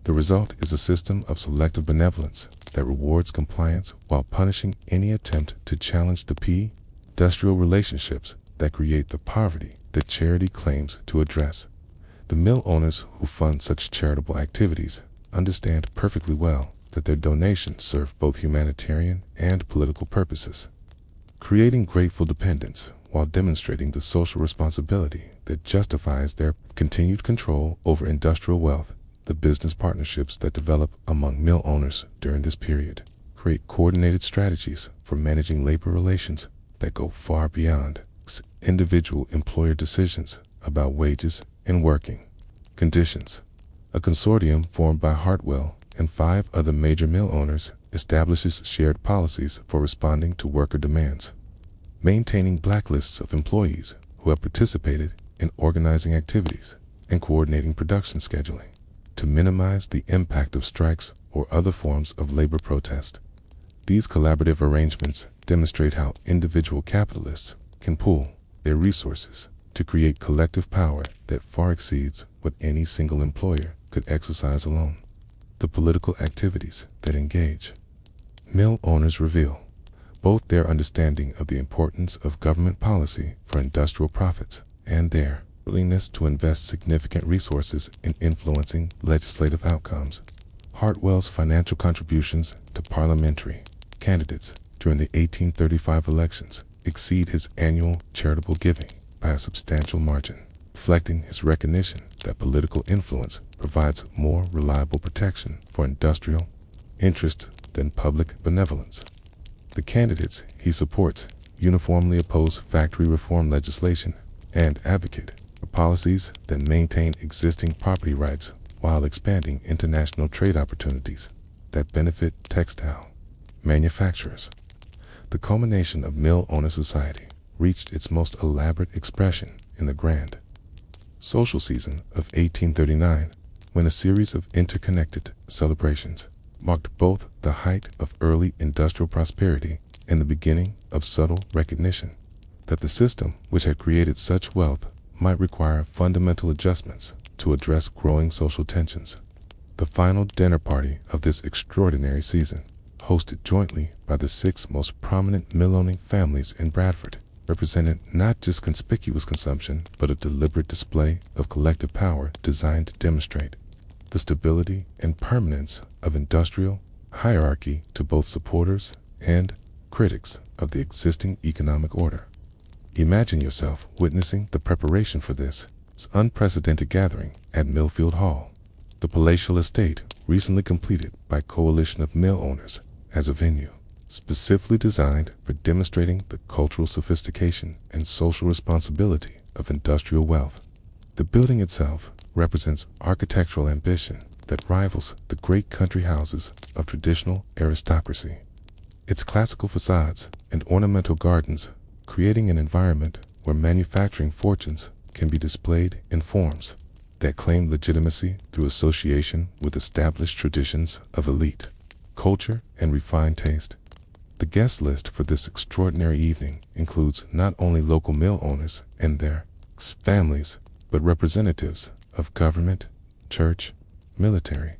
The result is a system of selective benevolence that rewards compliance while punishing any attempt to challenge the industrial relationships that create the poverty that charity claims to address. The mill owners who fund such charitable activities understand perfectly well that their donations serve both humanitarian and political purposes, creating grateful dependence while demonstrating the social responsibility that justifies their continued control over industrial wealth. The business partnerships that develop among mill owners during this period create coordinated strategies for managing labor relations that go far beyond individual employer decisions about wages and working conditions. A consortium formed by Hartwell and 5 other major mill owners establishes shared policies for responding to worker demands, maintaining blacklists of employees who have participated in organizing activities, and coordinating production scheduling to minimize the impact of strikes or other forms of labor protest. These collaborative arrangements demonstrate how individual capitalists can pool their resources to create collective power that far exceeds what any single employer could exercise alone. The political activities that engage mill owners reveal both their understanding of the importance of government policy for industrial profits and their willingness to invest significant resources in influencing legislative outcomes. Hartwell's financial contributions to parliamentary candidates during the 1835 elections exceed his annual charitable giving by a substantial margin, reflecting his recognition that political influence provides more reliable protection for industrial interests than public benevolence. The candidates he supports uniformly oppose factory reform legislation and advocate for policies that maintain existing property rights while expanding international trade opportunities that benefit textile manufacturers. The culmination of mill owner society reached its most elaborate expression in the grand social season of 1839, when a series of interconnected celebrations marked both the height of early industrial prosperity and the beginning of subtle recognition that the system which had created such wealth might require fundamental adjustments to address growing social tensions. The final dinner party of this extraordinary season, hosted jointly by the 6 most prominent mill-owning families in Bradford, represented not just conspicuous consumption, but a deliberate display of collective power designed to demonstrate the stability and permanence of industrial hierarchy to both supporters and critics of the existing economic order. Imagine yourself witnessing the preparation for this unprecedented gathering at Millfield Hall, the palatial estate recently completed by a coalition of mill owners as a venue specifically designed for demonstrating the cultural sophistication and social responsibility of industrial wealth. The building itself represents architectural ambition that rivals the great country houses of traditional aristocracy. Its classical facades and ornamental gardens creating an environment where manufacturing fortunes can be displayed in forms that claim legitimacy through association with established traditions of elite culture and refined taste. The guest list for this extraordinary evening includes not only local mill owners and their families, but representatives of government, church, military,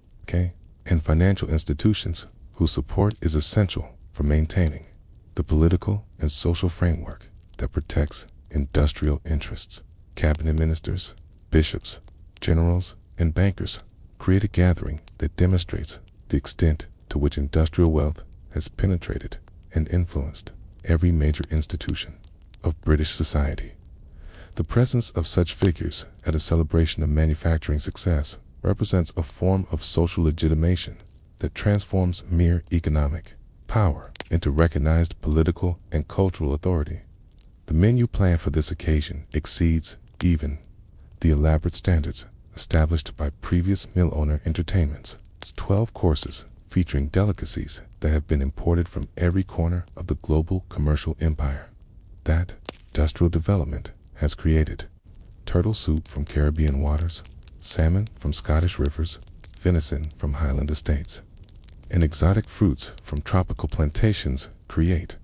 and financial institutions whose support is essential for maintaining the political and social framework that protects industrial interests. Cabinet ministers, bishops, generals, and bankers create a gathering that demonstrates the extent to which industrial wealth has penetrated and influenced every major institution of British society. The presence of such figures at a celebration of manufacturing success represents a form of social legitimation that transforms mere economic power into recognized political and cultural authority. The menu planned for this occasion exceeds even the elaborate standards established by previous mill owner entertainments. It's 12 courses featuring delicacies that have been imported from every corner of the global commercial empire that industrial development has created. Turtle soup from Caribbean waters, salmon from Scottish rivers, venison from Highland estates, and exotic fruits from tropical plantations create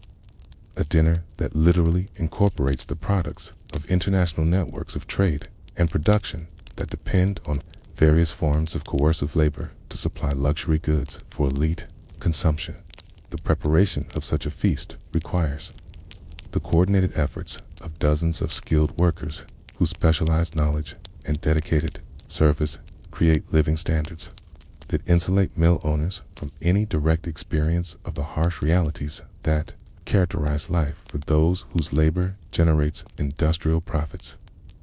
a dinner that literally incorporates the products of international networks of trade and production that depend on various forms of coercive labor to supply luxury goods for elite consumption. The preparation of such a feast requires the coordinated efforts of dozens of skilled workers whose specialized knowledge and dedicated service create living standards that insulate mill owners from any direct experience of the harsh realities that characterize life for those whose labor generates industrial profits.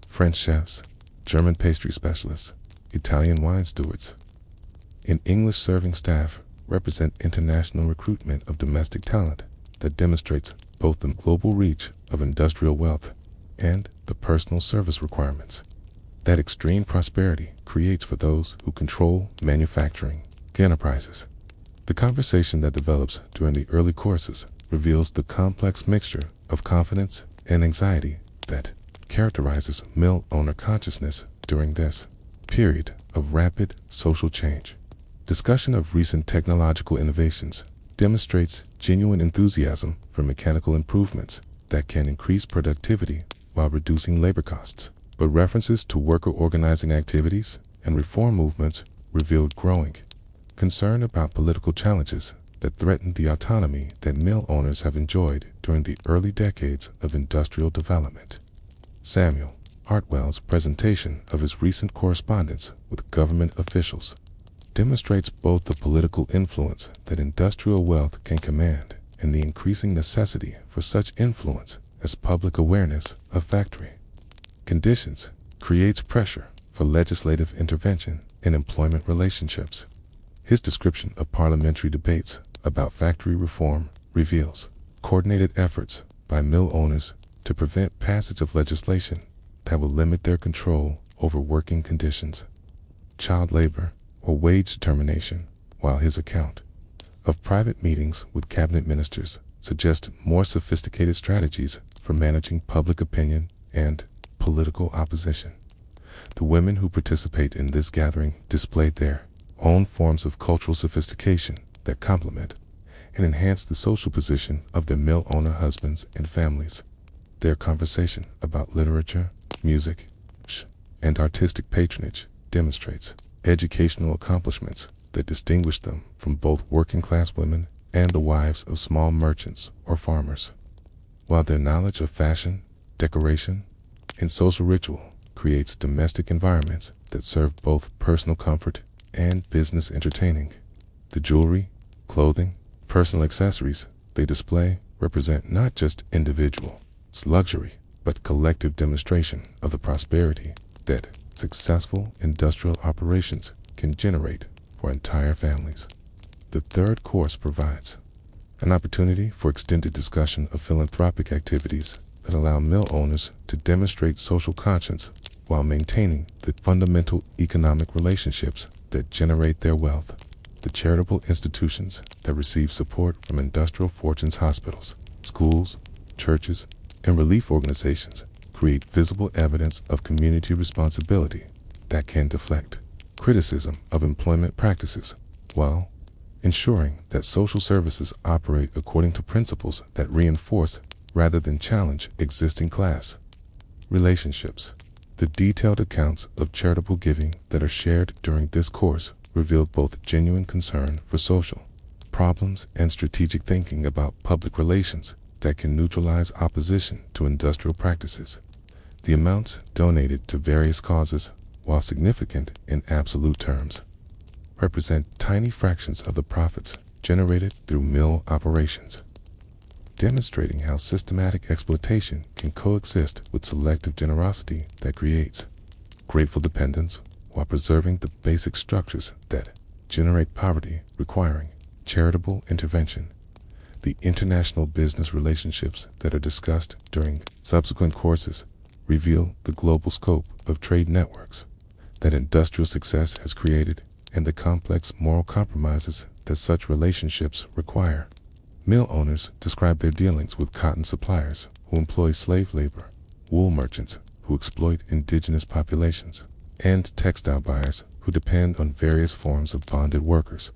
French chefs, German pastry specialists, Italian wine stewards, and English serving staff represent international recruitment of domestic talent that demonstrates both the global reach of industrial wealth and the personal service requirements that extreme prosperity creates for those who control manufacturing enterprises. The conversation that develops during the early courses reveals the complex mixture of confidence and anxiety that characterizes mill owner consciousness during this period of rapid social change. Discussion of recent technological innovations demonstrates genuine enthusiasm for mechanical improvements that can increase productivity while reducing labor costs, but references to worker organizing activities and reform movements revealed growing concern about political challenges that threaten the autonomy that mill owners have enjoyed during the early decades of industrial development. Samuel Hartwell's presentation of his recent correspondence with government officials demonstrates both the political influence that industrial wealth can command and the increasing necessity for such influence as public awareness of factory conditions creates pressure for legislative intervention in employment relationships. His description of parliamentary debates about factory reform reveals coordinated efforts by mill owners to prevent passage of legislation that will limit their control over working conditions, child labor, or wage determination, while his account of private meetings with cabinet ministers suggests more sophisticated strategies for managing public opinion and political opposition. The women who participate in this gathering displayed their own forms of cultural sophistication that complement and enhance the social position of their mill owner husbands and families. Their conversation about literature, music, and artistic patronage demonstrates educational accomplishments that distinguish them from both working-class women and the wives of small merchants or farmers. While their knowledge of fashion, decoration, and social ritual creates domestic environments that serve both personal comfort and business entertaining. The jewelry, clothing, personal accessories they display represent not just individual luxury, but collective demonstration of the prosperity that successful industrial operations can generate for entire families. The third course provides an opportunity for extended discussion of philanthropic activities that allow mill owners to demonstrate social conscience while maintaining the fundamental economic relationships that generate their wealth. The charitable institutions that receive support from industrial fortunes hospitals, schools, churches, and relief organizations create visible evidence of community responsibility that can deflect criticism of employment practices while ensuring that social services operate according to principles that reinforce rather than challenge existing class relationships. The detailed accounts of charitable giving that are shared during this course reveal both genuine concern for social problems and strategic thinking about public relations that can neutralize opposition to industrial practices. The amounts donated to various causes, while significant in absolute terms, represent tiny fractions of the profits generated through mill operations, demonstrating how systematic exploitation can coexist with selective generosity that creates grateful dependence while preserving the basic structures that generate poverty, requiring charitable intervention. The international business relationships that are discussed during subsequent courses reveal the global scope of trade networks that industrial success has created and the complex moral compromises that such relationships require. Mill owners describe their dealings with cotton suppliers who employ slave labor, wool merchants who exploit indigenous populations, and textile buyers who depend on various forms of bonded workers.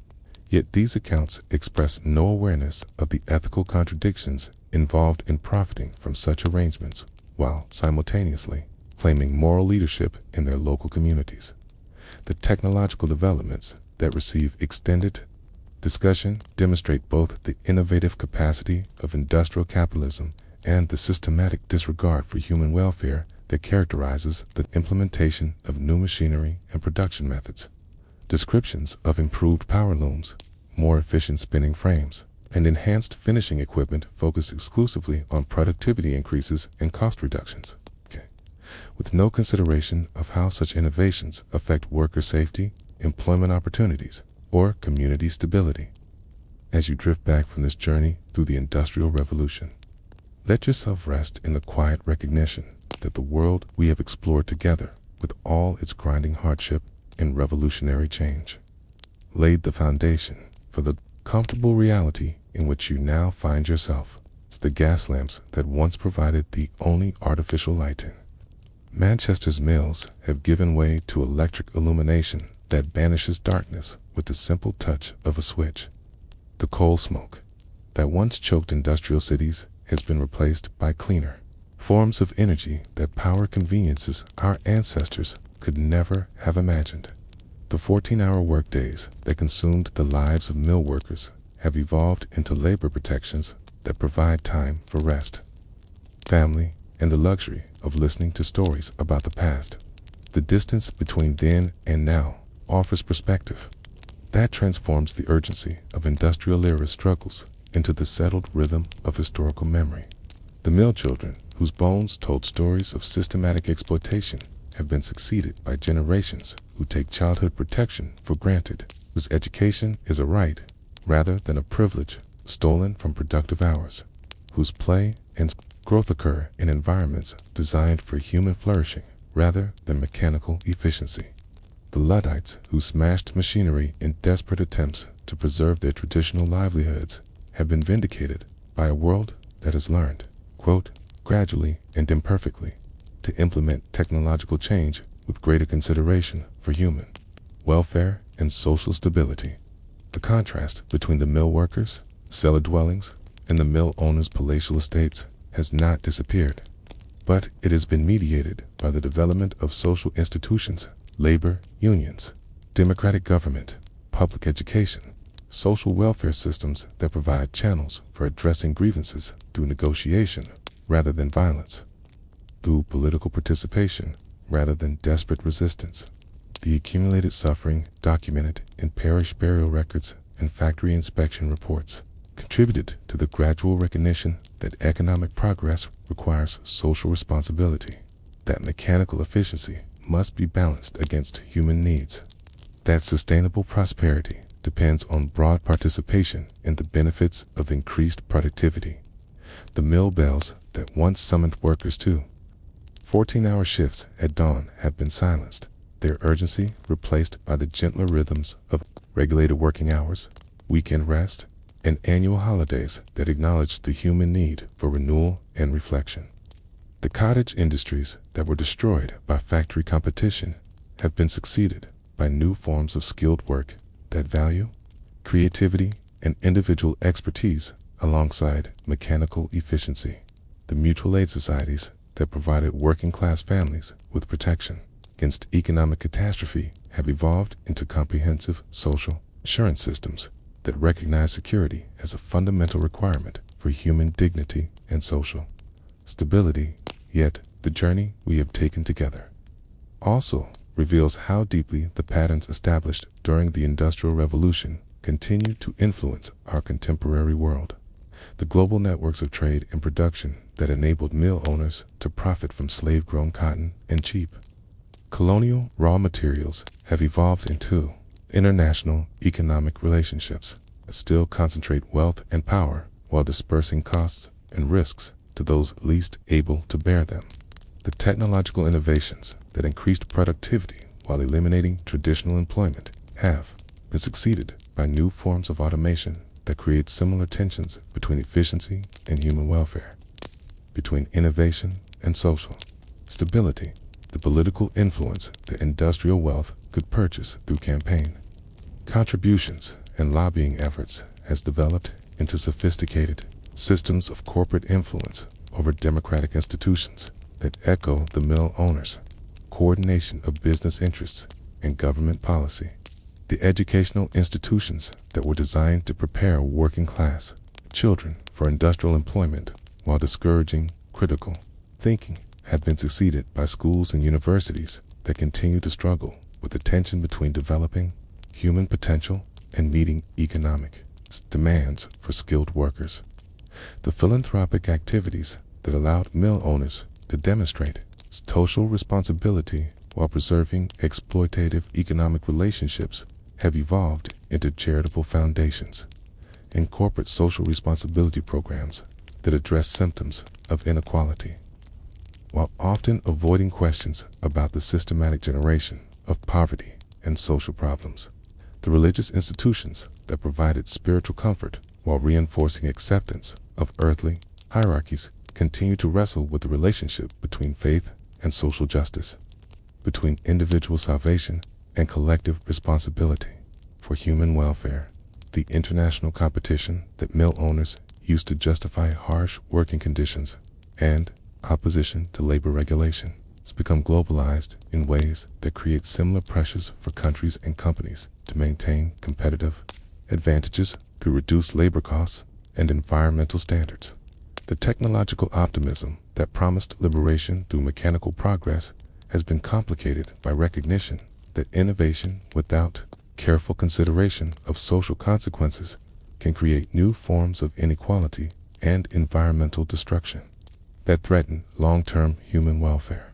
Yet these accounts express no awareness of the ethical contradictions involved in profiting from such arrangements, while simultaneously claiming moral leadership in their local communities. The technological developments that receive extended discussion demonstrate both the innovative capacity of industrial capitalism and the systematic disregard for human welfare that characterizes the implementation of new machinery and production methods. Descriptions of improved power looms, more efficient spinning frames, and enhanced finishing equipment focus exclusively on productivity increases and cost reductions, with no consideration of how such innovations affect worker safety, employment opportunities, or community stability. As you drift back from this journey through the Industrial Revolution, let yourself rest in the quiet recognition that the world we have explored together, with all its grinding hardship and revolutionary change, laid the foundation for the comfortable reality in which you now find yourself. It's the gas lamps that once provided the only artificial light in Manchester's mills have given way to electric illumination that banishes darkness with the simple touch of a switch. The coal smoke that once choked industrial cities has been replaced by cleaner forms of energy that power conveniences our ancestors could never have imagined. The 14-hour workdays that consumed the lives of mill workers have evolved into labor protections that provide time for rest, family, and the luxury of listening to stories about the past. The distance between then and now offers perspective that transforms the urgency of industrial era struggles into the settled rhythm of historical memory. The mill children, whose bones told stories of systematic exploitation, have been succeeded by generations who take childhood protection for granted, whose education is a right rather than a privilege stolen from productive hours, whose play and growth occur in environments designed for human flourishing rather than mechanical efficiency. The Luddites, who smashed machinery in desperate attempts to preserve their traditional livelihoods, have been vindicated by a world that has learned, quote, gradually and imperfectly, to implement technological change with greater consideration for human welfare and social stability. The contrast between the mill workers, cellar dwellings, and the mill owners' palatial estates has not disappeared, but it has been mediated by the development of social institutions, labor unions, democratic government, public education, social welfare systems that provide channels for addressing grievances through negotiation rather than violence, through political participation rather than desperate resistance. The accumulated suffering documented in parish burial records and factory inspection reports contributed to the gradual recognition that economic progress requires social responsibility, that mechanical efficiency must be balanced against human needs, that sustainable prosperity depends on broad participation in the benefits of increased productivity. The mill bells that once summoned workers to 14-hour shifts at dawn have been silenced, their urgency replaced by the gentler rhythms of regulated working hours, weekend rest, and annual holidays that acknowledge the human need for renewal and reflection. The cottage industries that were destroyed by factory competition have been succeeded by new forms of skilled work that value creativity and individual expertise alongside mechanical efficiency. The mutual aid societies that provided working-class families with protection against economic catastrophe have evolved into comprehensive social insurance systems that recognize security as a fundamental requirement for human dignity and social stability. Yet, the journey we have taken together also reveals how deeply the patterns established during the Industrial Revolution continue to influence our contemporary world. The global networks of trade and production that enabled mill owners to profit from slave-grown cotton and cheap colonial raw materials have evolved into international economic relationships that still concentrate wealth and power while dispersing costs and risks to those least able to bear them. The technological innovations that increased productivity while eliminating traditional employment have been succeeded by new forms of automation that create similar tensions between efficiency and human welfare, between innovation and social stability. The political influence that industrial wealth could purchase through campaign contributions and lobbying efforts has developed into sophisticated systems of corporate influence over democratic institutions that echo the mill owners, coordination of business interests and government policy. The educational institutions that were designed to prepare working-class children for industrial employment while discouraging critical thinking have been succeeded by schools and universities that continue to struggle with the tension between developing human potential and meeting economic demands for skilled workers. The philanthropic activities that allowed mill owners to demonstrate social responsibility while preserving exploitative economic relationships have evolved into charitable foundations and corporate social responsibility programs that address symptoms of inequality, while often avoiding questions about the systematic generation of poverty and social problems. The religious institutions that provided spiritual comfort while reinforcing acceptance of earthly hierarchies continue to wrestle with the relationship between faith and social justice, between individual salvation and collective responsibility for human welfare. The international competition that mill owners used to justify harsh working conditions and opposition to labor regulation has become globalized in ways that create similar pressures for countries and companies to maintain competitive advantages through reduced labor costs and environmental standards. The technological optimism that promised liberation through mechanical progress has been complicated by recognition that innovation without careful consideration of social consequences can create new forms of inequality and environmental destruction. that threatened long-term human welfare.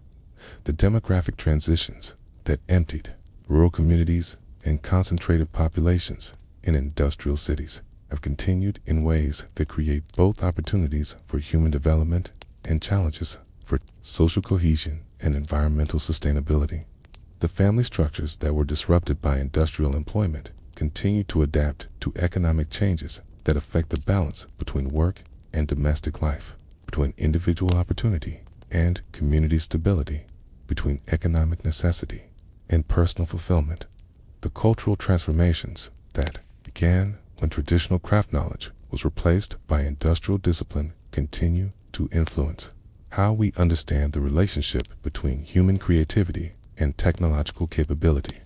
The demographic transitions that emptied rural communities and concentrated populations in industrial cities have continued in ways that create both opportunities for human development and challenges for social cohesion and environmental sustainability. The family structures that were disrupted by industrial employment continue to adapt to economic changes that affect the balance between work and domestic life, between individual opportunity and community stability, between economic necessity and personal fulfillment. The cultural transformations that began when traditional craft knowledge was replaced by industrial discipline continue to influence how we understand the relationship between human creativity and technological capability,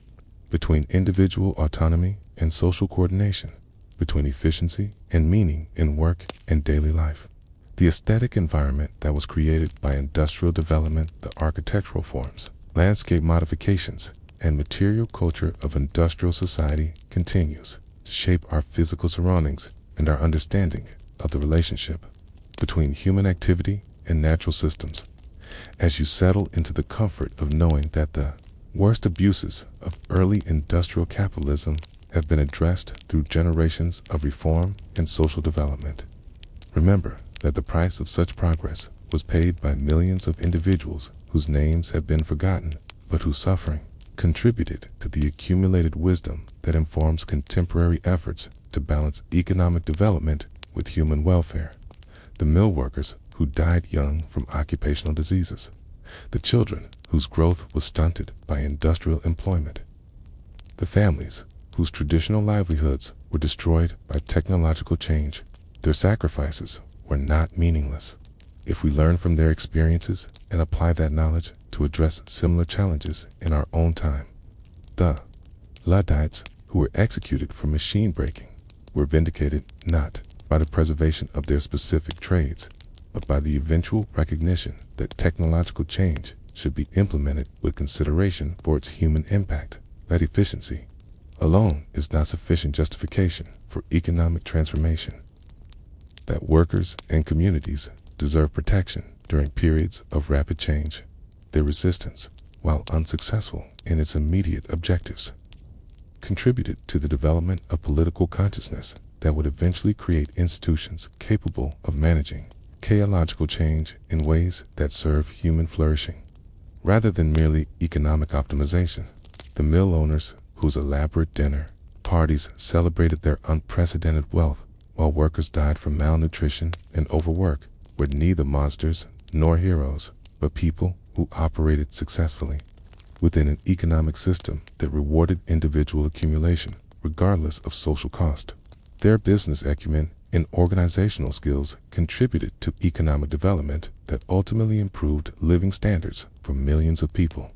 between individual autonomy and social coordination, between efficiency and meaning in work and daily life. The aesthetic environment that was created by industrial development, the architectural forms, landscape modifications, and material culture of industrial society continues to shape our physical surroundings and our understanding of the relationship between human activity and natural systems. As you settle into the comfort of knowing that the worst abuses of early industrial capitalism have been addressed through generations of reform and social development, remember that the price of such progress was paid by millions of individuals whose names have been forgotten, but whose suffering contributed to the accumulated wisdom that informs contemporary efforts to balance economic development with human welfare. The mill workers who died young from occupational diseases, the children whose growth was stunted by industrial employment, the families whose traditional livelihoods were destroyed by technological change. Their sacrifices were not meaningless if we learn from their experiences and apply that knowledge to address similar challenges in our own time. The Luddites who were executed for machine breaking were vindicated not by the preservation of their specific trades, but by the eventual recognition that technological change should be implemented with consideration for its human impact. That efficiency alone is not sufficient justification for economic transformation. That workers and communities deserve protection during periods of rapid change. Their resistance, while unsuccessful in its immediate objectives, contributed to the development of political consciousness that would eventually create institutions capable of managing chaotic change in ways that serve human flourishing, rather than merely economic optimization. The mill owners whose elaborate dinner parties celebrated their unprecedented wealth while workers died from malnutrition and overwork were neither monsters nor heroes, but people who operated successfully within an economic system that rewarded individual accumulation regardless of social cost. Their business acumen and organizational skills contributed to economic development that ultimately improved living standards for millions of people.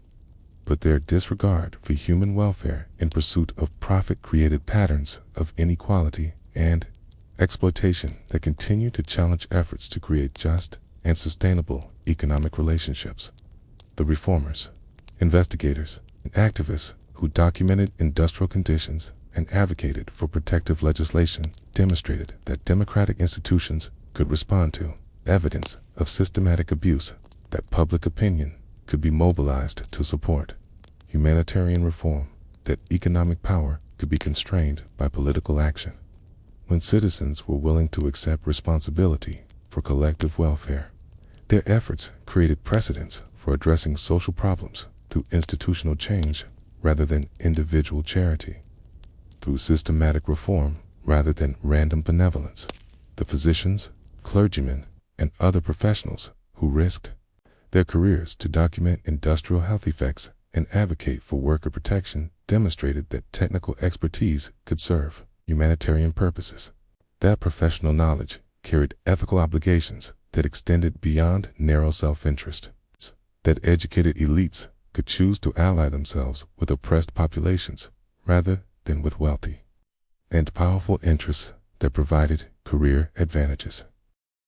But their disregard for human welfare in pursuit of profit created patterns of inequality and exploitation that continue to challenge efforts to create just and sustainable economic relationships. The reformers, investigators, and activists who documented industrial conditions and advocated for protective legislation demonstrated that democratic institutions could respond to evidence of systematic abuse, that public opinion could be mobilized to support humanitarian reform, that economic power could be constrained by political action. When citizens were willing to accept responsibility for collective welfare, their efforts created precedents for addressing social problems through institutional change rather than individual charity, through systematic reform rather than random benevolence. The physicians, clergymen, and other professionals who risked their careers to document industrial health effects and advocate for worker protection demonstrated that technical expertise could serve humanitarian purposes. That professional knowledge carried ethical obligations that extended beyond narrow self-interest, that educated elites could choose to ally themselves with oppressed populations rather than with wealthy and powerful interests, that provided career advantages